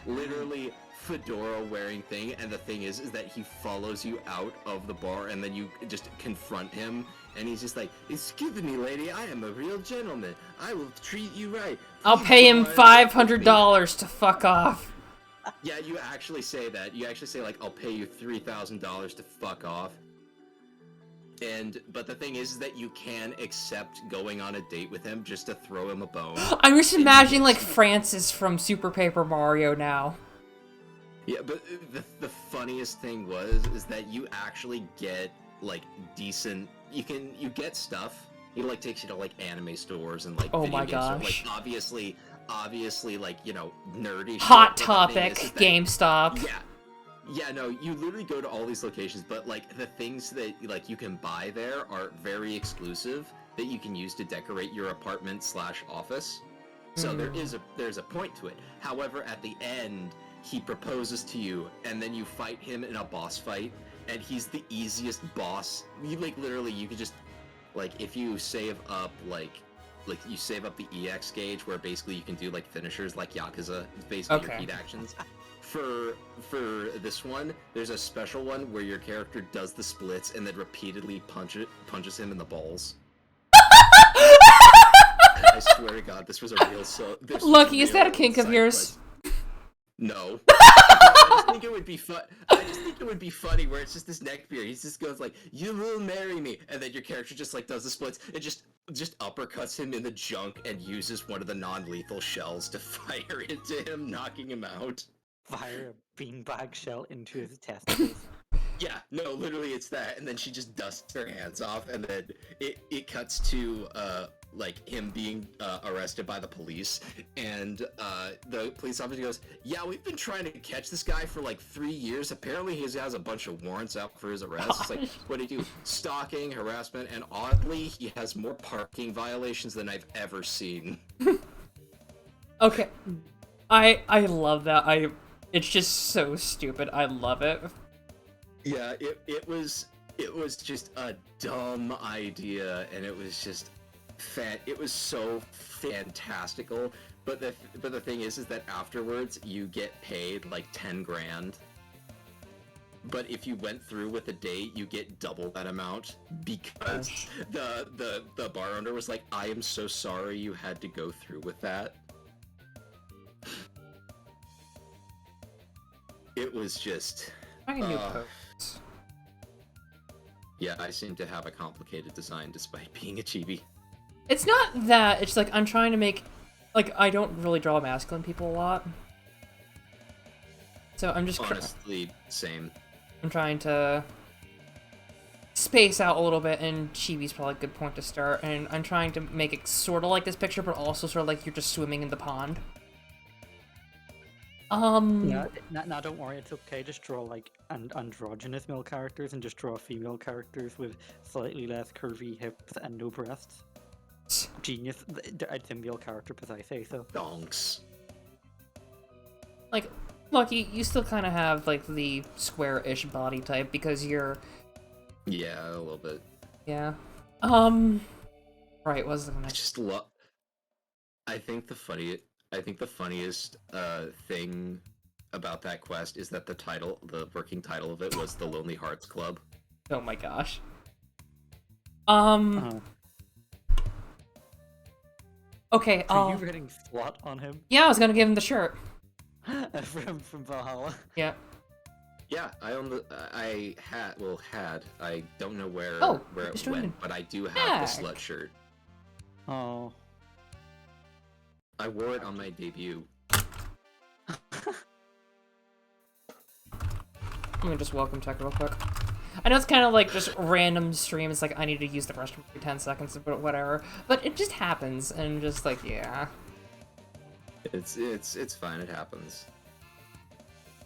literally fedora wearing thing, and the thing is that he follows you out of the bar, and then you just confront him, and he's just like, "Excuse me, lady, I am a real gentleman. I will treat you right. I'll Please pay go him on with $500 to fuck off. me." Yeah, you actually say that. You actually say, like, "I'll pay you $3,000 to fuck off." But the thing is that you can accept going on a date with him just to throw him a bone. I'm just imagining, like, Francis from Super Paper Mario now. Yeah, but the funniest thing is that you actually get, like, decent. You get stuff. He, like, takes you to, like, anime stores and, like, Oh video my game stores, gosh. like, obviously, like, you know, nerdy Hot shit, but the thing Topic, is that- GameStop. Yeah, no, you literally go to all these locations, but, like, the things that, like, you can buy there are very exclusive that you can use to decorate your apartment/office. So there's a point to it. However, at the end, he proposes to you, and then you fight him in a boss fight, and he's the easiest boss. You, like, literally, you could just, like, if you save up, like you save up the EX gauge, where basically you can do, like, finishers like Yakuza, it's basically your Okay. heat actions. For this one, there's a special one where your character does the splits and then repeatedly punches him in the balls. I swear to God, this was a real Lucky, is that a kink of yours? No. I just think it would be fun. I just think it would be funny where it's just this neck beard. He just goes like, "You will marry me," and then your character just, like, does the splits and just uppercuts him in the junk and uses one of the non-lethal shells to fire into him, knocking him out. Fire a beanbag shell into his testicles. Yeah, no, literally it's that, and then she just dusts her hands off, and then it cuts to like him being arrested by the police, and the police officer goes, "Yeah, we've been trying to catch this guy for like 3 years. Apparently he has a bunch of warrants out for his arrest." It's like, what do you do? Stalking, harassment, and oddly, he has more parking violations than I've ever seen. Okay. I love that. It's just so stupid. I love it. Yeah, it was just a dumb idea, and it was just it was so fantastical. But the thing is that afterwards you get paid like 10 grand. But if you went through with a date, you get double that amount because the bar owner was like, "I am so sorry you had to go through with that." It was just. I can do posts. Yeah, I seem to have a complicated design despite being a chibi. It's not that. It's like I'm trying to make, like, I don't really draw masculine people a lot, so I'm just Honestly, same. I'm trying to space out a little bit, and chibi's probably a good point to start. And I'm trying to make it sort of like this picture, but also sort of like you're just swimming in the pond. Yeah, now don't worry, it's okay. Just draw like androgynous male characters and just draw female characters with slightly less curvy hips and no breasts. Genius. I'd say male character because I say so. Donks. Like, Lucky, you still kind of have like the square-ish body type because you're. Yeah, a little bit. Yeah. Right. Was the I next? just love. I think the funniest thing about that quest is that the working title of it was the Lonely Hearts Club. Oh my gosh. Okay. Are you writing slut on him? Yeah, I was gonna give him the shirt. from Valhalla. Yeah. Yeah, I own the. I had. I don't know where it destroyed went, it. but I do have Back. the slut shirt. Oh. I wore it on my debut. Let me just welcome check real quick. I know it's kind of like just random stream. It's like I need to use the restroom for 10 seconds, but whatever. But it just happens, and just like, yeah. It's fine. It happens.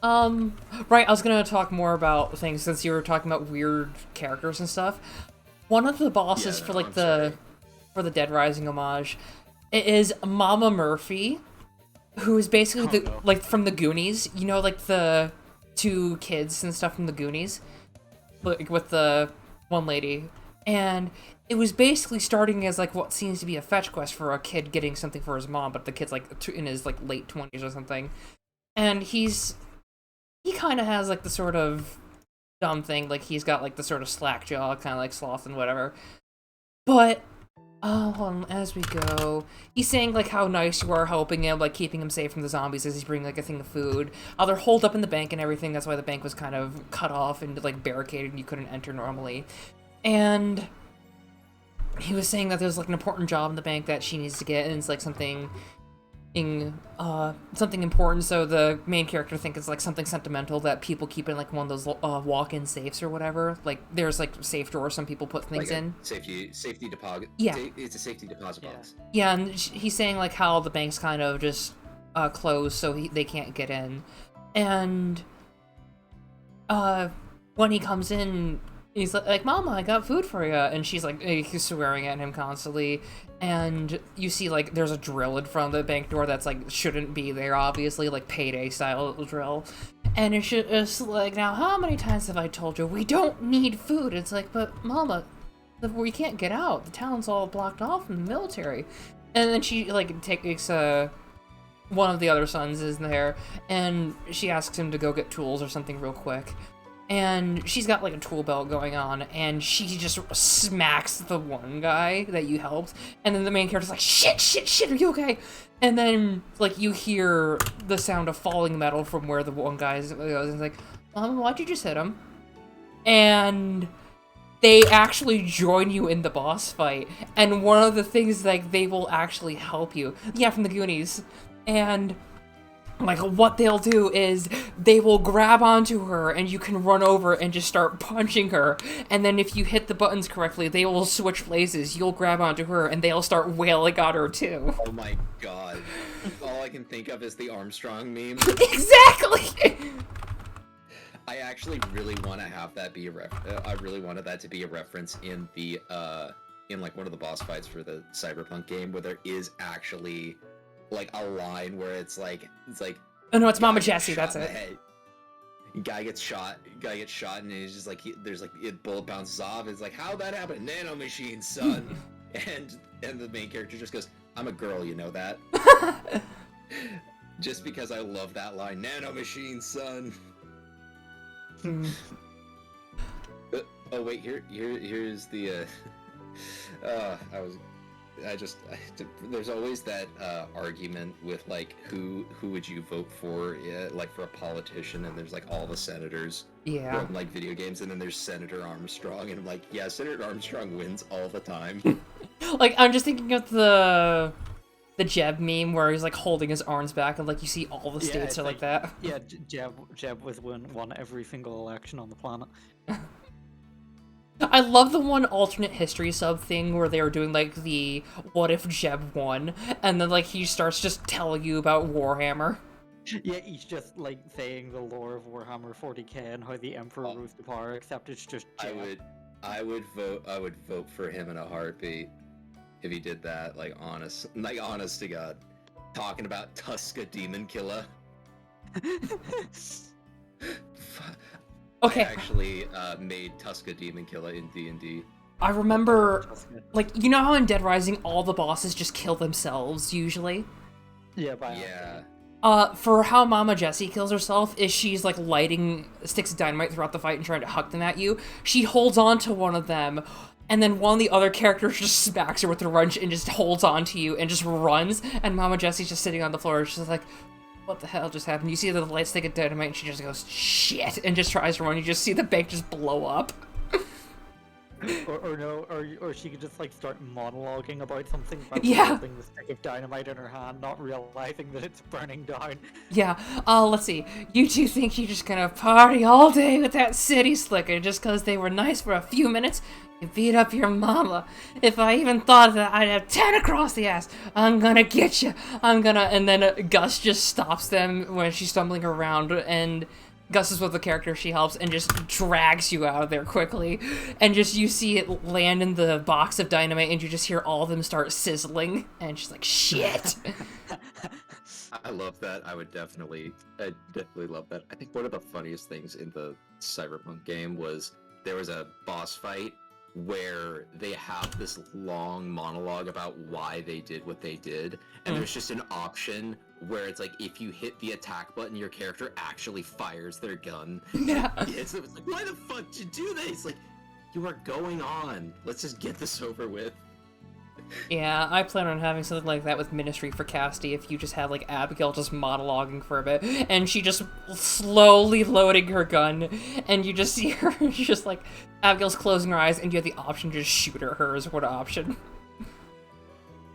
Right. I was gonna talk more about things since you were talking about weird characters and stuff. One of the bosses for like for the Dead Rising homage, it is Mama Murphy, who is basically like from the Goonies. You know, like the two kids and stuff from the Goonies, like with the one lady, and it was basically starting as like what seems to be a fetch quest for a kid getting something for his mom, but the kid's like in his like late 20s or something. and he kind of has like the sort of dumb thing, like he's got like the sort of slack jaw, kind of like sloth and whatever. But hold on, as we go, he's saying like how nice you are helping him, like keeping him safe from the zombies as he's bringing like a thing of food. They're holed up in the bank and everything. That's why the bank was kind of cut off and like barricaded and you couldn't enter normally. And he was saying that there's like an important job in the bank that she needs to get, and it's like something important, so the main character thinks it's like something sentimental that people keep in like one of those walk-in safes or whatever. Like there's like safe drawers some people put things like in. Safety deposit. Yeah. It's a safety deposit box. Yeah, and he's saying like how the bank's kind of just closed, so they can't get in. And when he comes in, he's like, Mama, I got food for you. And she's like, he's swearing at him constantly. And you see, like, there's a drill in front of the bank door that's, like, shouldn't be there, obviously, like, payday style drill. And it's just like, now, how many times have I told you we don't need food? It's like, but Mama, we can't get out. The town's all blocked off from the military. And then she, like, takes one of the other sons is there, and she asks him to go get tools or something real quick. And she's got like a tool belt going on, and she just smacks the one guy that you helped, and then the main character's like, shit, are you okay? And then like you hear the sound of falling metal from where the one guy goes, and it's like, Mama, why'd you just hit him? And they actually join you in the boss fight, and one of the things like they will actually help you. Yeah, from the Goonies. And like, what they'll do is they will grab onto her and you can run over and just start punching her. And then if you hit the buttons correctly, they will switch places. You'll grab onto her and they'll start wailing on her too. Oh my god. All I can think of is the Armstrong meme. Exactly! I actually really want to have that be I really wanted that to be a reference in the, in like one of the boss fights for the Cyberpunk game, where there is actually like a line where it's like Oh no, it's Mama Jessie, that's it. Guy gets shot, and he's just like, there's like, bullet bounces off, it's like, how'd that happen? Nanomachine, son. and the main character just goes, I'm a girl, you know that? Just because I love that line, nanomachine, son. Oh wait, here's the there's always that argument with like who would you vote for, like for a politician, and there's like all the senators from like video games, and then there's Senator Armstrong, and I'm like, yeah, Senator Armstrong wins all the time. Like, I'm just thinking of the Jeb meme where he's like holding his arms back and like you see all the states are like that. Yeah, Jeb was won every single election on the planet. I love the one alternate history sub thing where they were doing like the what if Jeb won, and then like he starts just telling you about Warhammer. Yeah, he's just like saying the lore of Warhammer 40k and how the Emperor rose to power, except it's just Jeb. I would vote for him in a heartbeat if he did that. Like honest to God, talking about Tuska Demon Killer. Okay. I actually made Tuska Demon Killer in D&D. I remember, like, you know how in Dead Rising all the bosses just kill themselves, usually? Yeah, for how Mama Jessie kills herself is she's, like, lighting sticks of dynamite throughout the fight and trying to huck them at you. She holds on to one of them, and then one of the other characters just smacks her with a wrench and just holds on to you and just runs, and Mama Jessie's just sitting on the floor. She's like, what the hell just happened? You see the light stick of dynamite and she just goes, shit, and just tries to run. You just see the bank just blow up. or she could just like start monologuing about something by holding the stick of dynamite in her hand, not realizing that it's burning down. Yeah, let's see. You two think you're just gonna party all day with that city slicker just because they were nice for a few minutes? You beat up your mama. If I even thought that, I'd have 10 across the ass. I'm gonna get you. And then Gus just stops them when she's stumbling around, and Gus is with the character she helps, and just drags you out of there quickly. And just you see it land in the box of dynamite, and you just hear all of them start sizzling. And she's like, shit. I love that. I definitely love that. I think one of the funniest things in the Cyberpunk game was there was a boss fight where they have this long monologue about why they did what they did, and there's just an option where it's like if you hit the attack button, your character actually fires their gun. Yeah. It's like, why the fuck did you do this? Like, you are going on. Let's just get this over with. Yeah, I plan on having something like that with Ministry for Casty if you just have, like, Abigail just monologuing for a bit, and she just slowly loading her gun, and you just see her, just, like, Abigail's closing her eyes, and you have the option to just shoot at her as one option.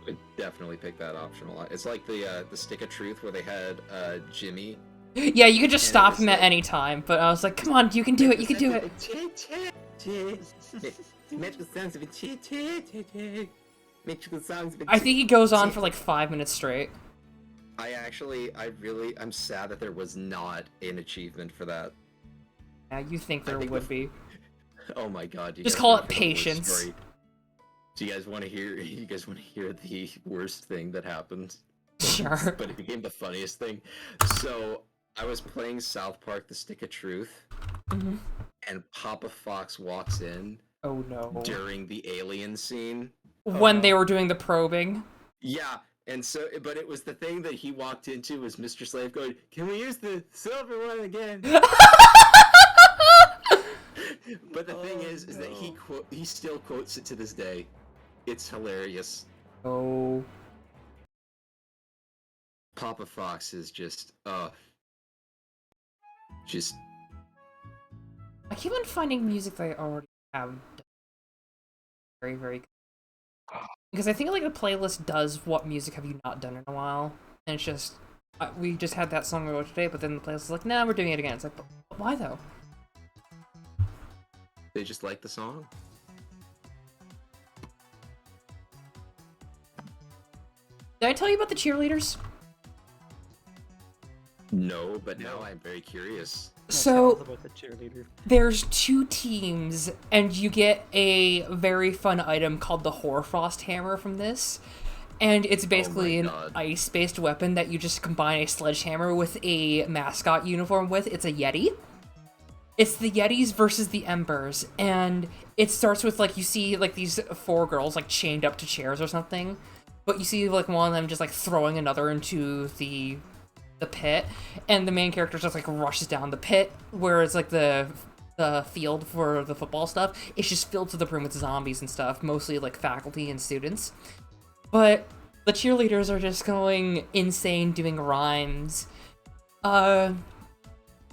Would definitely pick that option a lot. It's like the Stick of Truth where they had Jimmy. Yeah, you could just And it stop was him at like- any time, but I was like, come on, you can do it, you can do it. Magical songs of a Magical songs of a I think he goes on for like 5 minutes straight. I'm sad that there was not an achievement for that. Yeah, you think there think would with- be. Oh my god! You Just guys call ready it for the worst patience. story? Do you guys want to hear? You guys want to hear the worst thing that happened? Sure. But it became the funniest thing. So I was playing South Park: The Stick of Truth, Mhm. and Papa Fox walks in Oh no. during the alien scene. When no. they were doing the probing. Yeah, and so, but it was the thing that he walked into was Mr. Slave going, "Can we use the silver one again?" But the thing is that he still quotes it to this day. It's hilarious. Oh. Papa Fox is just, I keep on finding music that I already have done very, very good. Because I think like the playlist does what music have you not done in a while, and it's just we just had that song go today, but then the playlist is like, nah, we're doing it again. It's like, but why though? they just like the song. Did I tell you about the cheerleaders? No, but now I'm very curious. So about the cheerleader. there's 2 teams, and you get a very fun item called the Hoarfrost Hammer from this. And it's basically an God. ice-based weapon that you just combine a sledgehammer with a mascot uniform with. It's a Yeti. It's the Yetis versus the Embers, and it starts with, like, you see, like, these 4 girls, like, chained up to chairs or something. But you see, like, one of them just, like, throwing another into the pit, and the main character just, like, rushes down the pit, whereas, like, the field for the football stuff, it's just filled to the brim with zombies and stuff, mostly, like, faculty and students. But the cheerleaders are just going insane doing rhymes.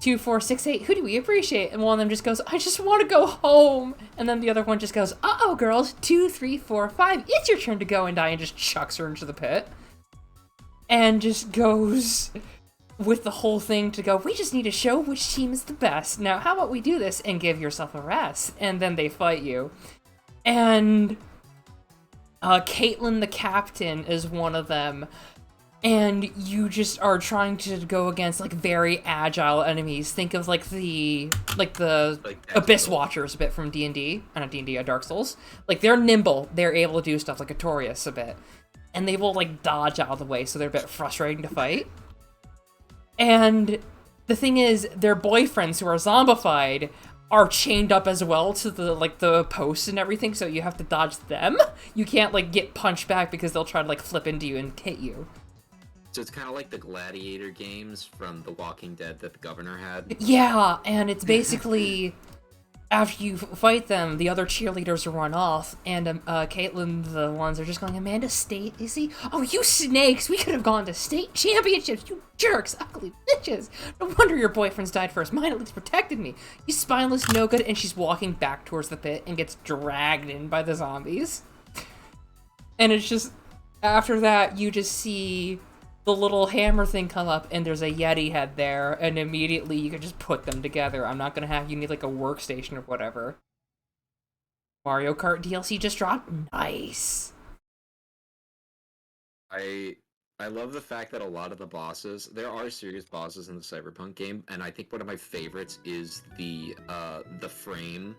2, 4, 6, 8, who do we appreciate? And one of them just goes, I just want to go home. And then the other one just goes, uh-oh, girls, 2, 3, 4, 5, it's your turn to go and die, and just chucks her into the pit. And just goes with the whole thing to go, we just need to show which team is the best. Now, how about we do this and give yourself a rest? And then they fight you. And Caitlin the captain is one of them. And you just are trying to go against, like, very agile enemies. Think of, like, the Abyss Watchers a bit from D&D. Not D&D, Dark Souls. Like, they're nimble. They're able to do stuff like Artorias a bit. And they will, like, dodge out of the way, so they're a bit frustrating to fight. And the thing is, their boyfriends who are zombified are chained up as well to the, like, the posts and everything, so you have to dodge them. You can't, like, get punched back because they'll try to, like, flip into you and hit you. So it's kind of like the Gladiator games from The Walking Dead that the governor had. Yeah, and it's basically after you fight them, the other cheerleaders run off, and Caitlin, the ones are just going, Amanda, state, is he? Oh, you snakes! We could have gone to state championships, you jerks, ugly bitches! No wonder your boyfriends died first. Mine at least protected me. You spineless no good, and she's walking back towards the pit and gets dragged in by the zombies. And it's just, after that, you just see the little hammer thing come up, and there's a Yeti head there, and immediately you can just put them together. I'm not gonna have you need, like, a workstation or whatever. Mario Kart DLC just dropped? Nice! I love the fact that a lot of the bosses, there are serious bosses in the Cyberpunk game, and I think one of my favorites is the frame.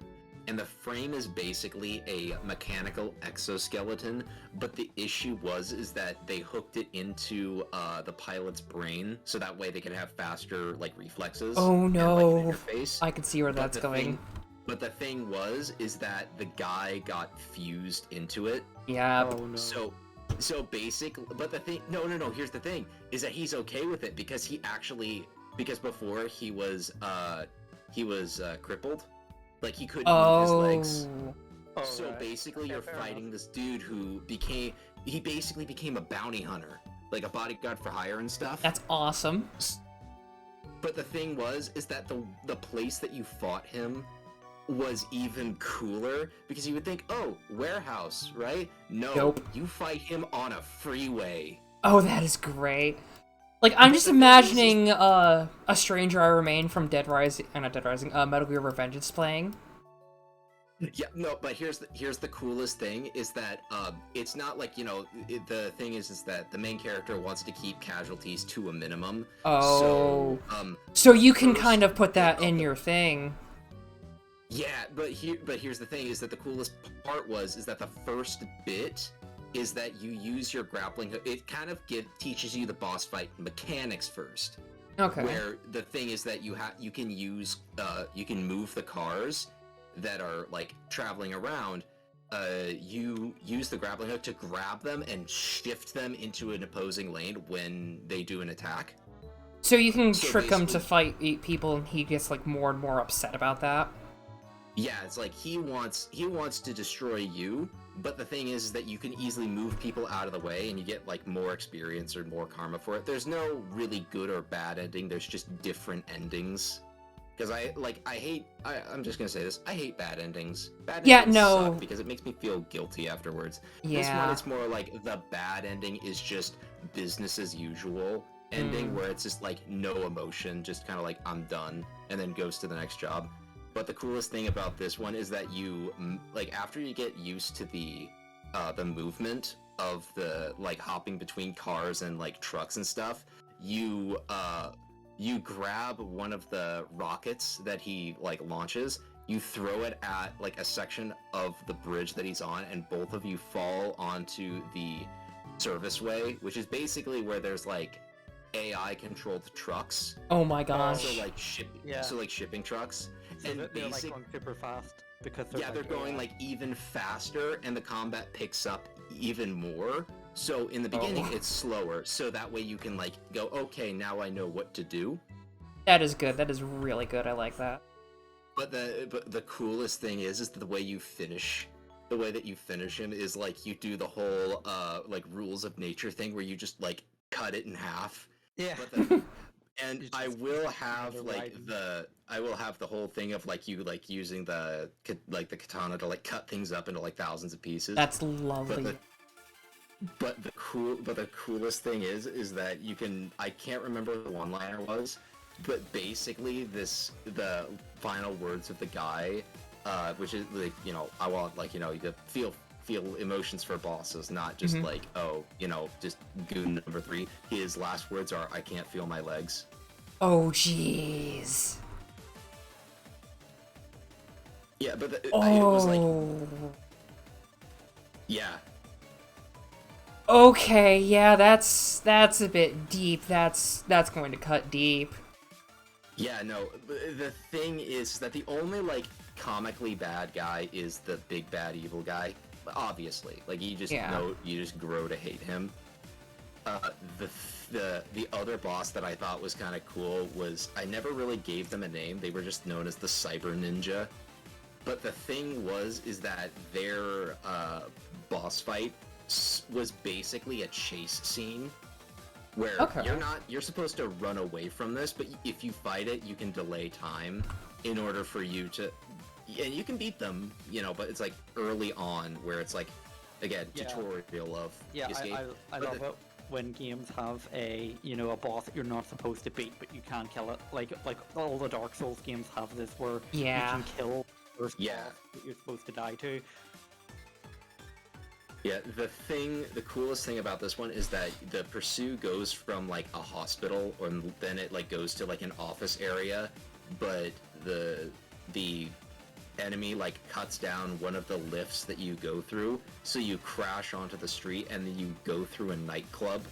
And the frame is basically a mechanical exoskeleton, but the issue is that they hooked it into the pilot's brain, so that way they could have faster, like, reflexes. Oh and, no! like, an interface. I can see where But that's the going. thing- But the thing is that the guy got fused into it. Yeah. Oh no. So basically, but the thing, no, here's the thing, is that he's okay with it because because before he was crippled, like he couldn't move his legs. Oh. So right. basically, Okay, you're fair fighting enough. this dude who basically became a bounty hunter, like a bodyguard for hire and stuff. That's awesome. But the thing is that the place that you fought him was even cooler because you would think, oh, warehouse, right? No, Nope. you fight him on a freeway. Oh, that is great. Like, I'm just imagining A Stranger I Remain from Metal Gear Revengeance playing. Yeah, no, but here's the coolest thing is that it's not like, the thing is that the main character wants to keep casualties to a minimum. Oh. So, So you can first kind of put that bit of in the- your thing. Yeah, but here's the thing is that the coolest part is that the first bit is that you use your grappling hook. It kind of teaches you the boss fight mechanics first. Okay. Where the thing is that you can move the cars that are like traveling around. You use the grappling hook to grab them and shift them into an opposing lane when they do an attack. So you can So trick him to basically- fight 8 people, and he gets like more and more upset about that. Yeah, it's like he wants to destroy you, but the thing is that you can easily move people out of the way and you get like more experience or more karma for it. There's no really good or bad ending, there's just different endings. Because I'm just gonna say this, I hate bad endings. Bad endings suck because it makes me feel guilty afterwards. This one, Yeah. it's more like the bad ending is just business as usual ending, where it's just like no emotion, just kind of like I'm done, and then goes to the next job. But the coolest thing about this one is that you, like, after you get used to the movement of the, like, hopping between cars and, like, trucks and stuff, you grab one of the rockets that he, like, launches, you throw it at, like, a section of the bridge that he's on, and both of you fall onto the service way, which is basically where there's, like, AI-controlled trucks. Oh my gosh. So, like, Yeah. shipping trucks. So And they're like going super fast because they're going like even faster, and the combat picks up even more. So in the beginning, it's slower, so that way you can like go, okay, now I know what to do. That is good. That is really good. I like that. But the coolest thing is the way you finish. The way that you finish him is like you do the whole like rules of nature thing where you just like cut it in half. Yeah. But and You I just will have kinda like the whole thing of like you like using the katana to like cut things up into like thousands of pieces. That's lovely. But the coolest thing is that you can, I can't remember what the one-liner was, but basically the final words of the guy, which is like, I want like, you to feel emotions for bosses, not just like, oh, just goon number 3. His last words are, I can't feel my legs. Oh jeez. Yeah, but it Oh. was like, yeah. Okay, yeah, that's a bit deep. That's going to cut deep. Yeah, no, the thing is that the only, like, comically bad guy is the big bad evil guy. Obviously. Like, you just you just grow to hate him. The other boss that I thought was kind of cool was, I never really gave them a name, they were just known as the Cyber Ninja. But the thing is that their boss fight was basically a chase scene. Where you're supposed to run away from this, but if you fight it, you can delay time in order for you to, and you can beat them, but it's like early on where it's like, again, tutorial of escape. I love it when games have a boss that you're not supposed to beat, but you can kill it. Like all the Dark Souls games have this where you can kill the first boss that you're supposed to die to. Yeah, the coolest thing about this one is that the pursue goes from like a hospital, and then it like goes to like an office area, but the enemy like cuts down one of the lifts that you go through, so you crash onto the street, and then you go through a nightclub,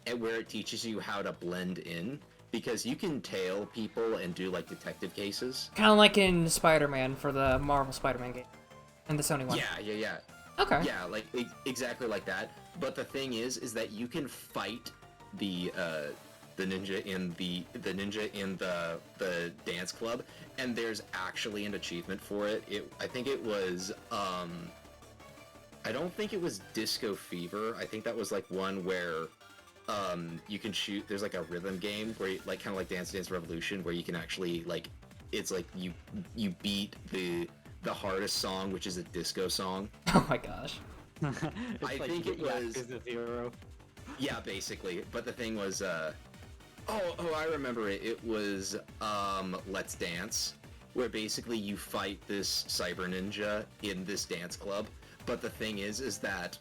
and where it teaches you how to blend in, because you can tail people and do like detective cases. Kind of like in Spider-Man for the Marvel Spider-Man game, and the Sony one. Yeah. Okay. Yeah, like exactly like that. But the thing is that you can fight the ninja in the dance club, and there's actually an achievement for it. I think it was I don't think it was Disco Fever. I think that was like one where you can shoot. There's like a rhythm game where you, like kind of like Dance Dance Revolution, where you can actually like it's like you beat the hardest song, which is a disco song. Oh my gosh. It's I like think it was Yakuza 0. yeah, basically. But the thing was I remember it. It was Let's Dance, where basically you fight this cyber ninja in this dance club. But the thing is that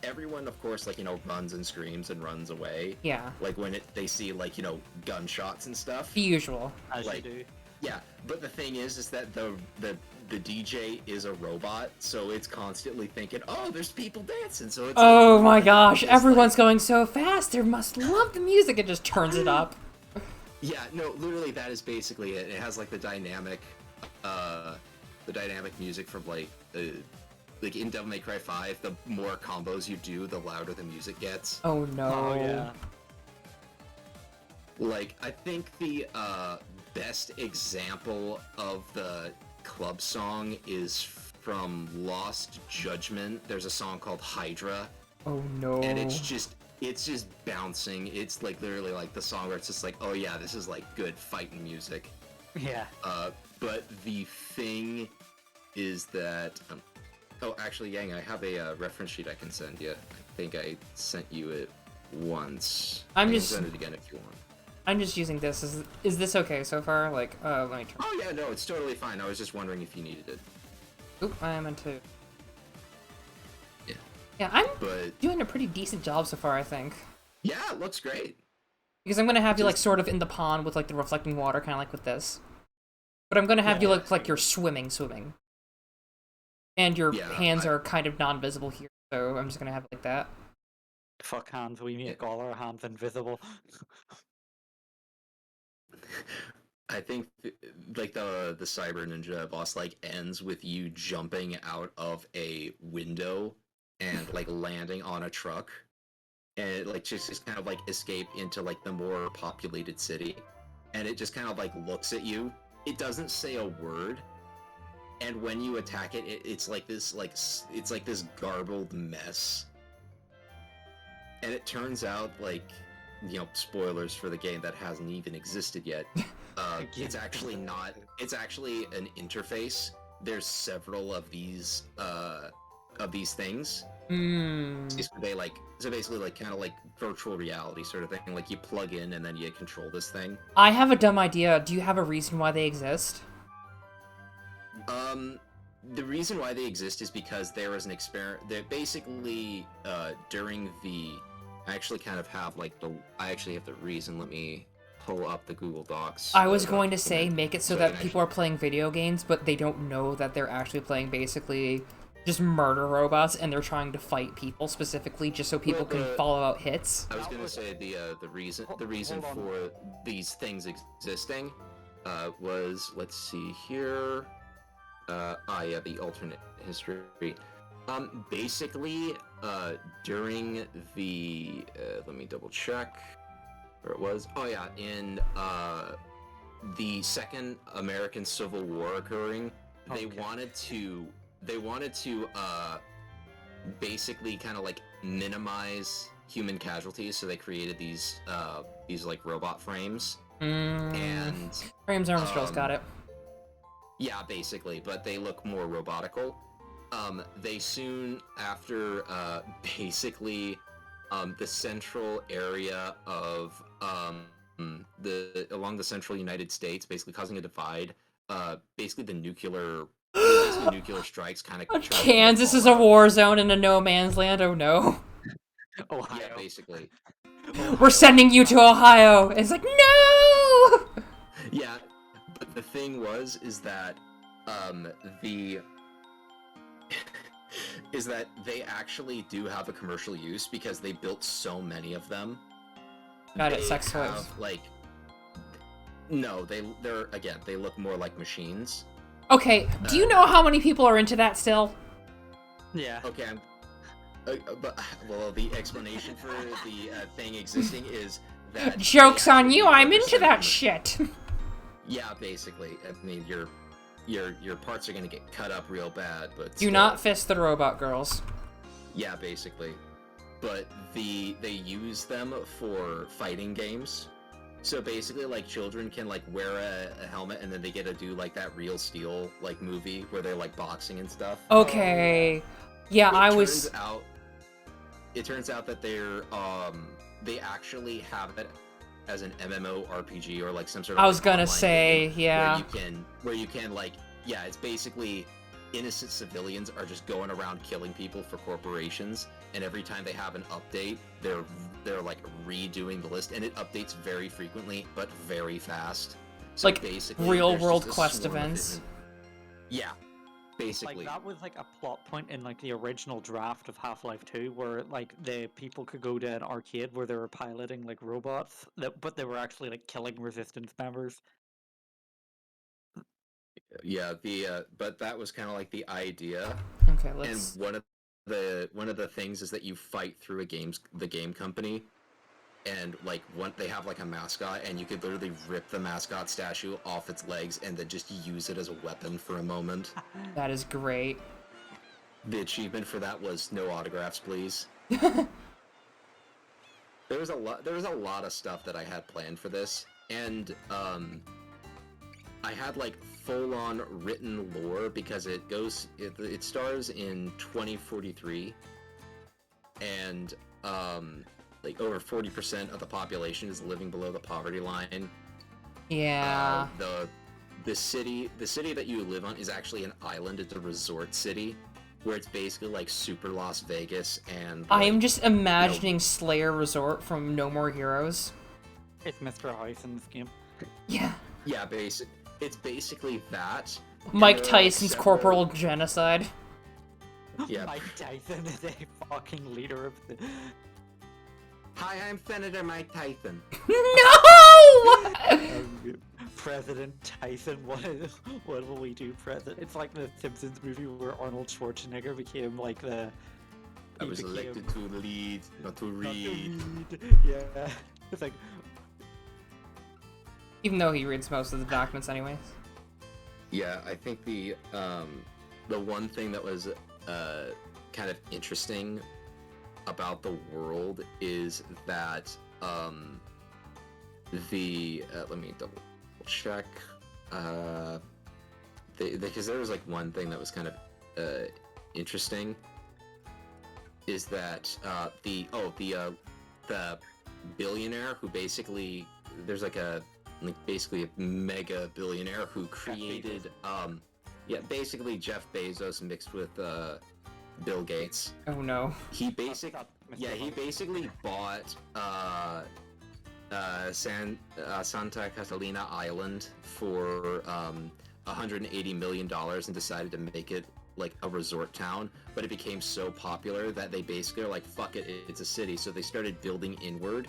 everyone, of course, like, you know, runs and screams and runs away. Yeah. Like when they see, like, you know, gunshots and stuff. The usual. As Like, you do. Yeah, but the thing is that the DJ is a robot, so it's constantly thinking, oh, there's people dancing, so it's Oh like, my gosh, it's everyone's like, going so fast. They must love the music. It just turns it up. yeah, no, literally that is basically it. It has like the dynamic music from like in Devil May Cry 5, the more combos you do, the louder the music gets. Oh no. Oh yeah. Like, I think the best example of the club song is from Lost Judgment. There's a song called Hydra, Oh no. and it's just bouncing. It's like literally like the song where it's just like, oh yeah, this is like good fighting music. Yeah. But the thing is that oh, actually, Yang, I have a reference sheet I can send you. I think I sent you it once. I can send it again if you want. I'm just using this. Is this okay so far? Like, let me turn. Oh yeah, no, it's totally fine. I was just wondering if you needed it. Oop, I meant to. Yeah. Yeah, I'm But doing a pretty decent job so far, I think. yeah, it looks great. Because I'm gonna have you like sort of in the pond with like the reflecting water, kind of like with this. But I'm gonna have you look like you're swimming. And your hands are kind of non-visible here, so I'm just gonna have it like that. Fuck hands, we make all our hands invisible. I think like the cyber ninja boss like ends with you jumping out of a window and like landing on a truck, and it like just kind of like escape into like the more populated city, and it just kind of like looks at you. It doesn't say a word, and when you attack it, it's like this garbled mess. And it turns out, like, you know, spoilers for the game that hasn't even existed yet. It's actually not. It's actually an interface. There's several of these things. So basically, like, kind of like virtual reality sort of thing. Like, you plug in and then you control this thing. I have a dumb idea. Do you have a reason why they exist? The reason why they exist is because there was an experiment. They're basically during the. I actually kind of have like I actually have the reason. Let me pull up the Google Docs. I was going to say make it so that I people are playing video games, but they don't know that they're actually playing basically just murder robots, and they're trying to fight people specifically just so people can follow out hits. I was gonna say the reason for these things existing was, let's see here. Yeah, the alternate history. Basically, during the let me double check where it was. Oh yeah, in the Second American Civil War occurring, they wanted to basically kind of like minimize human casualties, so they created these like robot frames. And Frames, arms, drills, got it. Yeah, basically, but they look more robotical. They soon after basically the central area of along the central United States, basically causing a divide. Basically the nuclear strikes kind of. Kansas is a war zone in a no man's land. Oh no. Ohio. Yeah, basically. We're sending you to Ohio. It's like no. Yeah, but the thing is that is that they actually do have a commercial use because they built so many of them. Got it, sex toys. Like, no, they're again, they look more like machines. Okay, do you know how many people are into that still? Yeah. Okay, but well, the explanation for the thing existing is that Joke's they on you, actually I'm into oversent that them. shit. Yeah, basically. I mean, your parts are gonna get cut up real bad, but Do still. not fist the robot girls. Yeah, basically. But they use them for fighting games. So basically, like, children can like wear a helmet and then they get to do like that Real Steel like movie where they're like boxing and stuff. Okay. Yeah, It turns out that they actually have it as an MMORPG or like some sort of I was like, gonna online say, game yeah. where you can like, yeah, it's basically innocent civilians are just going around killing people for corporations, and every time they have an update, they're like redoing the list, and it updates very frequently but very fast. So Like, basically, real there's world just a quest swarm of events. different- Yeah, basically. Like, that was like a plot point in like the original draft of Half-Life 2, where like the people could go to an arcade where they were piloting like robots, but they were actually like killing resistance members. Yeah, but that was kind of like the idea. Okay, And let's... one of the things is that you fight through the game company, and like they have like a mascot, and you could literally rip the mascot statue off its legs and then just use it as a weapon for a moment. That is great. The achievement for that was no autographs, please. There was a lot of stuff that I had planned for this, and I had like full-on written lore because it stars in 2043, and like over 40% of the population is living below the poverty line. Yeah. The city that you live on is actually an island. It's a resort city where it's basically like super Las Vegas, and I like, am just imagining Slayer Resort from No More Heroes. It's Mr. House in this game. Yeah. yeah, it's basically that. And Mike there are, like, Tyson's several- corporal genocide. Yeah. Mike Tyson is a fucking leader of the... Hi, I'm Senator Mike Tyson. No! President Tyson, what will we do, President? It's like the Simpsons movie where Arnold Schwarzenegger became like the... I he was became- elected to lead, not to not to read. read. Yeah. It's like, Even though he reads most of the documents anyways. Yeah, I think the one thing that was kind of interesting about the world is that let me double check because there was like one thing that was kind of interesting is that the billionaire who basically there's like basically a mega billionaire who created basically Jeff Bezos mixed with Bill Gates. Oh no. He basically bought Santa Catalina Island for $180 million and decided to make it like a resort town, but it became so popular that they basically are like, fuck it, it's a city, so they started building inward.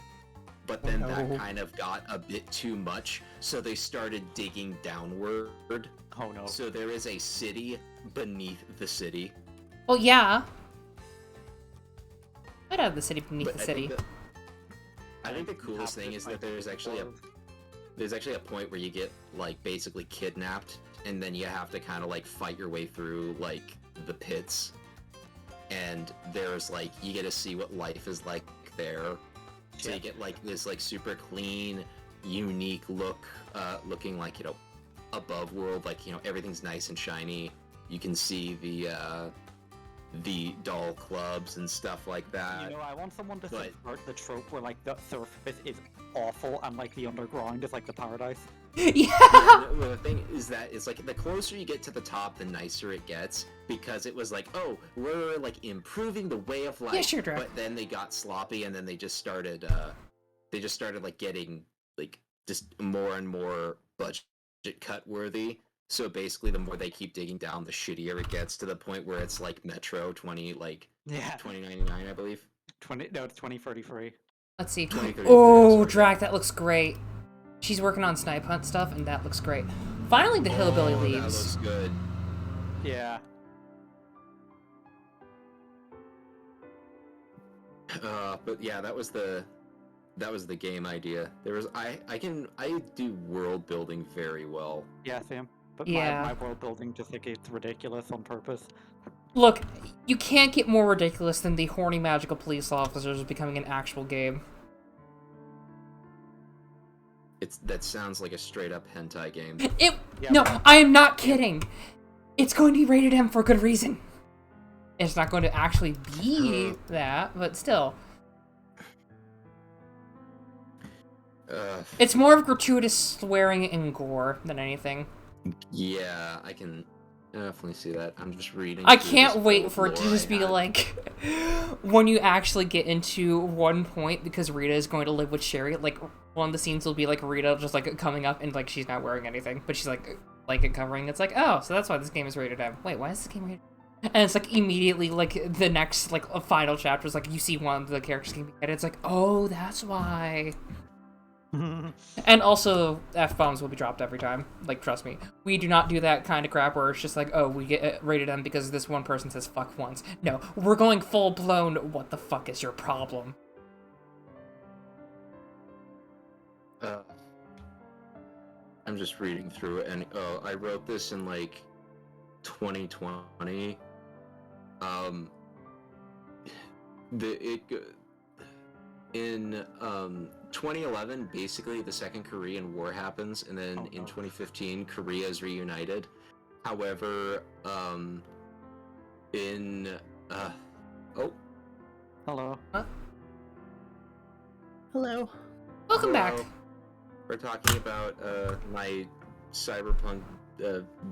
But then that kind of got a bit too much, so they started digging downward. oh no. So there is a city beneath the city. Well, yeah. I'd have the city beneath But the city. I think the coolest thing is that there's actually a point where you get like basically kidnapped, and then you have to kind of like fight your way through like the pits, and there's like you get to see what life is like there. So you get like this like super clean, unique looking like, you know, above world, like, you know, everything's nice and shiny. You can see the doll clubs and stuff like that. You know, I want someone to subvert the trope where like the surface is awful and like the underground is like the paradise. Yeah. Well, the thing is that it's like the closer you get to the top, the nicer it gets, because it was like, oh, we're like improving the way of life. Yeah, sure, Drac. But then they got sloppy, and then they just started like getting like just more and more budget cut worthy. So basically, the more they keep digging down, the shittier it gets, to the point where it's like Metro 2099, I believe. It's 2033. Let's see. 2033, Oh, sorry. Drac, that looks great. She's working on snipe hunt stuff, and that looks great. Finally, the hillbilly That leaves. looks good. Yeah. But yeah, that was the game idea. There was I do world building very well. Yeah, same. But Yeah. my world building just like it's ridiculous on purpose. Look, you can't get more ridiculous than the horny magical police officers becoming an actual game. That sounds like a straight up hentai game. It Yeah, no, right. I am not kidding. It's going to be rated M for good reason. It's not going to actually be that, but still. It's more of gratuitous swearing and gore than anything. Yeah, I can definitely see that. I'm just reading. I through can't this wait old for it to lore just I be had. like, when you actually get into one point, because Rita is going to live with Sherry, like, one of the scenes will be like Rita just like coming up and like she's not wearing anything, but she's like covering. It's like, oh, so that's why this game is rated M. Wait, why is this game rated M? And it's like immediately like the next like a final chapter is like you see one of the characters getting beheaded. It's like, oh, that's why. And also, F-bombs will be dropped every time. Like, trust me. We do not do that kind of crap where it's just like, oh, we get rated M because this one person says fuck once. No, we're going full-blown, what the fuck is your problem? I'm just reading through it, and I wrote this in like 2020. In 2011, basically the Second Korean War happens, and then in 2015, Korea is reunited. However, Hello. Hello. Welcome back. hello. We're talking about my cyberpunk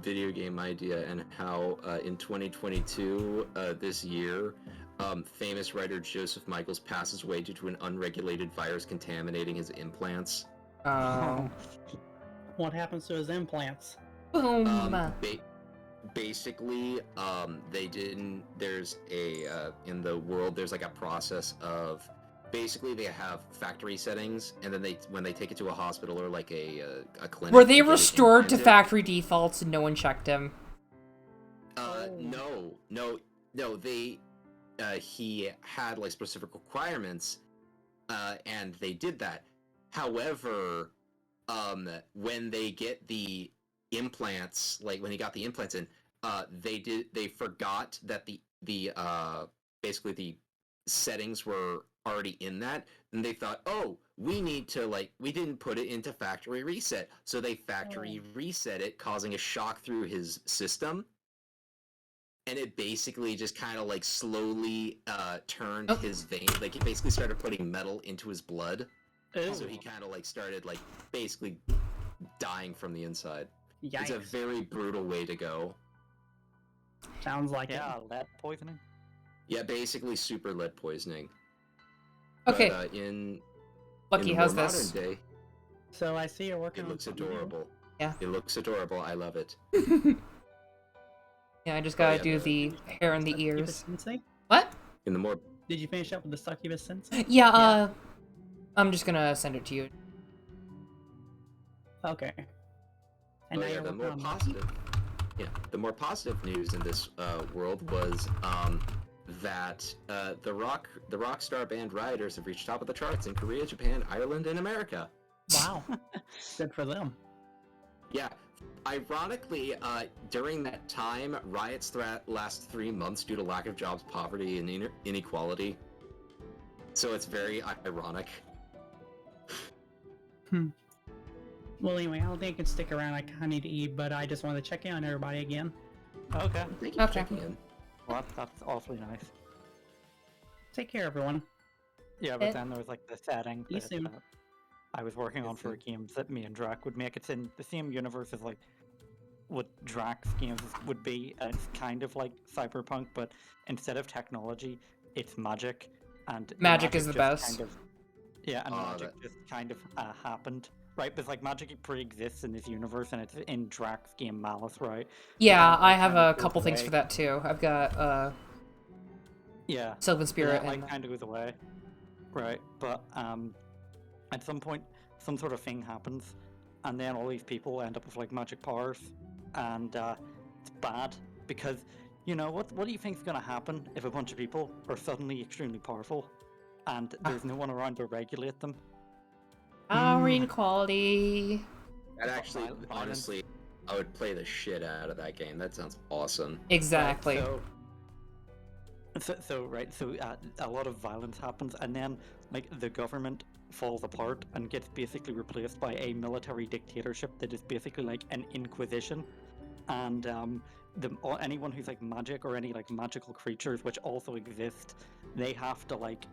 video game idea and how in 2022, this year, famous writer Joseph Michaels passes away due to an unregulated virus contaminating his implants. What happens to his implants? Boom. Basically, they didn't. There's a in the world. There's like a process of. Basically, they have factory settings, and then when they take it to a hospital or like a clinic. Were to they get it restored to implanted- factory defaults and no one checked him? No. They he had like specific requirements, and they did that. However, when they get the implants, like when he got the implants in, they forgot that the basically the settings were already in that, and they thought, oh, we need to we didn't put it into factory reset, so they factory reset it, causing a shock through his system. And it basically just kind of like slowly turned his vein. Like it basically started putting metal into his blood. Ew. So he kind of like started like basically dying from the inside. Yikes. It's a very brutal way to go. Sounds like Yeah, lead poisoning. Yeah, basically super lead poisoning. Okay, But, in Lucky, the how's more this? modern day, it. So I see you're working it on looks something new. adorable. Yeah. It looks adorable. I love it. Yeah, I just gotta yeah, do the- the hair and the Succubus ears. Sensei? What? In the more Did you finish up with the Succubus Sensei? Yeah, I'm just gonna send it to you. Okay. And now you're the working more on positive. Yeah, the more positive news in this world was that the rock star band Rioters have reached top of the charts in Korea, Japan, Ireland, and America. Wow. Good for them. Yeah. Ironically, during that time, riots last 3 months due to lack of jobs, poverty, and inequality. So it's very ironic. Well, anyway, I don't think I can stick around. I kind of need to eat, but I just wanted to check in on everybody again. Okay. Thank you for Okay. checking in. Well, that's awfully nice. Take care, everyone. Yeah, but then there was like the setting See you that soon. I was working on for games that me and Drac would make. It's in the same universe as like what Drac's games would be. And it's kind of like Cyberpunk, but instead of technology, it's magic. And the Magic is the just best. Kind of, yeah, and Oh, magic just kind of happened. Right, but like magic pre-exists in this universe, and it's in Drac's game Malice, right? Yeah, then, I like, have kinda a goes couple things away. for that too. I've got Yeah. Sylvan Spirit that, like and kind of goes away, right? But at some point, some sort of thing happens, and then all these people end up with like magic powers, and it's bad because you know what? What do you think's gonna happen if a bunch of people are suddenly extremely powerful? and there's no one around to regulate them. Powering quality. That actually, Violence. honestly, I would play the shit out of that game. That sounds awesome. Exactly. Right, so a lot of violence happens, and then like the government falls apart and gets basically replaced by a military dictatorship that is basically like an inquisition, and anyone who's like magic or any like magical creatures which also exist, they have to like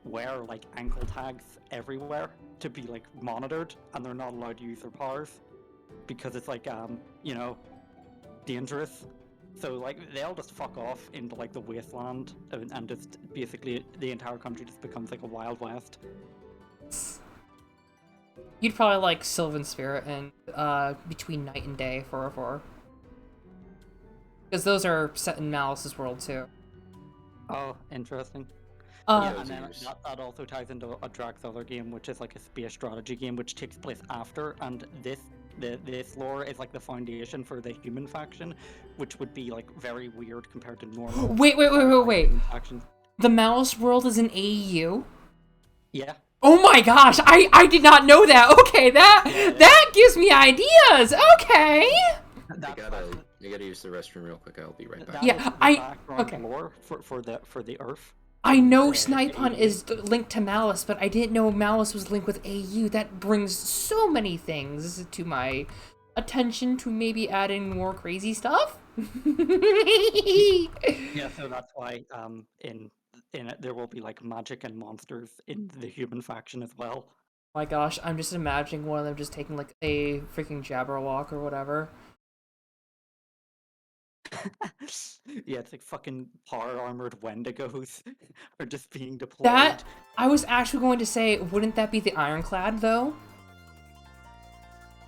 wear like ankle tags everywhere to be like monitored, and they're not allowed to use their powers because it's like you know, dangerous. So like they all just fuck off into like the wasteland, and just basically the entire country just becomes like a wild west. You'd probably like Sylvan Spirit and Between Night and Day 404. Because those are set in Malice's world too. Oh, interesting. Uh, Yeah, and then that also ties into a Drax other game, which is like a space strategy game, which takes place after, and this lore is like the foundation for the human faction, which would be like very weird compared to normal. Wait. human factions. The Malice world is an AU? Yeah. Oh my gosh, I did not know that. Okay, that gives me ideas. Okay. I gotta use the restroom real quick. I'll be right back. Yeah, okay. Lore for the Earth. I know Snipe Hunt is linked to Malice, but I didn't know Malice was linked with AU. That brings so many things to my attention to maybe add in more crazy stuff. Yeah, so that's why in it there will be like magic and monsters in the human faction as well. My gosh, I'm just imagining one of them just taking like a freaking Jabberwock or whatever. Yeah, it's like fucking power armored Wendigos are just being deployed. That, I was actually going to say, wouldn't that be the Ironclad though?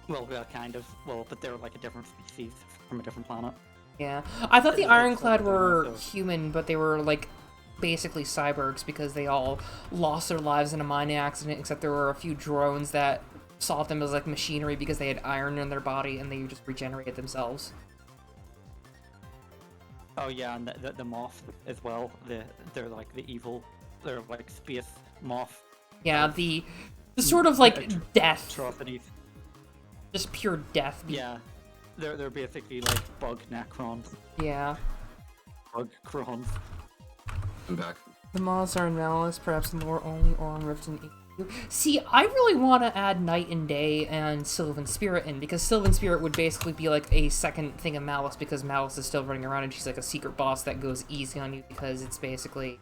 Well, kind of. Well, but they're like a different species from a different planet. Yeah. I thought the It's Ironclad like were those. human, but they were like basically cyborgs because they all lost their lives in a mining accident, except there were a few drones that saw them as like machinery because they had iron in their body and they just regenerated themselves. Oh yeah, and the moth as well. They're like the evil. They're like space moth Yeah, the sort of like death, atrocities. just pure death. Yeah, they're basically like bug necrons, Yeah. bug crons. I'm back. The moths are in Malice, perhaps more only Aurum Rift and AU. See, I really want to add Night and Day and Sylvan Spirit in, because Sylvan Spirit would basically be like a second thing of Malice, because Malice is still running around and she's like a secret boss that goes easy on you, because it's basically...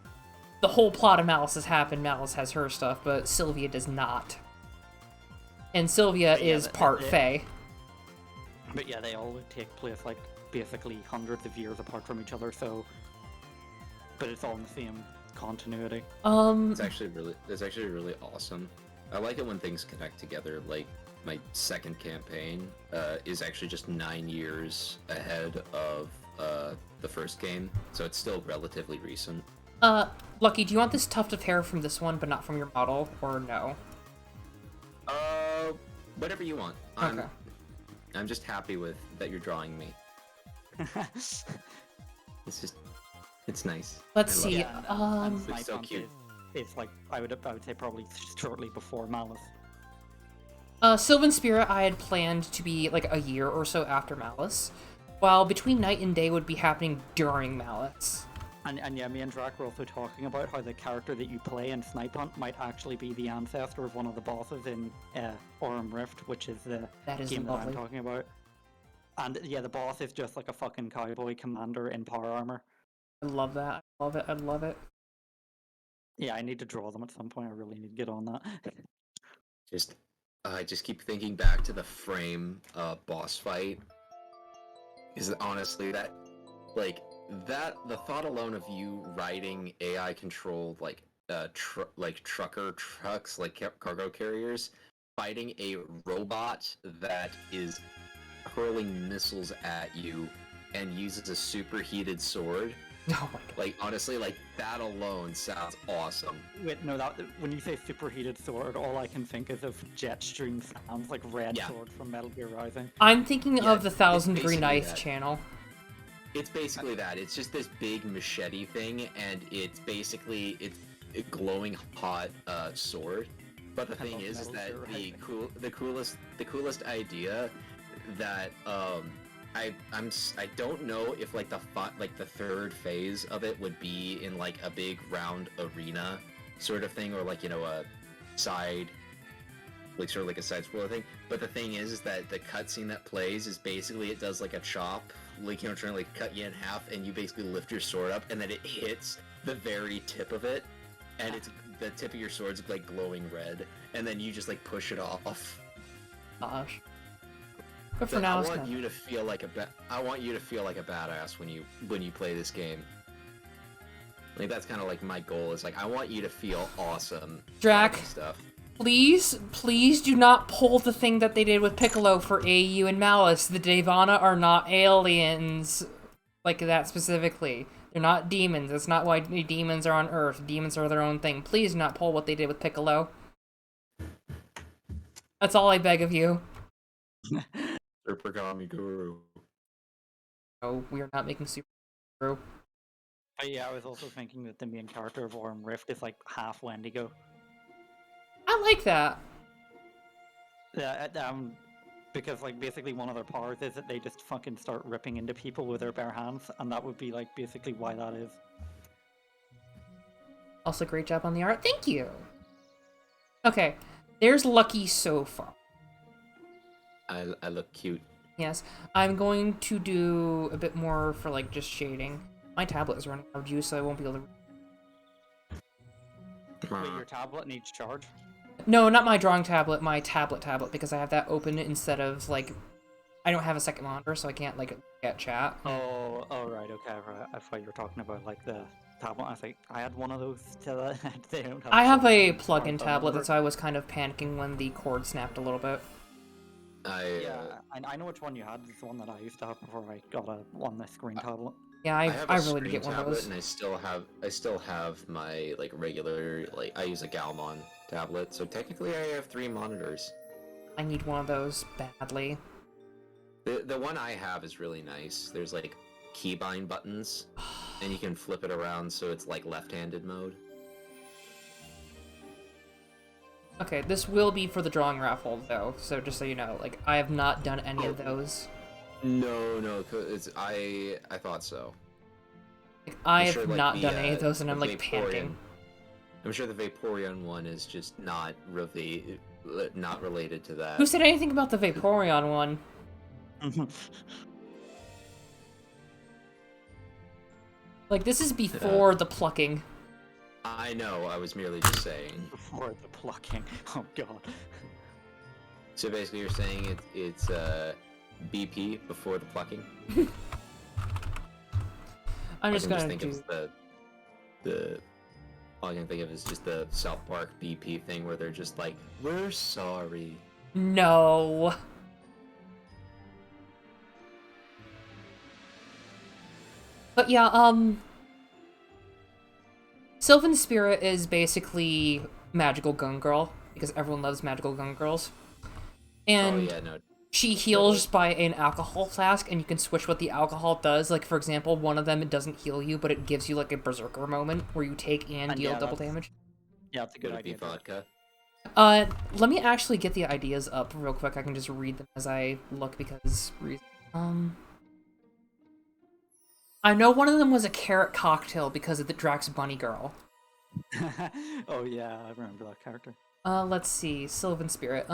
The whole plot of Malice has happened, Malice has her stuff, but Sylvia does not. And Sylvia But yeah, is part Fae. But yeah, they all take place like basically hundreds of years apart from each other, so... But it's all in the same continuity. It's actually really awesome. I like it when things connect together. Like my second campaign is actually just 9 years ahead of the first game, so it's still relatively recent. Lucky, do you want this tuft of hair from this one, but not from your model, or no? Whatever you want. Okay. I'm just happy with that you're drawing me. It's nice. Let's I love see. it. And It's so Snipe cute. Hunt It's like I would say probably shortly before Malice. Sylvan Spirit I had planned to be like a year or so after Malice, while Between Night and Day would be happening during Malice. And yeah, me and Drac were also talking about how the character that you play in Snipe Hunt might actually be the ancestor of one of the bosses in Aurum Rift, which is the That is game that I'm lovely. talking about. And yeah, the boss is just like a fucking cowboy commander in power armor. I love that. I love it. I love it. Yeah, I need to draw them at some point. I really need to get on that. I just keep thinking back to the frame boss fight. Is honestly that the thought alone of you riding AI controlled trucker trucks, like cargo carriers, fighting a robot that is hurling missiles at you and uses a superheated sword. Oh my god. Like honestly, like that alone sounds awesome. Wait, no, when you say superheated sword, all I can think is of Jetstream sounds like Red Yeah. Sword from Metal Gear Rising. I'm thinking Yeah, of the Thousand it's Degree basically Knife that. channel. It's basically that. It's just this big machete thing, and it's basically glowing hot sword. But the thing love is metal that shit, the coolest idea that I don't know if like the third phase of it would be in like a big round arena sort of thing, or like, you know, a side, like sort of like a side scroller thing. But the thing is that the cutscene that plays is basically, it does like a chop, like, you know, trying to like cut you in half, and you basically lift your sword up, and then it hits the very tip of it, and it's the tip of your sword's like glowing red, and then you just like push it off. Gosh. But for But now, I it's want not. you to feel like I want you to feel like a badass when you play this game. Like, that's kind of like my goal, is like, I want you to feel awesome. Drac. and stuff. Please do not pull the thing that they did with Piccolo for AU and Malice. The Devana are not aliens. Like that specifically. They're not demons. That's not why demons are on Earth. Demons are their own thing. Please do not pull what they did with Piccolo. That's all I beg of you. Super Kami Guru. Oh, we are not making Super Guru. But yeah, I was also thinking that the main character of Aurum Rift is like half Wendigo. I like that. Yeah, because like basically one of their powers is that they just fucking start ripping into people with their bare hands, and that would be like basically why that is. Also, great job on the art. Thank you. Okay, there's Lucky so far. I look cute. Yes, I'm going to do a bit more for like just shading. My tablet is running out of juice, so I won't be able to. Wait, your tablet needs charge? No, not my drawing tablet, my tablet, because I have that open instead of like, I don't have a second monitor, so I can't like get chat. Oh, right, okay, right. I thought you were talking about like the tablet. I think I had one of those till they don't have. I have a charge. plug-in tablet, that's why I was kind of panicking when the cord snapped a little bit. Yeah, I know which one you had. It's the one that I used to have before I got a on the screen tablet. Yeah, I have a I really screen need to get one of tablet, those. and I still have my like regular, like, I use a Galmon tablet, so technically I have 3 monitors. I need one of those badly. The one I have is really nice. There's like keybind buttons, and you can flip it around so it's like left-handed mode. Okay, this will be for the drawing raffle though, so just so you know, like I have not done any of those. No, I thought so. Like, I I'm have sure, like, not the, done any of those, and the I'm like Vaporeon- panicking. I'm sure the Vaporeon one is just not related to that. Who said anything about the Vaporeon one? Like, this is before the plucking. I know, I was merely just saying. Before the plucking. Oh god. So basically you're saying it's BP before the plucking? I'm just gonna think do. of the all I can think of is just the South Park BP thing where they're just like, we're sorry. No. But yeah, Sylvan Spirit is basically Magical Gun Girl, because everyone loves Magical Gun Girls. And Oh yeah, no. she heals by an alcohol flask, and you can switch what the alcohol does. Like, for example, one of them, it doesn't heal you, but it gives you, like, a berserker moment where you take and deal yeah, double that's- damage. Yeah, it's a good Would it be idea. vodka? Let me actually get the ideas up real quick. I can just read them as I look, because... I know one of them was a carrot cocktail because of the Drax Bunny Girl. Oh yeah, I remember that character. Let's see. Sylvan Spirit.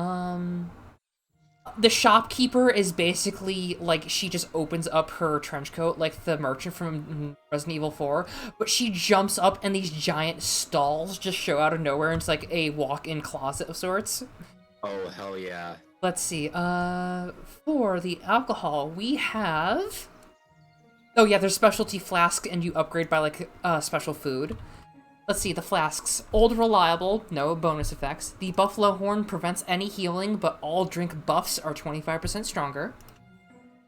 The shopkeeper is basically, like, she just opens up her trench coat, like the merchant from Resident Evil 4, but she jumps up and these giant stalls just show out of nowhere, and it's like a walk-in closet of sorts. Oh hell yeah. Let's see, for the alcohol, we have... Oh yeah, there's specialty flask, and you upgrade by, like, special food. Let's see, the flasks. Old Reliable, no bonus effects. The Buffalo Horn prevents any healing, but all drink buffs are 25% stronger.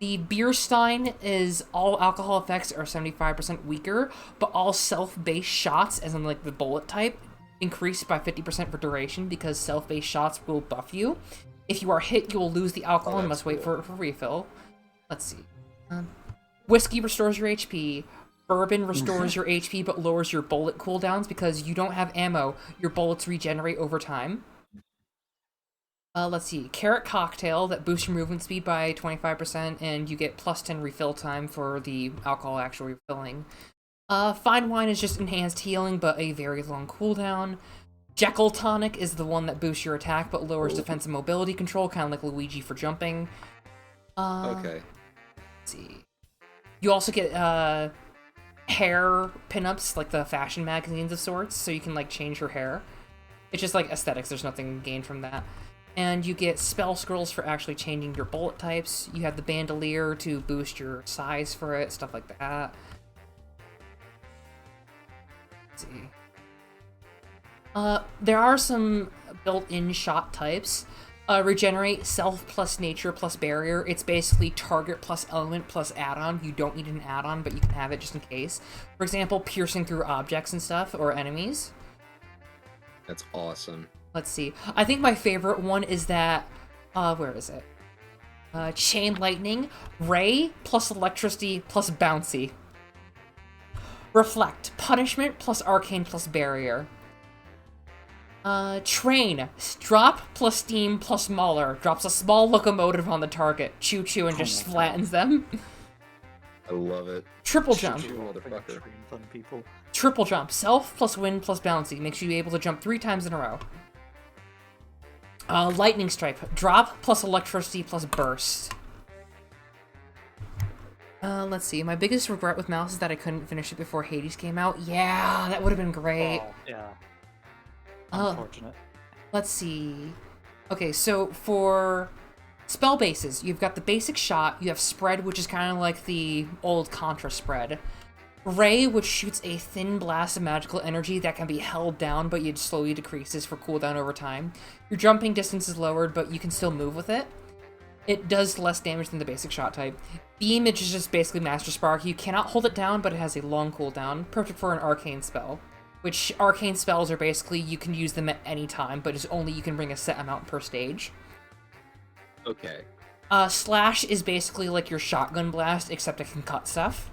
The Beer Stein is all alcohol effects are 75% weaker, but all self-based shots, as in like the bullet type, increase by 50% for duration because self-based shots will buff you. If you are hit, you will lose the alcohol and that's must wait cool. for refill. Let's see. Whiskey restores your HP. Bourbon restores your HP but lowers your bullet cooldowns because you don't have ammo. Your bullets regenerate over time. Let's see. Carrot Cocktail that boosts your movement speed by 25% and you get plus 10 refill time for the alcohol actual refilling. Fine Wine is just enhanced healing but a very long cooldown. Jekyll Tonic is the one that boosts your attack but lowers defense and mobility control, kind of like Luigi for jumping. Okay. Let's see. You also get hair pinups, like the fashion magazines of sorts, so you can like change your hair. It's just like aesthetics, there's nothing gained from that. And you get spell scrolls for actually changing your bullet types. You have the bandolier to boost your size for it, stuff like that. Let's see. There are some built-in shot types. Regenerate, self plus nature plus barrier. It's basically target plus element plus add-on. You don't need an add-on, but you can have it just in case. For example, piercing through objects and stuff, or enemies. That's awesome. Let's see. I think my favorite one is that, where is it? Chain Lightning, Ray plus electricity plus bouncy. Reflect, punishment plus arcane plus barrier. Train, drop plus steam plus mauler. Drops a small locomotive on the target. Choo-choo and just flattens them. I love it. Triple jump. Motherfucker. People. Triple jump. Self plus wind plus bouncy. Makes you able to jump 3 times in a row. Lightning Strike. Drop plus electricity plus burst. Let's see. My biggest regret with Mouse is that I couldn't finish it before Hades came out. Yeah, that would have been great. Oh, yeah. Unfortunate. Let's see. Okay, so for spell bases, you've got the basic shot, you have spread, which is kind of like the old Contra spread. Ray, which shoots a thin blast of magical energy that can be held down, but it slowly decreases for cooldown over time. Your jumping distance is lowered, but you can still move with it. It does less damage than the basic shot type. Beam, which is just basically Master Spark. You cannot hold it down, but it has a long cooldown, perfect for an arcane spell. Which, arcane spells are basically, you can use them at any time, but it's only you can bring a set amount per stage. Okay. Slash is basically like your shotgun blast, except it can cut stuff.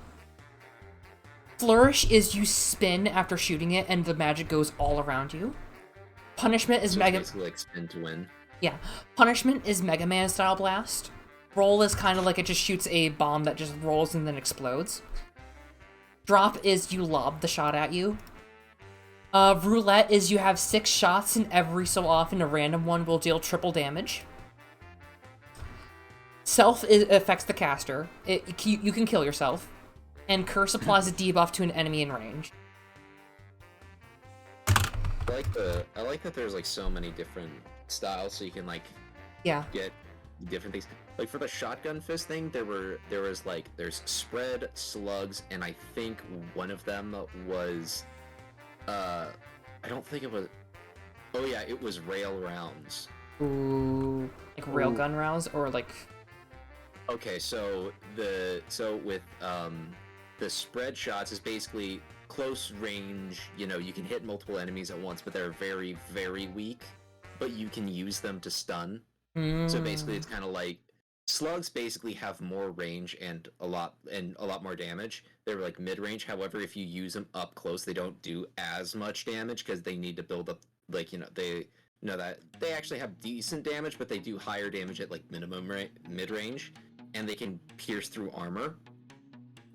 Flourish is you spin after shooting it, and the magic goes all around you. Punishment is So Mega... it's basically like spin to win. Yeah. Punishment is Mega Man style blast. Roll is kind of like it just shoots a bomb that just rolls and then explodes. Drop is you lob the shot at you. Roulette is you have 6 shots, and every so often a random one will deal triple damage. Self affects the caster. You can kill yourself. And Curse applies a debuff to an enemy in range. I like that there's like so many different styles, so you can like get different things. Like for the shotgun fist thing, there's spread, slugs, and I think one of them was I don't think it was. Oh yeah, it was rail rounds. Ooh, like railgun rounds, or like. Okay, so with the spread shots is basically close range. You know, you can hit multiple enemies at once, but they're very, very weak. But you can use them to stun. So basically, it's kind of like slugs. Basically, have more range and a lot more damage. They're like mid range. However, if you use them up close, they don't do as much damage because they need to build up. Like they know that they actually have decent damage, but they do higher damage at like minimum mid range, and they can pierce through armor.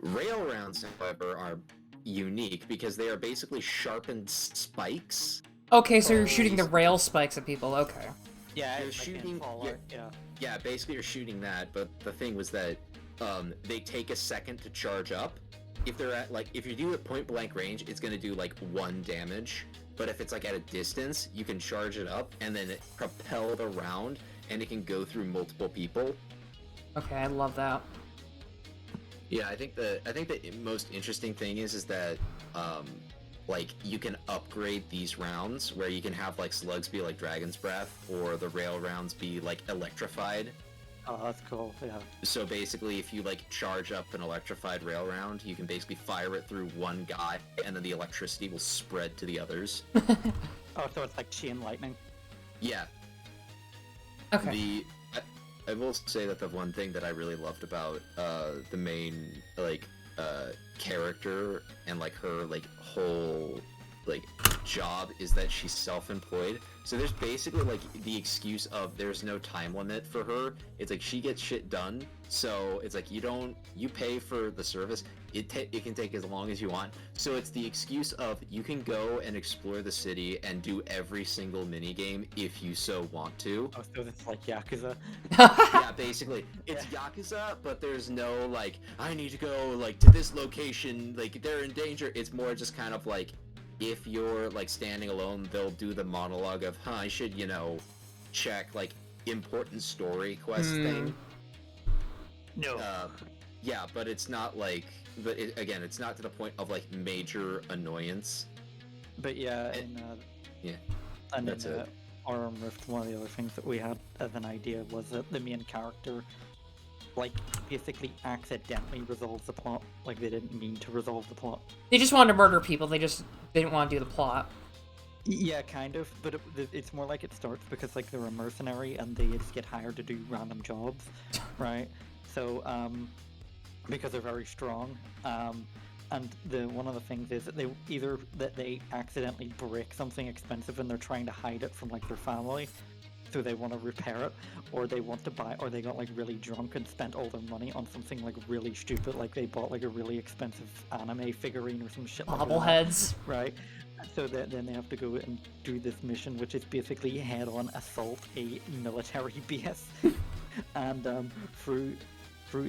Rail rounds, however, are unique because they are basically sharpened spikes. Okay, so you're shooting the rail spikes at people. Okay. Yeah, You're it's like shooting. in Fallout, Yeah, basically you're shooting that. But the thing was that they take a second to charge up. If they're at if you do it point blank range, it's gonna do like 1 damage. But if it's like at a distance, you can charge it up and then propel the round, and it can go through multiple people. Okay, I love that. Yeah, I think the most interesting thing is that like you can upgrade these rounds where you can have like slugs be like Dragon's Breath or the rail rounds be like electrified. Oh, that's cool. Yeah. So basically, if you like charge up an electrified rail round, you can basically fire it through one guy, and then the electricity will spread to the others. Oh, so it's like chain lightning. Yeah. Okay. I will say that the one thing that I really loved about the main character and like her like whole like job is that she's self-employed. So there's basically like the excuse of there's no time limit for her. It's like she gets shit done. So it's like you pay for the service. It can take as long as you want. So it's the excuse of you can go and explore the city and do every single mini game if you so want to. Oh, so it's like Yakuza. Yeah, basically it's Yakuza, but there's no like I need to go like to this location, like they're in danger. It's more just kind of like if you're like standing alone, they'll do the monologue of I should check like important story quest thing. No. Yeah, but it's not like again it's not to the point of like major annoyance. But yeah, Yeah, and that's in it. Arm Rift, one of the other things that we had as an idea was that the main character, like, basically accidentally resolves the plot. Like, they didn't mean to resolve the plot. They just wanted to murder people. They just didn't want to do the plot. Yeah, kind of, but it's more like it starts because, like, they're a mercenary and they just get hired to do random jobs, right? So, because they're very strong, and one of the things is that they accidentally break something expensive and they're trying to hide it from like their family, so they want to repair it, or they want to buy, or they got like really drunk and spent all their money on something like really stupid, like they bought like a really expensive anime figurine or some shit like that, Bobbleheads. right? So then they have to go and do this mission, which is basically head-on assault a military base, and through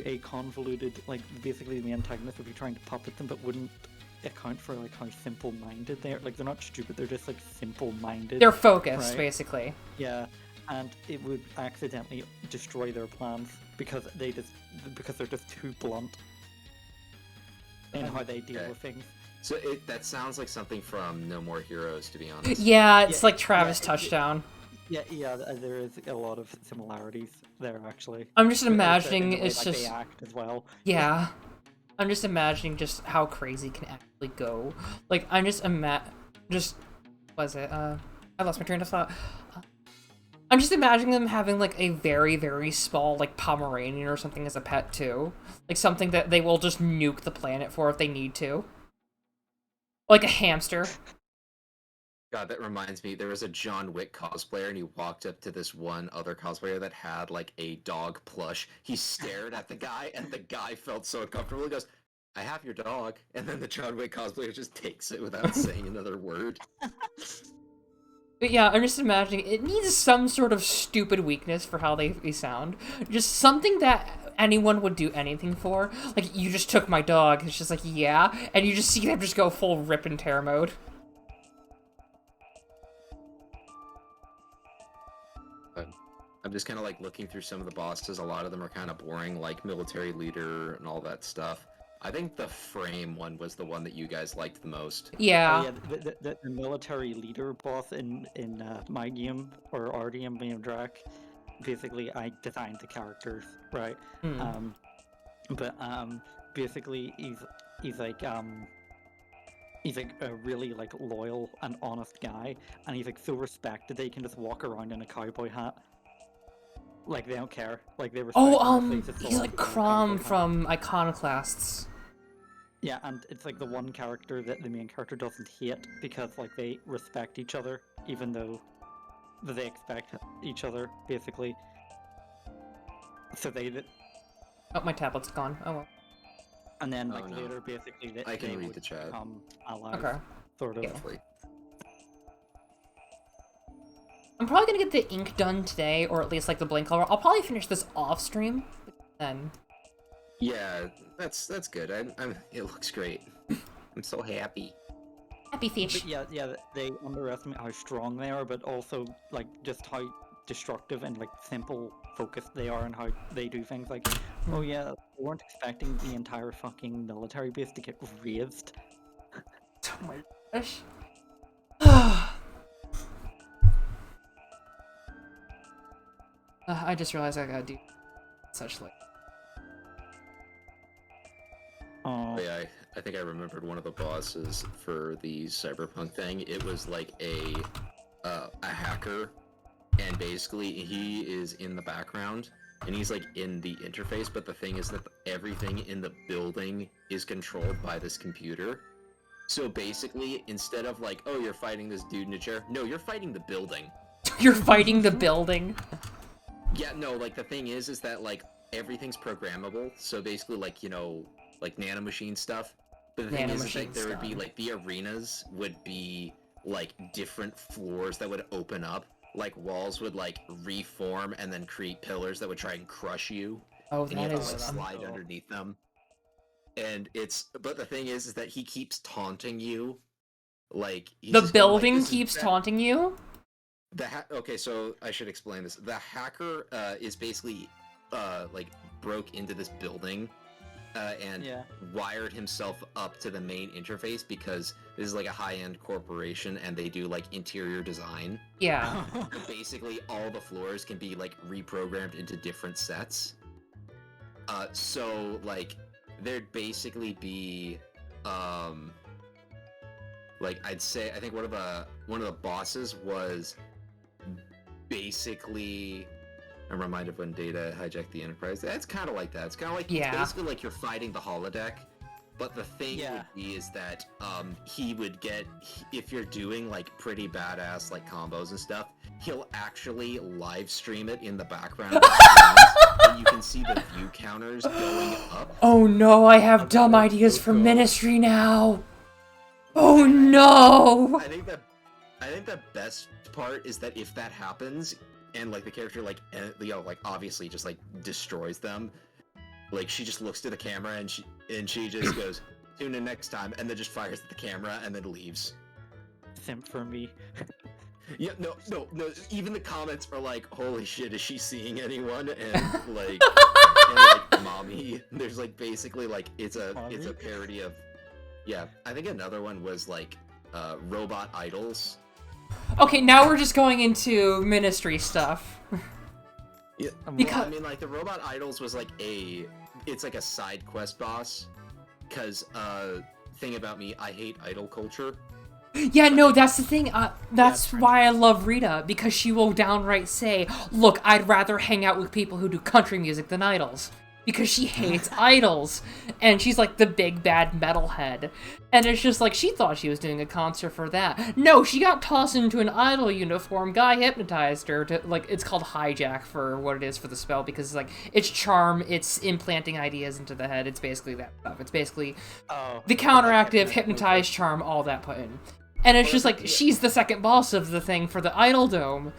a convoluted, like, basically the antagonist would be trying to puppet them, but wouldn't account for like how simple-minded they're. Like, they're not stupid; they're just like simple-minded. They're focused, right? basically. Yeah, and it would accidentally destroy their plans because they're just too blunt in how they deal with things. So that sounds like something from No More Heroes, to be honest. Yeah, it's Yeah, like Travis yeah, Touchdown. Yeah, there is a lot of similarities there, actually. I'm just In the imagining way, it's like, just they act as well. yeah. I'm just imagining just how crazy it can actually go. Like I'm just was it I lost my train of thought. I'm just imagining them having like a very, very small like Pomeranian or something as a pet too. Like something that they will just nuke the planet for if they need to. Like a hamster. God, that reminds me, there was a John Wick cosplayer, and he walked up to this one other cosplayer that had, like, a dog plush. He stared at the guy, and the guy felt so uncomfortable. He goes, I have your dog. And then the John Wick cosplayer just takes it without saying another word. But yeah, I'm just imagining it needs some sort of stupid weakness for how they sound. Just something that anyone would do anything for. Like, you just took my dog. It's just like, yeah. And you just see them just go full rip and tear mode. I'm just kind of like looking through some of the bosses. A lot of them are kind of boring, like military leader and all that stuff. I think the frame one was the one that you guys liked the most. Yeah. Oh, yeah, the military leader boss in my game, or our game, Drak, basically I designed the characters, right? But basically he's like a really like loyal and honest guy, and he's like so respected that he can just walk around in a cowboy hat. Like, they don't care. Like, they respect him. He's like Crom from Iconoclasts. Yeah, and it's like the one character that the main character doesn't hate because, like, they respect each other, even though they expect each other, basically. So Oh, my tablet's gone. Oh well. and then, like, no. later, basically, I can they read would the chat. become allies, Okay. sort of. Hopefully. I'm probably gonna get the ink done today, or at least like the blank color. I'll probably finish this off stream, then. Yeah, that's good. It looks great. I'm so happy. Happy fish. But yeah, they underestimate how strong they are, but also, like, just how destructive and, like, simple focused they are and how they do things. Like, oh yeah, we weren't expecting the entire fucking military base to get razed. Oh my gosh. I just realized I gotta do such like. Oh yeah, I think I remembered one of the bosses for the cyberpunk thing. It was like a hacker, and basically he is in the background, and he's like in the interface, but the thing is that everything in the building is controlled by this computer. So basically, instead of like, oh, you're fighting this dude in a chair, no, you're fighting the building. You're fighting the building. Yeah, no, like the thing is that like everything's programmable. So basically, like, you know, like nanomachine stuff. But the thing is that there would be like the arenas would be like different floors that would open up. Like walls would like reform and then create pillars that would try and crush you. Oh, And you that have to is... like slide underneath them. And but the thing is that he keeps taunting you. Like he's The just going, like, building "This is keeps bad." taunting you? Okay, so I should explain this. The hacker is basically like broke into this building and wired himself up to the main interface because this is like a high-end corporation and they do like interior design. Yeah. Basically, all the floors can be like reprogrammed into different sets. So like there'd basically be like I think one of the bosses was basically, I'm reminded when Data hijacked the Enterprise. It's kind of like that. It's kind of like it's basically like you're fighting the holodeck. But the thing would be is that he would get, if you're doing like pretty badass like combos and stuff, he'll actually live stream it in the background of the streams, and you can see the view counters going up. Oh no, I have dumb ideas for Ministry now. Oh no! I think the best part is that if that happens and like the character like you know like obviously just like destroys them, like she just looks to the camera and she just goes, tune in next time, and then just fires at the camera and then leaves. Simp for me. Yeah, no. Even the comments are like, "Holy shit, is she seeing anyone?" And like, mommy. There's like basically like it's a parody of. Yeah, I think another one was like robot idols. Okay, now we're just going into Ministry stuff. Yeah, because I mean, like the robot idols was like it's like a side quest boss. Because thing about me, I hate idol culture. Yeah, no, that's the thing. That's why I love Rita, because she will downright say, "Look, I'd rather hang out with people who do country music than idols." Because she hates idols. And she's like the big bad metalhead. And it's just like, she thought she was doing a concert for that. No, she got tossed into an idol uniform. Guy hypnotized her to, like, it's called hijack for what it is for the spell, because, like, it's charm, it's implanting ideas into the head, it's basically that stuff. It's basically the counteractive, hypnotize, charm, all that put in. And it's just like, she's the second boss of the thing for the Idol Dome.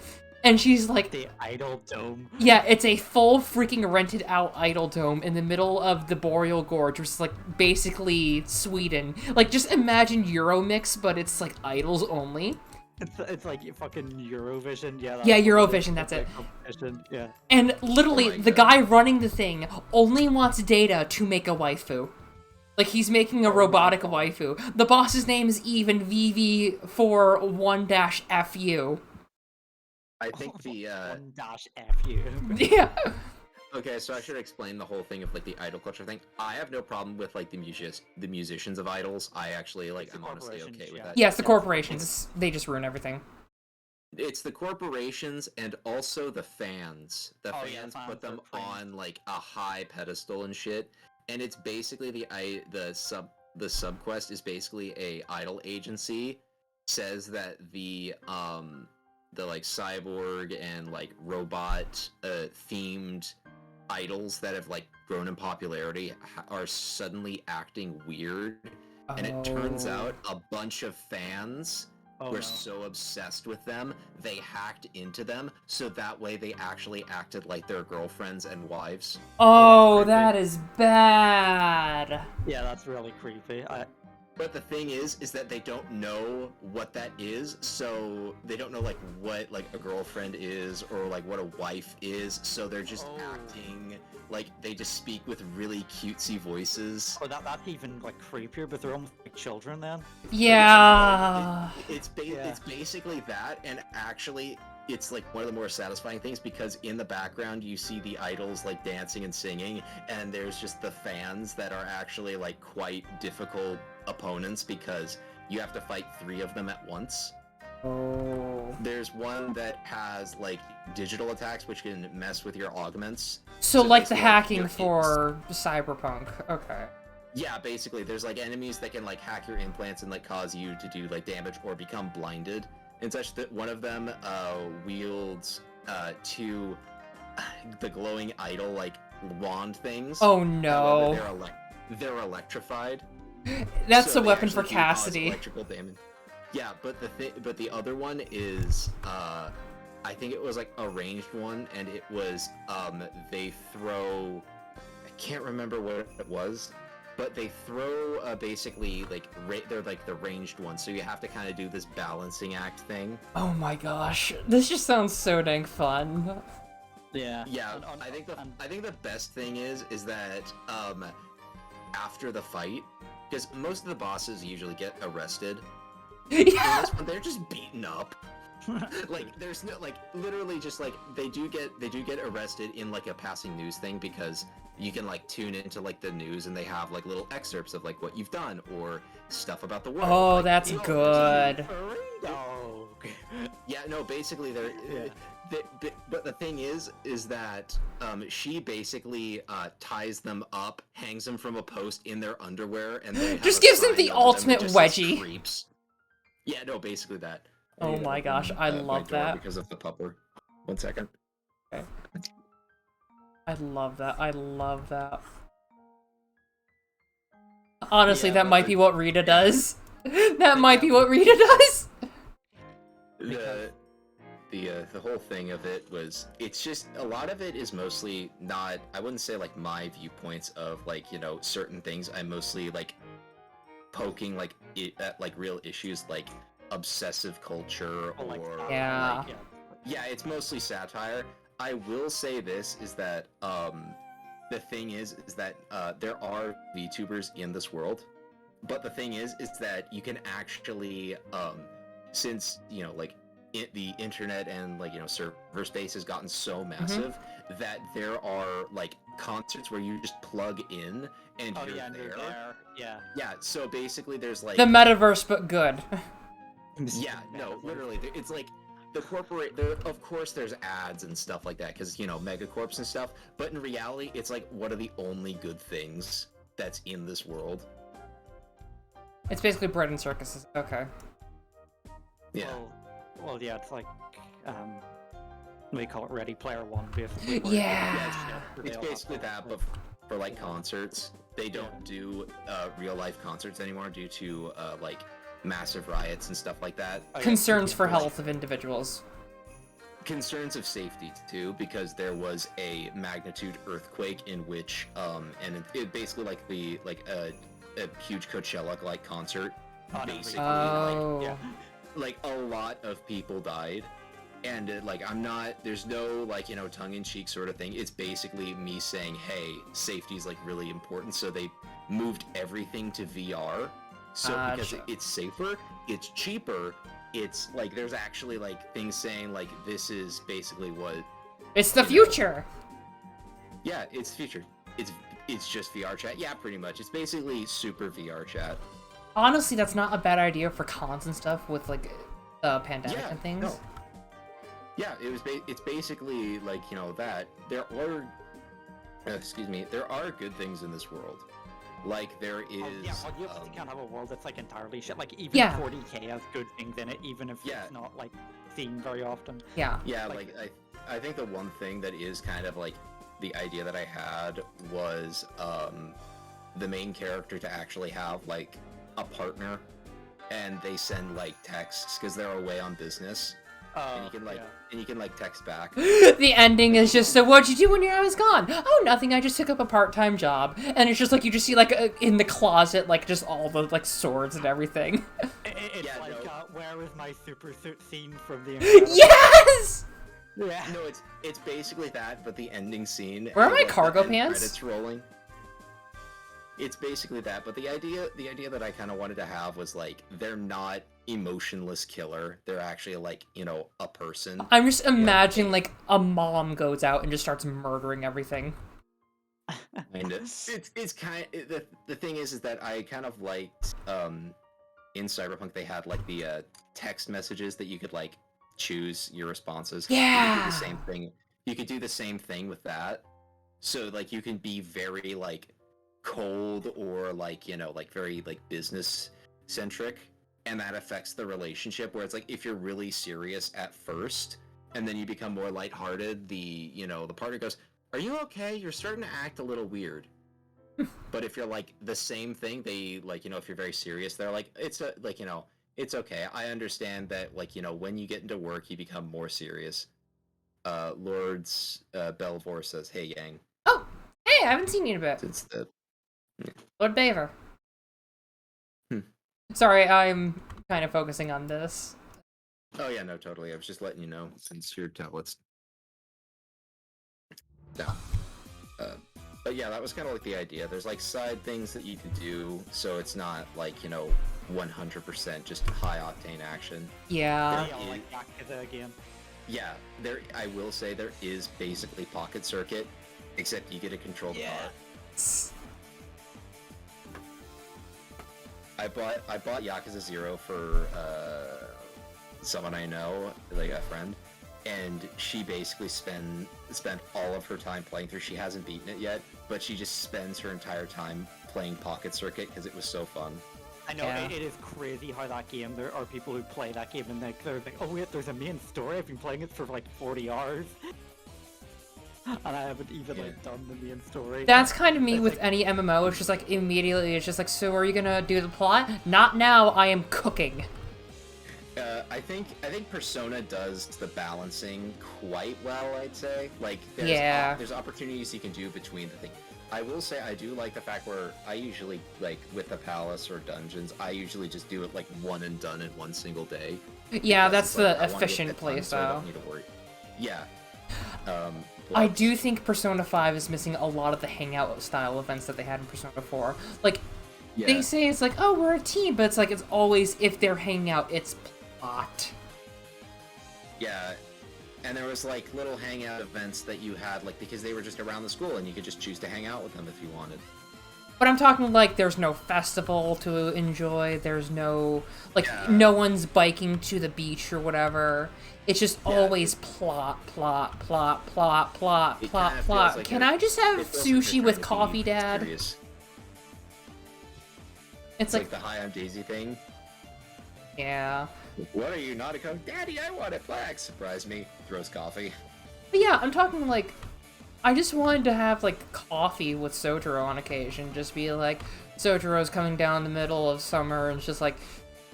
And she's like... The Idol Dome? Yeah, it's a full freaking rented out Idol Dome in the middle of the Boreal Gorge, which is like basically Sweden. Like, just imagine Euromix, but it's like idols only. It's like fucking Eurovision, yeah. Yeah, Eurovision, that's it. Yeah. And literally, the guy running the thing only wants Data to make a waifu. Like, he's making a robotic waifu. The boss's name is even VV41-FU. I think the -FU. Yeah. Okay, so I should explain the whole thing of like the idol culture thing. I have no problem with like the musicians of idols. I actually like I'm honestly okay with that. Yes, the corporations. They just ruin everything. It's the corporations and also the fans. The fans put them on like a high pedestal and shit. And it's basically the sub quest is basically a idol agency says that the like cyborg and like robot themed idols that have like grown in popularity are suddenly acting weird, and it turns out a bunch of fans were so obsessed with them they hacked into them so that way they actually acted like their girlfriends and wives. Oh, that is bad. Yeah, that's really creepy. But the thing is that they don't know what that is, so they don't know like what like a girlfriend is or like what a wife is, so they're just acting like they just speak with really cutesy voices. Oh, that's even like creepier, but they're almost like children then. Yeah. It's basically that, and actually it's like one of the more satisfying things because in the background you see the idols like dancing and singing, and there's just the fans that are actually like quite difficult opponents because you have to fight 3 of them at once. Oh. There's one that has like digital attacks, which can mess with your augments. So like the basically, hacking your for Cyberpunk. Okay. Yeah, basically, there's like enemies that can like hack your implants and like cause you to do like damage or become blinded and such. That one of them wields two the glowing idol like wand things. Oh no. However, they're electrified. That's So a they weapon for actually do cause Cassidy. electrical damage. Yeah, but the other one is I think it was like a ranged one, and it was they throw, I can't remember what it was, but they throw basically like they're like the ranged ones, so you have to kind of do this balancing act thing. Oh my gosh. This just sounds so dang fun. Yeah. Yeah, I think the best thing is that after the fight, because most of the bosses usually get arrested. In Yeah. this one, they're just beaten up. Like there's no like literally just like they do get arrested in like a passing news thing, because you can like tune into like the news and they have like little excerpts of like what you've done or stuff about the world. Oh, like, that's good. Yeah, no, basically they're but the thing is that she basically ties them up, hangs them from a post in their underwear, and they have Just a gives them sign the of ultimate that just says wedgie. creeps. Yeah, no, basically that. Oh need to my open, gosh, I my love door that. because of the pupper. 1 second. I love that. I love that. Honestly, Yeah, that but might be what Rita does. That might be what Rita does. The whole thing of it was, it's just a lot of it is mostly not, I wouldn't say like my viewpoints of like, you know, certain things. I'm mostly like poking like at like real issues like obsessive culture Or, like, or Yeah. like, yeah, it's mostly satire. I will say this is that the thing is that there are VTubers in this world, but the thing is that you can actually since, you know, like the internet and like, you know, server space has gotten so massive that there are like concerts where you just plug in and Oh you're yeah, and there. you're there. Yeah. Yeah, so basically there's like The metaverse, but good. yeah, no, literally, it's like the corporate. There, of course, there's ads and stuff like that because, you know, megacorps and stuff. But in reality, it's like one of the only good things that's in this world. It's basically bread and circuses. Okay. Yeah, Well, yeah, it's like we call it Ready Player One, basically. where Yeah. it's basically that, but for like concerts, they don't do real life concerts anymore due to like massive riots and stuff like that. Concerns for health of individuals. Concerns of safety too, because there was a magnitude earthquake in which and it basically like a huge Coachella like concert, basically Oh. like a lot of people died, and like I'm not, there's no like, you know, tongue-in-cheek sort of thing. It's basically me saying, hey, safety is like really important, so they moved everything to VR. So because Gotcha. it's safer, it's cheaper, it's like there's actually like things saying like this is basically what, It's the you know, future. yeah, it's featured. It's just VR chat. Yeah, pretty much. It's basically super VR chat. Honestly, that's not a bad idea for cons and stuff with like pandemic Yeah, and things. no. Yeah, it's basically like, you know, that there are there are good things in this world. Like there is Yeah, well, you obviously can't have a world that's like entirely shit. Like even Yeah. 40K has good things in it, even if Yeah. it's not like seen very often. Yeah. yeah, like- I think the one thing that is kind of like the idea that I had was the main character to actually have like a partner, and they send like texts because they're away on business, and you can like text back. The ending is just, so what'd you do when I was gone? Oh, nothing, I just took up a part-time job. And it's just like, you just see like in the closet, like just all the like swords and everything. It's Yeah, like, no. where is my super suit scene from the Incredibles? Yes! Yeah. No, it's basically that, but the ending scene. Where are and, my like, the cargo end pants? Credits rolling. It's basically that, but the idea that I kind of wanted to have was like they're not emotionless killer. They're actually like, you know, a person. I'm just imagining like a mom goes out and just starts murdering everything. Kind of. It's kind. The thing is that I kind of liked in Cyberpunk they had like the text messages that you could like choose your responses. Yeah. You could do the same thing. You could do the same thing with that. So like you can be very like cold or like, you know, like very like business centric, and that affects the relationship where it's like if you're really serious at first and then you become more lighthearted, the partner goes, "Are you okay? You're starting to act a little weird." But if you're like the same thing, they like, if you're very serious, they're like, it's okay. I understand that, like, when you get into work, you become more serious. Lord's Belvor says, "Hey, Yang." Oh, hey, I haven't seen you in a bit. Since the Lord Baver. Hmm. Sorry, I'm kind of focusing on this. Oh yeah, no, totally. I was just letting you know since your tablets. Yeah. But yeah, that was kind of like the idea. There's like side things that you can do, so it's not like 100% just high octane action. Yeah. Yeah, like Yakuza again. Yeah, I will say there is basically Pocket Circuit, except you get to control the car. I bought Yakuza 0 for someone I know, like a friend, and she basically spent all of her time playing through. She hasn't beaten it yet, but she just spends her entire time playing Pocket Circuit because it was so fun. I know, Yeah. it is crazy how that game, there are people who play that game and they're like, oh wait, there's a main story, I've been playing it for like 40 hours. And I haven't even like done the main story. That's kind of me It's with like- any MMO. It's just like immediately, it's just like, so are you gonna do the plot? Not now, I am cooking. I think Persona does the balancing quite well, I'd say. Like, there's opportunities you can do between the things. I will say I do like the fact where I usually, like, with the palace or dungeons, I usually just do it, like, one and done in one single day. Yeah, that's Like, the I wanna get efficient that done, so I playstyle. don't need to worry. Yeah. I but- do think Persona 5 is missing a lot of the hangout style events that they had in Persona 4. Like, Yeah. they say it's like, oh, we're a team, but it's like, it's always, if they're hanging out, it's plot. Yeah, and there was like little hangout events that you had, like, because they were just around the school and you could just choose to hang out with them if you wanted. But I'm talking like there's no festival to enjoy, there's no, like, Yeah. no one's biking to the beach or whatever. It's just Yeah, always plot, plot, plot, plot, plot, It plot, kinda feels plot. like Can you're- I just have it feels like you're sushi trying with to be coffee, Dad? serious. It's It's like, like the High on Daisy thing. yeah. What are you, not a coke? Daddy, I want it black. Surprise me. Throws coffee. But yeah, I'm talking like, I just wanted to have like coffee with Sotaro on occasion. Just be like, Sotaro's coming down the middle of summer and it's just like,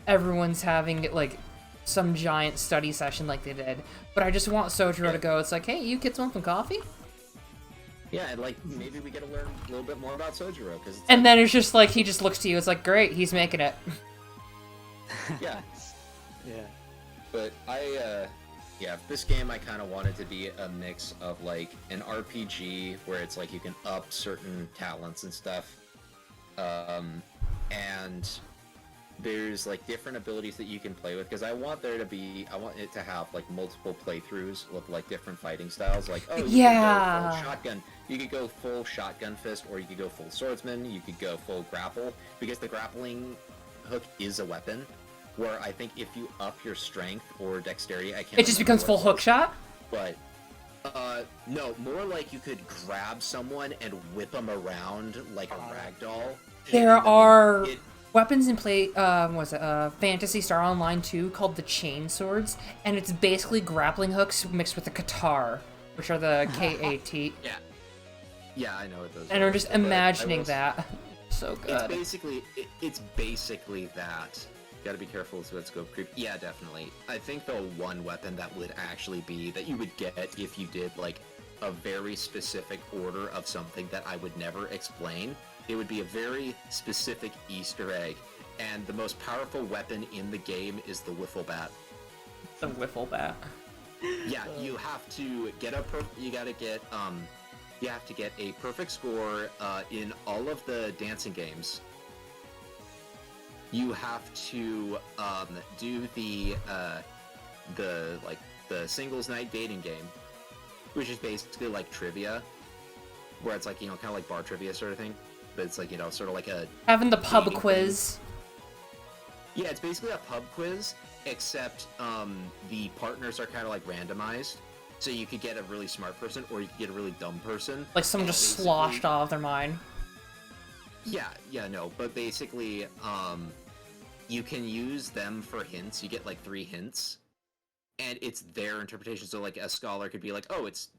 everyone's having like some giant study session like they did. But I just want Sotaro to go, it's like, hey, you kids want some coffee? Yeah, and like, maybe we get to learn a little bit more about Sojiro, because And then it's just like, he just looks to you, it's like, great, he's making it. yeah. Yeah. But this game I kind of wanted to be a mix of like an RPG where it's like you can up certain talents and stuff, and there's like different abilities that you can play with, because I want it to have like multiple playthroughs with like different fighting styles. Like, oh, you could go full shotgun, you could go full shotgun fist, or you could go full swordsman, you could go full grapple, because the grappling hook is a weapon. Where I think if you up your strength or dexterity, I can't. It just remember becomes what full it hook was, shot? But no, more like you could grab someone and whip them around like a ragdoll. There are It- weapons in Phantasy Star Online 2 called the Chain Swords, and it's basically grappling hooks mixed with a Katar, which are the KAT. Yeah, I know what those. And are, I'm just but I imagining will- that. So good. It's basically that. Gotta be careful with scope creep. Yeah, definitely. I think the one weapon that would actually be that you would get if you did like a very specific order of something that I would never explain. It would be a very specific Easter egg, and the most powerful weapon in the game is the wiffle bat. The wiffle bat. Yeah, you have to get you have to get a perfect score in all of the dancing games. You have to do the singles night dating game, which is basically like trivia, where it's like, kind of like bar trivia sort of thing, but it's like, sort of like a Having the pub dating quiz. Yeah, it's basically a pub quiz, except the partners are kind of like randomized. So you could get a really smart person, or you could get a really dumb person. Like someone And just basically- sloshed off their mind. Yeah, no, but basically, you can use them for hints. You get like 3 hints, and it's their interpretation. So like a scholar could be like, "Oh, it's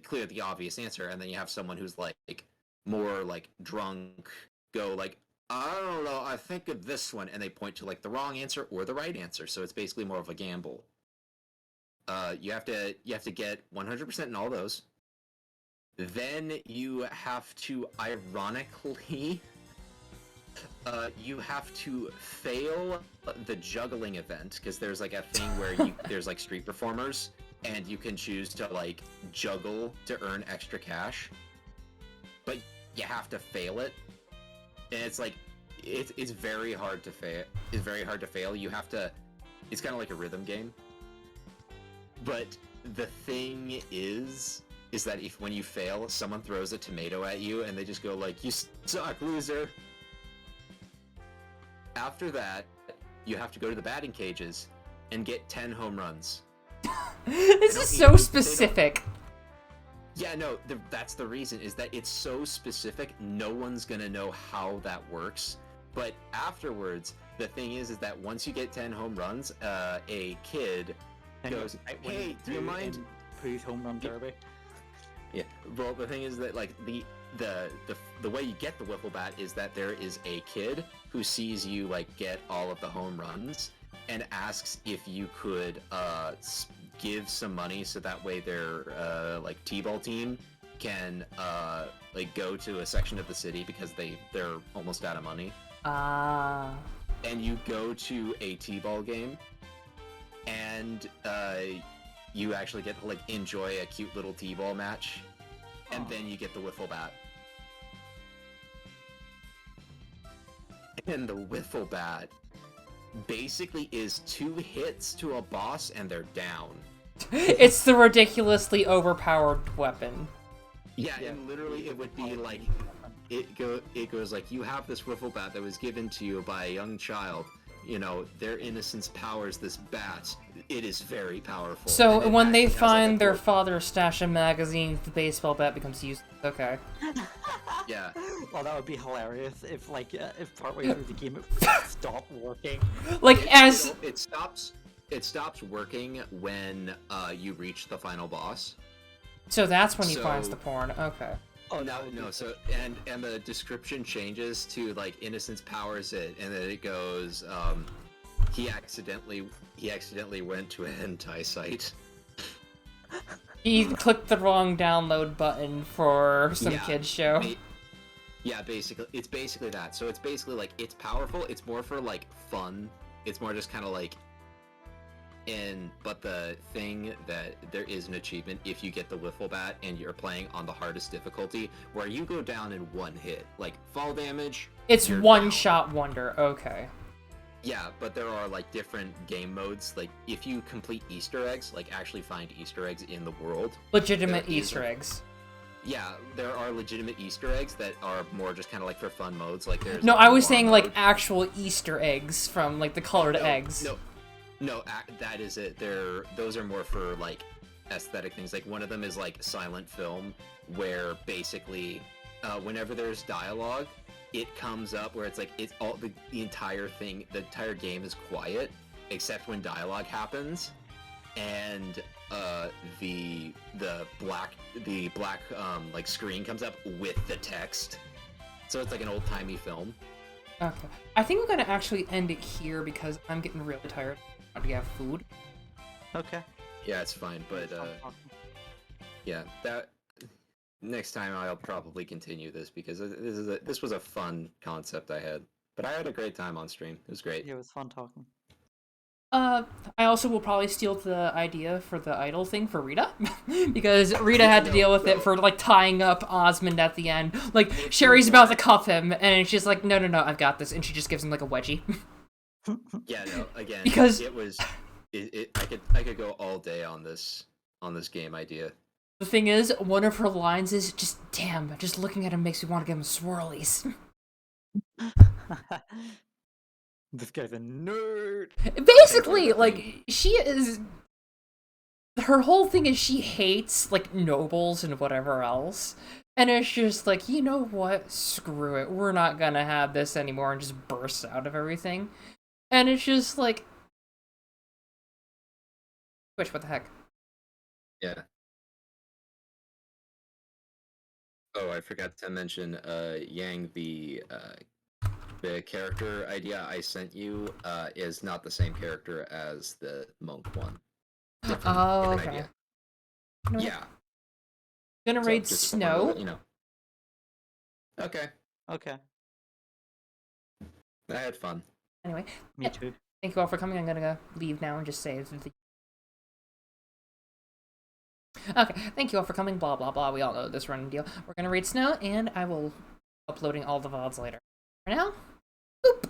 clear the obvious answer," and then you have someone who's like more like drunk, go like, "I don't know, I think of this one," and they point to like the wrong answer or the right answer. So it's basically more of a gamble. You have to get 100% in all those. Then you have to, ironically, you have to fail the juggling event, because there's like a thing where there's like street performers, and you can choose to like juggle to earn extra cash, but you have to fail it, and it's like it's very hard to fail. It's very hard to fail. You have to. It's kind of like a rhythm game. But the thing is that when you fail, someone throws a tomato at you, and they just go like, "You suck, loser." After that, you have to go to the batting cages and get 10 home runs. This is so specific. Yeah, no, that's the reason, is that it's so specific, no one's gonna know how that works. But afterwards, the thing is that once you get 10 home runs, a kid goes, "Hey, do you mind?" Pooh's home run derby. Yeah, well, the thing is that like the way you get the wiffle bat is that there is a kid who sees you like get all of the home runs and asks if you could give some money so that way their like t-ball team can like go to a section of the city because they're almost out of money. And you go to a t-ball game, and you actually get to like enjoy a cute little t-ball match, and then you get the wiffle bat. And the wiffle bat basically is 2 hits to a boss and they're down. It's the ridiculously overpowered weapon. Yeah, and literally it would be like it goes like, "You have this wiffle bat that was given to you by a young child. You know, their innocence powers this bat. It is very powerful." So And when they actually has, like, find a their quote. father's stash of magazines, the baseball bat becomes useless. Okay. Yeah. Well, that would be hilarious if, like, if partway through the game it stopped working. Like, as... It stops working when you reach the final boss. So that's when he So- finds the porn. Okay. Oh No, so and the description changes to like innocence powers it, and then it goes he accidentally went to a hentai site. He clicked the wrong download button for some Yeah, kid's show. Yeah, basically it's basically that. So it's basically like, it's powerful, it's more for like fun. It's more just kind of like but the thing that there is an achievement if you get the wiffle bat and you're playing on the hardest difficulty, where you go down in 1 hit, like fall damage. It's you're one down. shot wonder. Okay. Yeah, but there are like different game modes. Like if you complete Easter eggs, like actually find Easter eggs in the world. Legitimate There is Easter eggs. Yeah, there are legitimate Easter eggs that are more just kind of like for fun modes. Like there's No, like, I a was war saying mode. like actual Easter eggs from like the colored eggs. No, that is it. Those are more for like aesthetic things. Like one of them is like silent film, where basically whenever there's dialogue, it comes up where it's like it's all the entire thing, the entire game is quiet except when dialogue happens, and the black like screen comes up with the text. So it's like an old-timey film. Okay. I think we're gonna actually end it here because I'm getting really tired. Do you have food? Okay. Yeah, it's fine, but yeah, that next time I'll probably continue this because this was a fun concept I had. But I had a great time on stream. It was great. Yeah, it was fun talking. I also will probably steal the idea for the idol thing for Rita, because Rita had to deal with it for, like, tying up Osmond at the end. Like, Sherry's about to cuff him, and she's like, no, I've got this, and she just gives him, like, a wedgie. Yeah, no, again, Because- it was... I could go all day on this game idea. The thing is, one of her lines is, just looking at him makes me want to give him swirlies. This guy's a nerd. Basically, like, she is... Her whole thing is she hates, like, nobles and whatever else. And it's just like, you know what? Screw it. We're not gonna have this anymore, and just bursts out of everything. And it's just like... Which, what the heck? Yeah. Oh, I forgot to mention, Yang, the character idea I sent you is not the same character as the monk one. Different, Oh, different okay. idea. You know what? Yeah. Gonna So, raid just wanted to Snow. let you know. Okay. Okay, I had fun. Anyway, me too. thank you all for coming. I'm gonna leave now and just save the... Okay, thank you all for coming, blah blah blah, we all know this running deal. We're gonna raid Snow, and I will uploading all the VODs later. For now, boop!